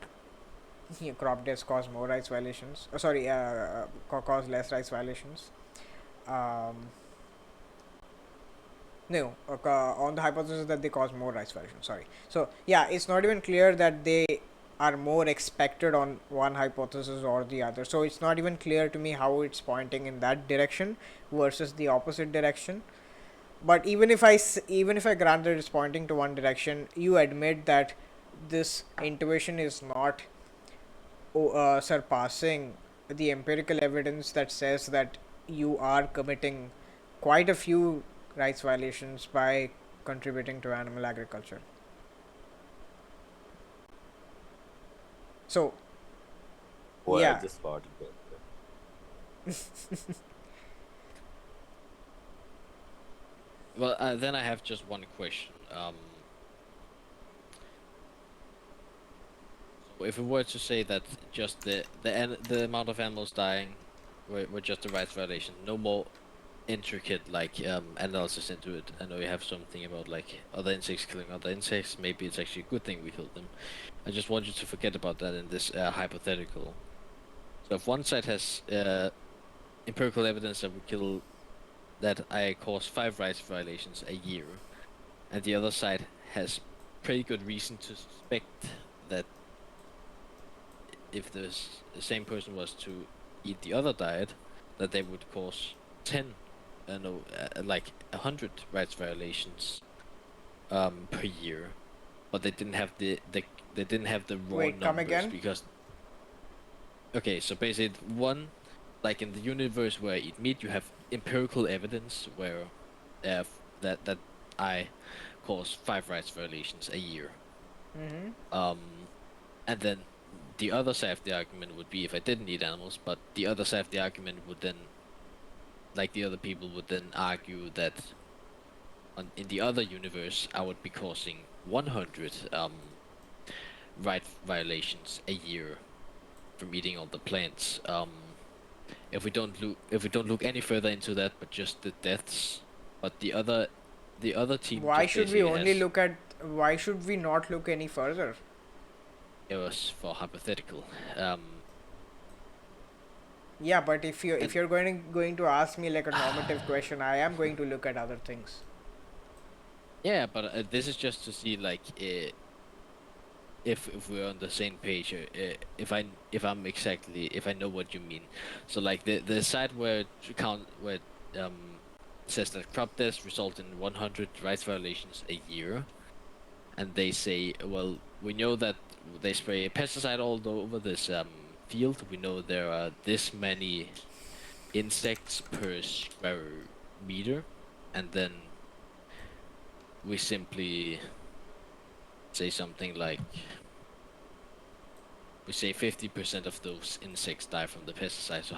crop deaths cause more rights violations. Cause less rights violations. Um, no, on the hypothesis that they cause more rights violations. Sorry. So yeah, it's not even clear that they are more expected on one hypothesis or the other. So it's not even clear to me how it's pointing in that direction versus the opposite direction. But even if I grant that it's pointing to one direction, you admit that this intuition is not surpassing the empirical evidence that says that you are committing quite a few rights violations by contributing to animal agriculture. So, Boy, I yeah, just farted there. Well, then I have just one question. So if we were to say that just the amount of animals dying were just a rights violation, no more intricate like analysis into it. I know you have something about like other insects killing other insects. Maybe it's actually a good thing we killed them. I just want you to forget about that in this hypothetical. So if one side has empirical evidence that we kill that I cause 5 rights violations a year, and the other side has pretty good reason to suspect that if the same person was to eat the other diet, that they would cause 10, no, like 100 rights violations per year, but they didn't have they didn't have the raw wait, come numbers again? because okay, so basically one like in the universe where I eat meat, you have empirical evidence where that I cause 5 rights violations a year. Mm-hmm. And then the other side of the argument would be if I didn't eat animals, but the other side of the argument would then, like the other people would then argue that in the other universe I would be causing 100 right violations a year from eating all the plants. If we don't look any further into that, but just the deaths, but the other team Why just should we basically only has look at? Why should we not look any further? it was for hypothetical. Yeah, but if And you're going to ask me like a normative question, I am going to look at other things. yeah, but this is just to see like if we're on the same page, if I'm exactly if I know what you mean. So like the side where where um says that crop deaths result in 100 rights violations a year, and they say, well, we know that they spray pesticide all over this field. We know there are this many insects per square meter, and then we simply say something like we say 50% of those insects die from the pesticide. So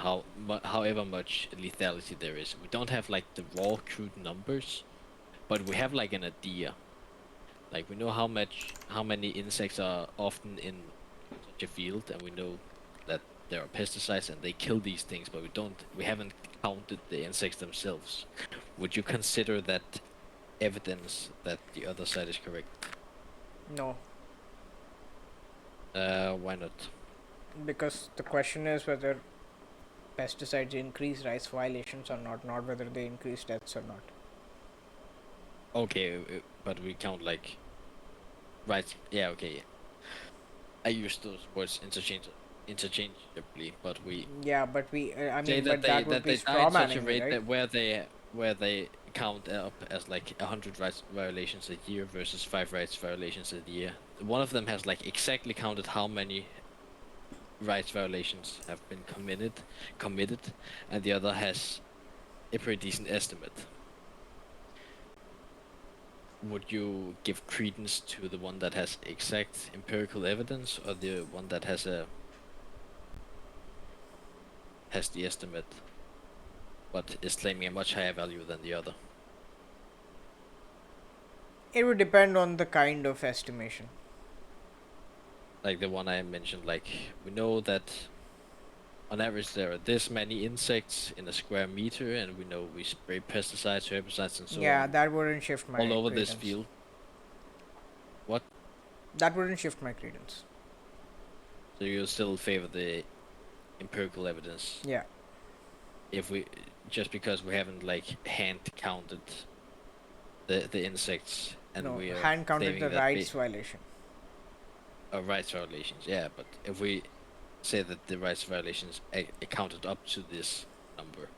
however much lethality there is, we don't have like the raw crude numbers, but we have like an idea. Like we know how many insects are often in such a field, and we know that there are pesticides and they kill these things, but we haven't counted the insects themselves. Would you consider that evidence that the other side is correct? No, Why not? because the question is whether pesticides increase rice violations or not whether they increase deaths or not. Okay, but we count like right. Yeah, okay. I use those words interchangeably, but we Yeah, but I say mean, but that would that be they die straw at such a manning me, rate right? that where they count up as like 100 rights violations a year versus 5 rights violations a year. One of them has like exactly counted how many rights violations have been committed, and the other has a pretty decent estimate. Would you give credence to the one that has exact empirical evidence, or the one that has the estimate, but is claiming a much higher value than the other? It would depend on the kind of estimation. Like the one I mentioned, like we know that on average there are this many insects in a square meter, and we know we spray pesticides, herbicides, and so Yeah, on that wouldn't shift all my over this credence. field. What? That wouldn't shift my credence. So you still favor the empirical evidence Yeah. if we just because we haven't like hand counted the insects and No, we are hand counted claiming the that rights violation. rights violations. Yeah, but if we say that the rights violations counted up to this number,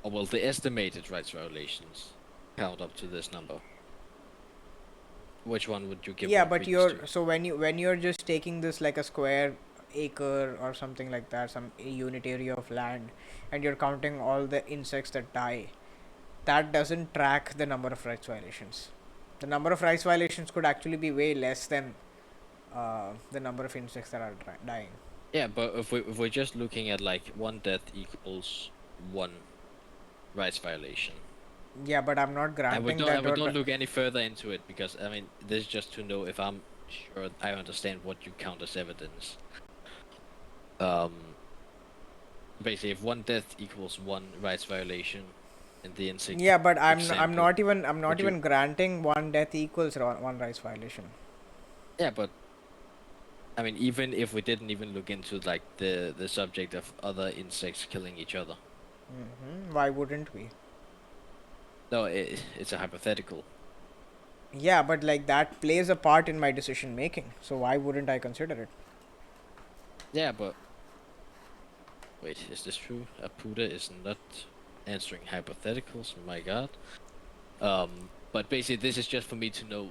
or well, the estimated rights violations count up to this number, which one would you give Yeah, more but credence to? so when you're just taking this like a square acre or something like that, some unit area of land, and you're counting all the insects that die, that doesn't track the number of rights violations. The number of rights violations could actually be way less than the number of insects that are dying. Yeah, but if we're just looking at like one death equals one rights violation, Yeah, but I'm not granting that. and we don't look any further into it because I mean this is just to know if I'm sure I understand what you count as evidence. Basically, if one death equals one rights violation in the insect Yeah, but I'm example, not would you? even granting one death equals one rights violation. Yeah, but I mean, even if we didn't even look into like the subject of other insects killing each other, Why wouldn't we? no, it's a hypothetical. Yeah, but like that plays a part in my decision making. So why wouldn't I consider it? Yeah, but wait, is this true? Appoota is not answering hypotheticals. My God. But basically, this is just for me to know,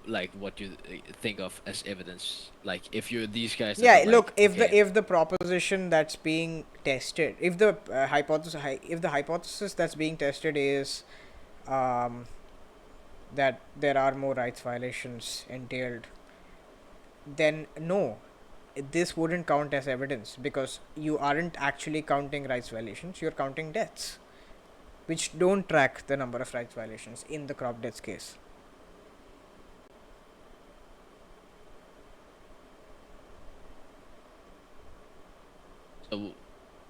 like, what you think of as evidence. Like, if you're these guys that Yeah, are look, like, okay, if the proposition that's being tested, if the hypothesis that's being tested is um, that there are more rights violations entailed, then no, this wouldn't count as evidence because you aren't actually counting rights violations, you're counting deaths, which don't track the number of rights violations in the crop deaths case. so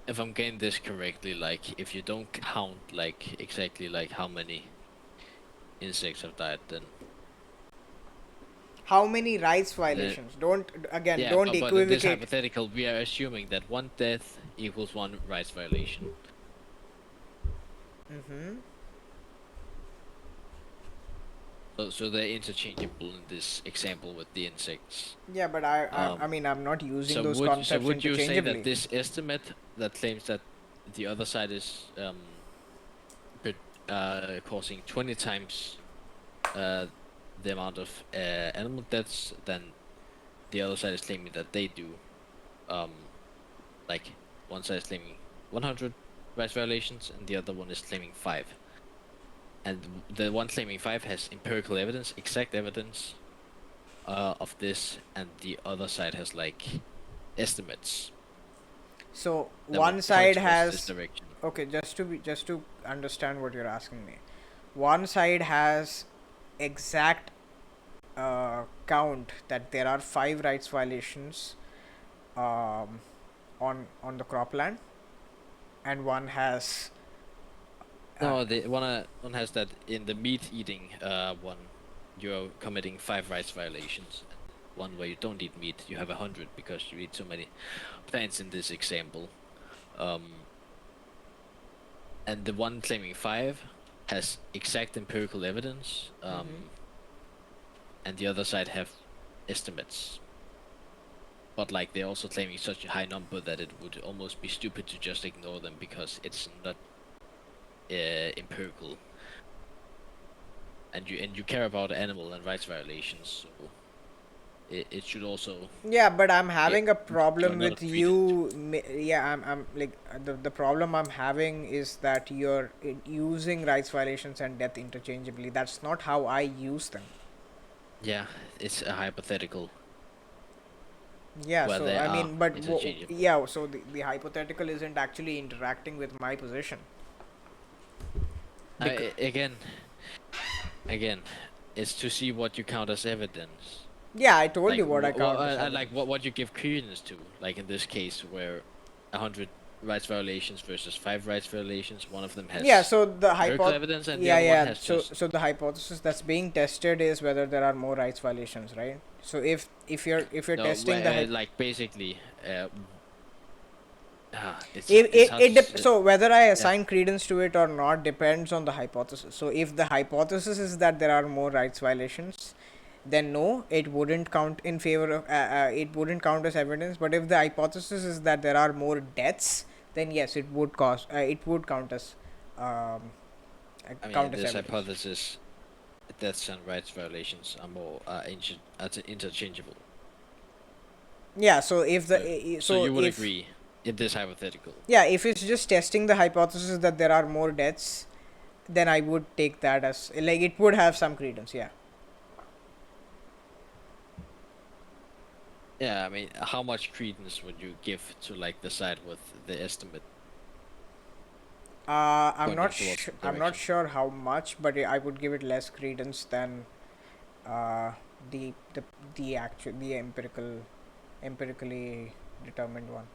if I'm getting this correctly, like, if you don't count like exactly like how many insects have died, then How many rights the violations? Don't again, yeah, don't but in this equivocate. hypothetical, we are assuming that one death equals one rights violation. So they're interchangeable in this example with the insects. Yeah, but I mean I'm not using those So concepts would you say that interchangeably. this estimate that claims that the other side is causing 20 times the amount of animal deaths than the other side is claiming that they do, like one side is claiming 100 rights violations and the other one is claiming 5, and the one claiming 5 has empirical evidence, exact evidence of this, and the other side has like estimates So that one would side point towards this has, direction. okay, just to understand what you're asking me. One side has exact count that there are 5 rights violations on the cropland, and one has No, the one has that in the meat eating one, you're committing 5 rights violations. And one where you don't eat meat, you have 100 because you eat so many plants in this example. And the one claiming 5 has exact empirical evidence, and the other side have estimates. But like they're also claiming such a high number that it would almost be stupid to just ignore them because it's not empirical. And you care about animal and rights violations, so it should also. yeah, but I'm having a you're problem not with treated. you. Yeah, I'm like the problem I'm having is that you're using rights violations and death interchangeably. That's not how I use them. Yeah, it's a hypothetical. Yeah, Where so they I are mean, but interchangeable. yeah, so the hypothetical isn't actually interacting with my position. Again, it's to see what you count as evidence. Yeah, I told Like you what I count as like evidence. what you give credence to. Like in this case, where 100 rights violations versus 5 rights violations, one of them has Yeah, so the empirical evidence, and the yeah, other one yeah. has So just. so the hypothesis that's being tested is whether there are more rights violations, right? So if you're No, testing like basically, if it's hard to so whether I yeah. assign credence to it or not depends on the hypothesis. So if the hypothesis is that there are more rights violations, then no, it wouldn't count in favor of it wouldn't count as evidence. But if the hypothesis is that there are more deaths, then yes, it would I mean, in count as this evidence. hypothesis, deaths and rights violations are more interchangeable. Yeah, so if the So you would if agree in this hypothetical? yeah, if it's just testing the hypothesis that there are more deaths, then I would take that as like it would have some credence. Yeah. Yeah, I mean, how much credence would you give to like the side with the estimate pointing towards the I'm not direction? sure how much, but I would give it less credence than uh, the the the empirically determined one.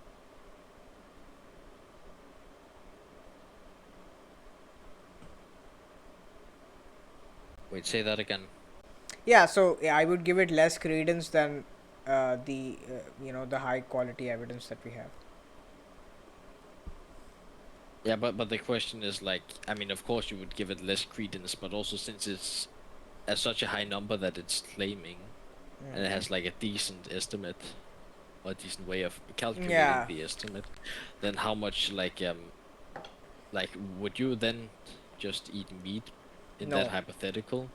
Wait, say that again. Yeah, so yeah, I would give it less credence than the high quality evidence that we have. Yeah, but the question is like, I mean, of course you would give it less credence, but also since it's at such a high number that it's claiming, and it has like a decent estimate or a decent way of calculating Yeah. the estimate, then how much like would you then just eat meat in that No. hypothetical?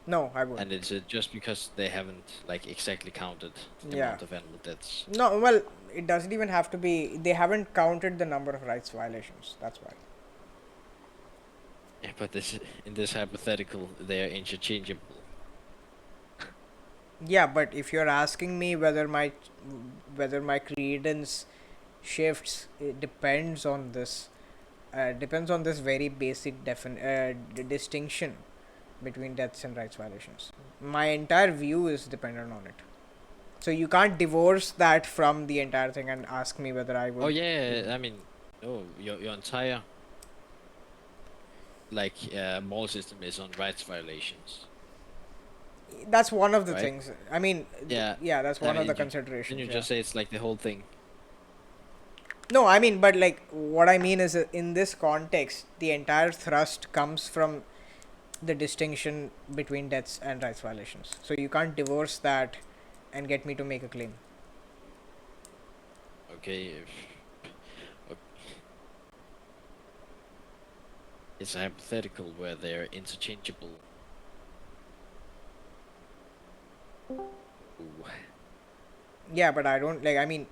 No, I wouldn't. And is it just because they haven't like exactly counted the Yeah. amount of animal deaths? No, well, it doesn't even have to be. They haven't counted the number of rights violations. That's why. Yeah, but this in this hypothetical they are interchangeable. Yeah, but if you're asking me whether my credence shifts, it depends on this very basic distinction between deaths and rights violations. My entire view is dependent on it. So you can't divorce that from the entire thing and ask me whether I Oh would. yeah, I mean, oh, your entire like moral system is on rights violations, That's one of the right? things. I mean, Yeah, yeah, that's I one of the mean, then considerations. you Yeah. just say it's like the whole thing. No, I mean, but like, what I mean is, in this context, the entire thrust comes from the distinction between deaths and rights violations. So you can't divorce that and get me to make a claim. Okay, it's a hypothetical where they're interchangeable. Ooh. Yeah, but I don't like. I mean,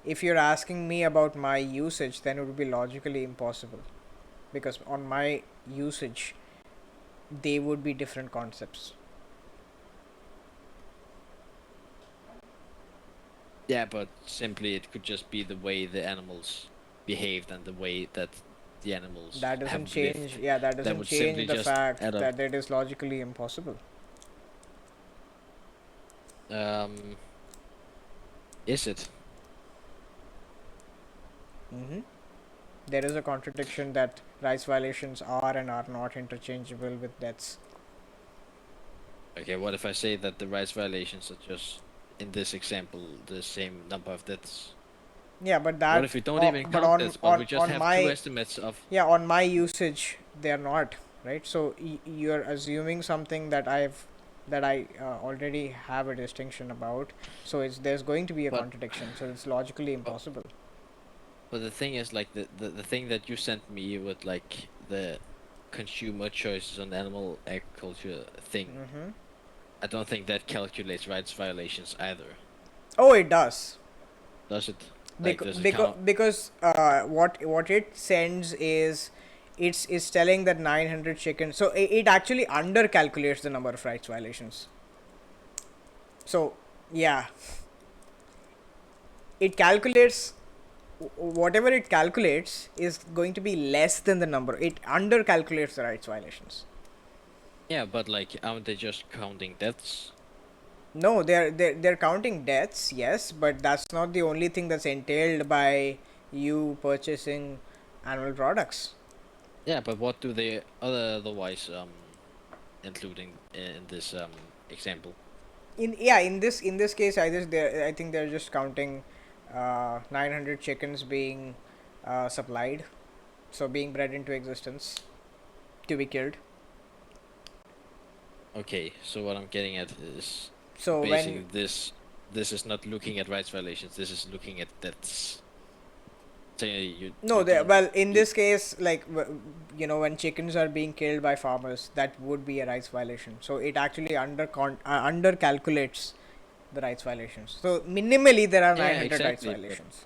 if you're asking me about my usage, then it would be logically impossible, because on my usage, they would be different concepts. Yeah, but simply it could just be the way the animals behaved and the way that the animals That doesn't have change. lived. Yeah, that That doesn't would simply change the just fact add up. that it is logically impossible. Um, is it? Mm-hmm. There is a contradiction that rights violations are and are not interchangeable with deaths. Okay, what if I say that the rights violations are just, in this example, the same number of deaths? Yeah, but What that if we don't even but count this, but we just on have two my estimates of... yeah, on my usage they are not, right? So you're assuming something that I already have a distinction about. So there's going to be a But, contradiction. So it's logically but, impossible. but the thing is, like, the thing that you sent me with, like, the consumer choices on animal agriculture thing, Mm-hmm. I don't think that calculates rights violations either. Oh, it does. Does it? Like, Because does it because count? because what it sends is it's telling that 900 chickens. So it actually under calculates the number of rights violations. So yeah, it calculates whatever it calculates is going to be less than the number. It under calculates the rights violations. Yeah, but, like, aren't they just counting deaths? No, they're counting deaths, yes, but that's not the only thing that's entailed by you purchasing animal products. Yeah, but what do they otherwise including in this example? In this case, I think they're just counting 900 chickens being supplied, so being bred into existence to be killed. Okay, so what I'm getting at is So basically when this is not looking at rights violations. This is looking at deaths. Say no, you don't well, in you, this case, like when chickens are being killed by farmers, that would be a rights violation. So it actually under calculates the rights violations. So minimally there are yeah, 900 rights exactly. violations.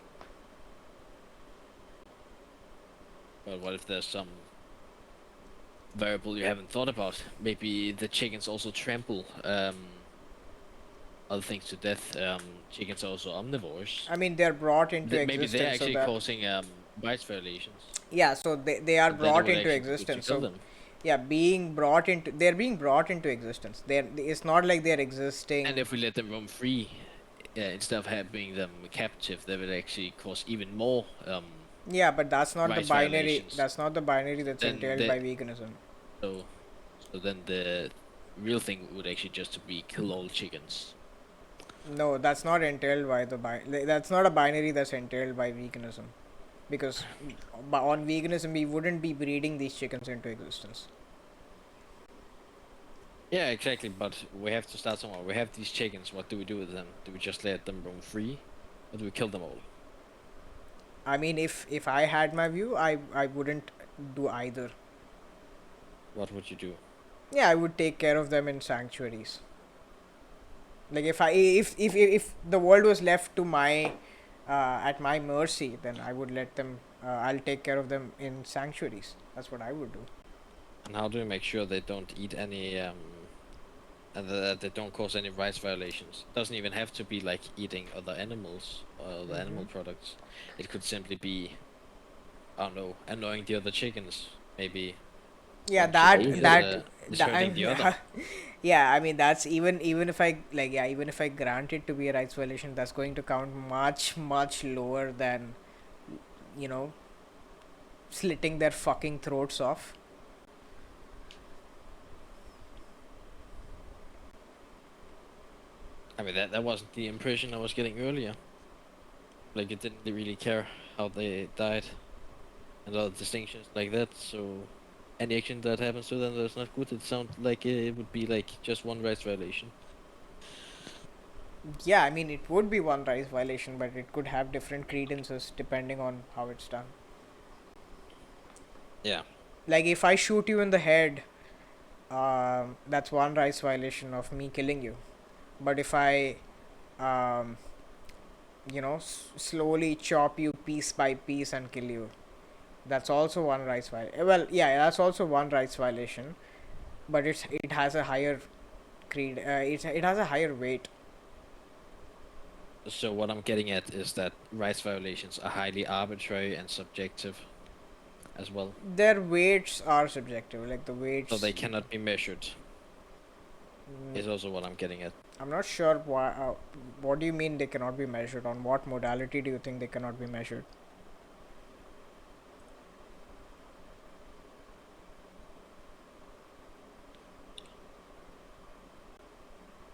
But what if there's some variable you haven't thought about? Maybe the chickens also trample other things to death. Chickens are also omnivores. I mean, they're brought into Maybe they're existence, so actually that causing rights violations. yeah, so they are And then it brought would into actually be good to existence. kill So them. yeah, they're being brought into existence. It's not like they're And existing. if we let them roam free, instead of having them captive, that would actually cause even more Yeah, but that's not the rights binary. violations. That's not the binary that's Then entailed the by veganism. so so then the real thing would actually just to be kill all chickens. No, that's not entailed by that's not a binary that's entailed by veganism, because on veganism we wouldn't be breeding these chickens into existence. Yeah, exactly. But we have to start somewhere. We have these chickens. What do we do with them? Do we just let them roam free, or do we kill them all? I mean, if I had my view, I wouldn't do either. What would you do? Yeah, I would take care of them in sanctuaries. Like if the world was left to my at my mercy, then I would let them. I'll take care of them in sanctuaries. That's what I would do. And how do we make sure they don't eat any and that they don't cause any rights violations? Doesn't even have to be like eating other animals or other animal products. It could simply be, I don't know, annoying the other chickens. Maybe Yeah, one chicken is hurting I'm, the other. yeah. I mean, that's even if I like yeah, even if I grant it to be a rights violation, that's going to count much lower than you know slitting their fucking throats off. I mean, that wasn't the impression I was getting earlier. Like, it didn't really care how they died and other distinctions like that. So, any action that happens to them that's not good, it sounds like it would be like just one rights violation. Yeah, I mean, it would be one rights violation, but it could have different credences depending on how it's done. Yeah. Like if I shoot you in the head, that's one rights violation of me killing you. But if I um, slowly chop you piece by piece and kill you, that's also one rights violation. Well, yeah, that's also one rights violation, but it has a higher it has a higher weight. So, what I'm getting at is that rights violations are highly arbitrary and subjective as well. Their weights are subjective, like the So, weights. they cannot be measured, Mm, is also what I'm getting at. I'm not sure why. What do you mean they cannot be measured? On what modality do you think they cannot be measured?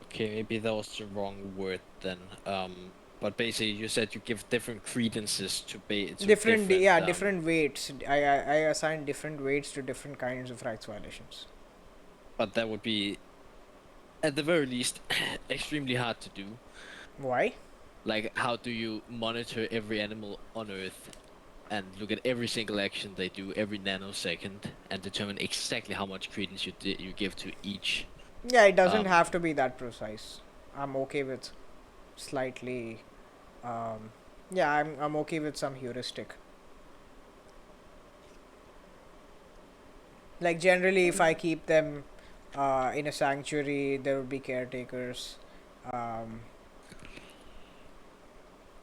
Okay, maybe that was the wrong word then. But basically, you said you give different credences to Different, yeah, um, different weights. I assign different weights to different kinds of rights violations. but that would be, at the very least, extremely hard to do. Why? Like, how do you monitor every animal on Earth and look at every single action they do every nanosecond and determine exactly how much credence you give to each? Yeah, it doesn't Um, have to be that precise. I'm okay with slightly. Um, yeah, I'm okay with some heuristic. Like generally, if I keep them in a sanctuary, there would be caretakers, um,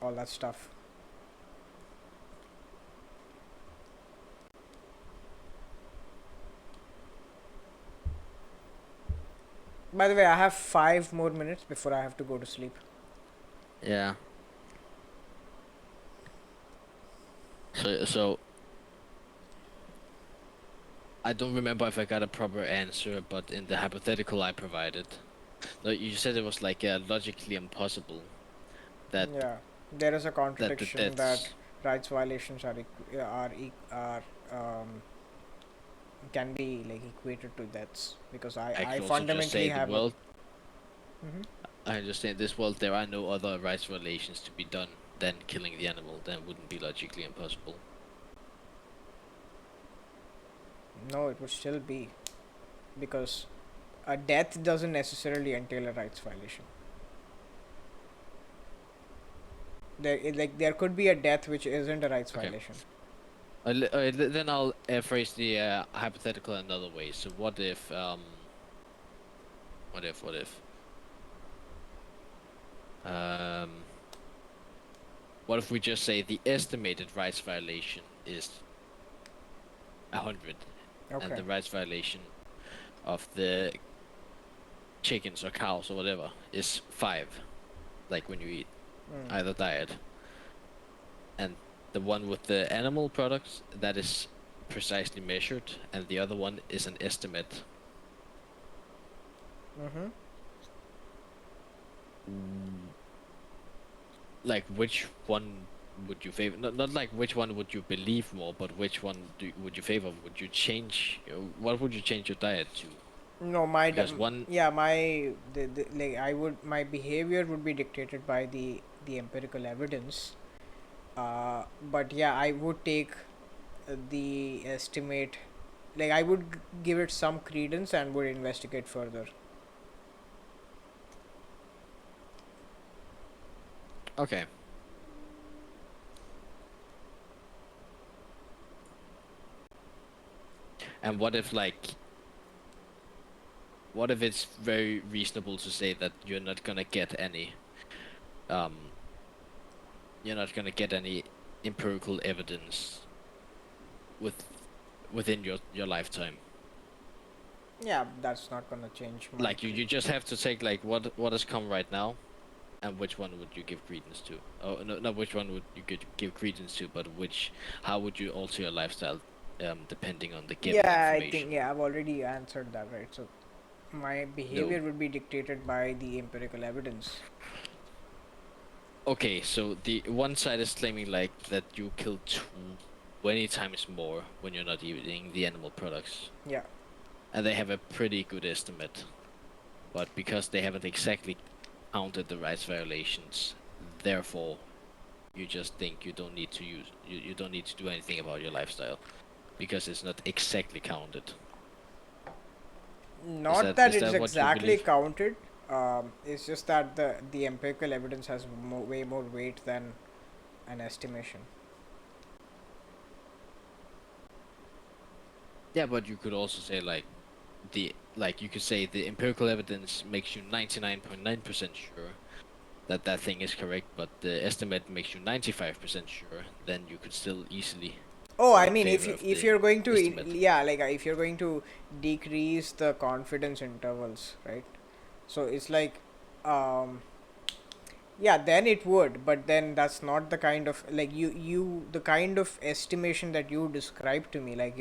all that stuff. By the way, I have 5 more minutes before I have to go to sleep. yeah. So I don't remember if I got a proper answer, but in the hypothetical I provided, you said it was like logically impossible that Yeah, there is a the contradiction that deaths. rights violations are can be like equated to deaths, because I I could also just fundamentally say the have a. world. Mhm. I understand in this world there are no other rights violations to be done than killing the animal. That wouldn't be logically impossible. No, it would still be, because a death doesn't necessarily entail a rights violation. There could be a death which isn't a rights Okay. violation. Then I'll phrase the hypothetical another way. So what if what if um what if we just say the estimated rights violation is 100, and Okay. the rights violation of the chickens or cows or whatever is 5, like when you eat Mm. either diet, and the one with the animal products that is precisely measured, and the other one is an estimate. Mm-hmm. Mm, Like which one would you favor? Not like which one would you believe more, but which one would you favor? Would you change? What would you change your diet to? No, Because one, yeah, like I would, my behavior would be dictated by the empirical evidence. But yeah, I would take the estimate, like I would give it some credence and would investigate further. okay. And what if it's very reasonable to say that um, you're not gonna get any empirical evidence with within your lifetime? Yeah, that's not gonna change my Like you just have to take like what has come right now, and which one would you give credence to? Oh, no, not which one would you give credence to, but how would you alter your lifestyle, depending on the given Yeah, I think, information? yeah, I've already answered that, right? So my No. behavior would be dictated by the empirical evidence. Okay, so the one side is claiming like that you kill 20 times more when you're not eating the animal products, Yeah. and they have a pretty good estimate, but because they haven't exactly counted the rights violations, therefore you just think you don't need to do anything about your lifestyle because it's not exactly counted. Not that Is it's that what you exactly believe? counted. It's just that the empirical evidence has way more weight than an estimation. Yeah, but you could also say you could say the empirical evidence makes you 99.9% sure that that thing is correct, but the estimate makes you 95% sure. Then you could still easily Oh, go I in mean, favor of if the you're going to estimate. yeah, like if you're going to decrease the confidence intervals, right? So it's like, um, yeah, then it would, but then that's not the kind of, like, the kind of estimation that you described to me, like,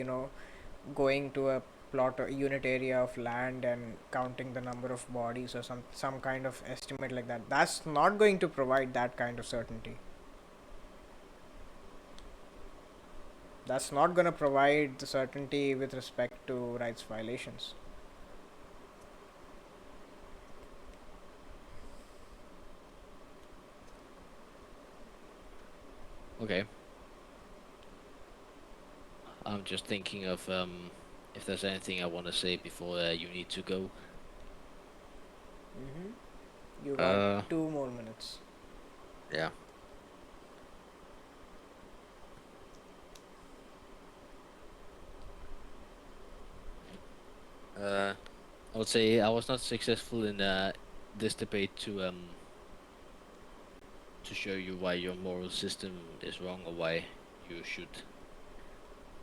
going to a plot or unit area of land and counting the number of bodies or some kind of estimate like that. That's not going to provide that kind of certainty. That's not going to provide the certainty with respect to rights violations. Okay, I'm just thinking of if there's anything I want to say before you need to go. Mm-hmm. You got Uh, 2 more minutes. yeah. I would say I was not successful in this debate to show you why your moral system is wrong or why you should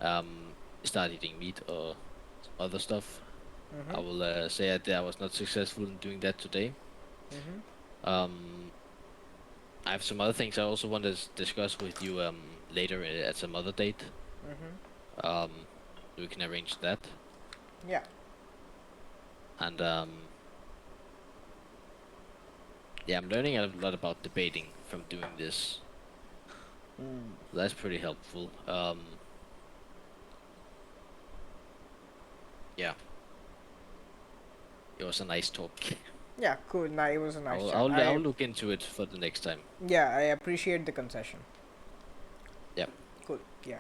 um start eating meat or other stuff. I Mm-hmm. will say that I was not successful in doing that today. Mm-hmm. Um, I have some other things I also want to discuss with you later at some other date. Mm-hmm. Um, we can arrange that. Yeah. And yeah, I'm learning a lot about debating from doing this. Mm. That's pretty helpful. Yeah. It was a nice talk. Yeah, cool. Nah, it was a nice chat. I'll look into it for the next time. Yeah, I appreciate the concession. Yeah. Cool. Yeah.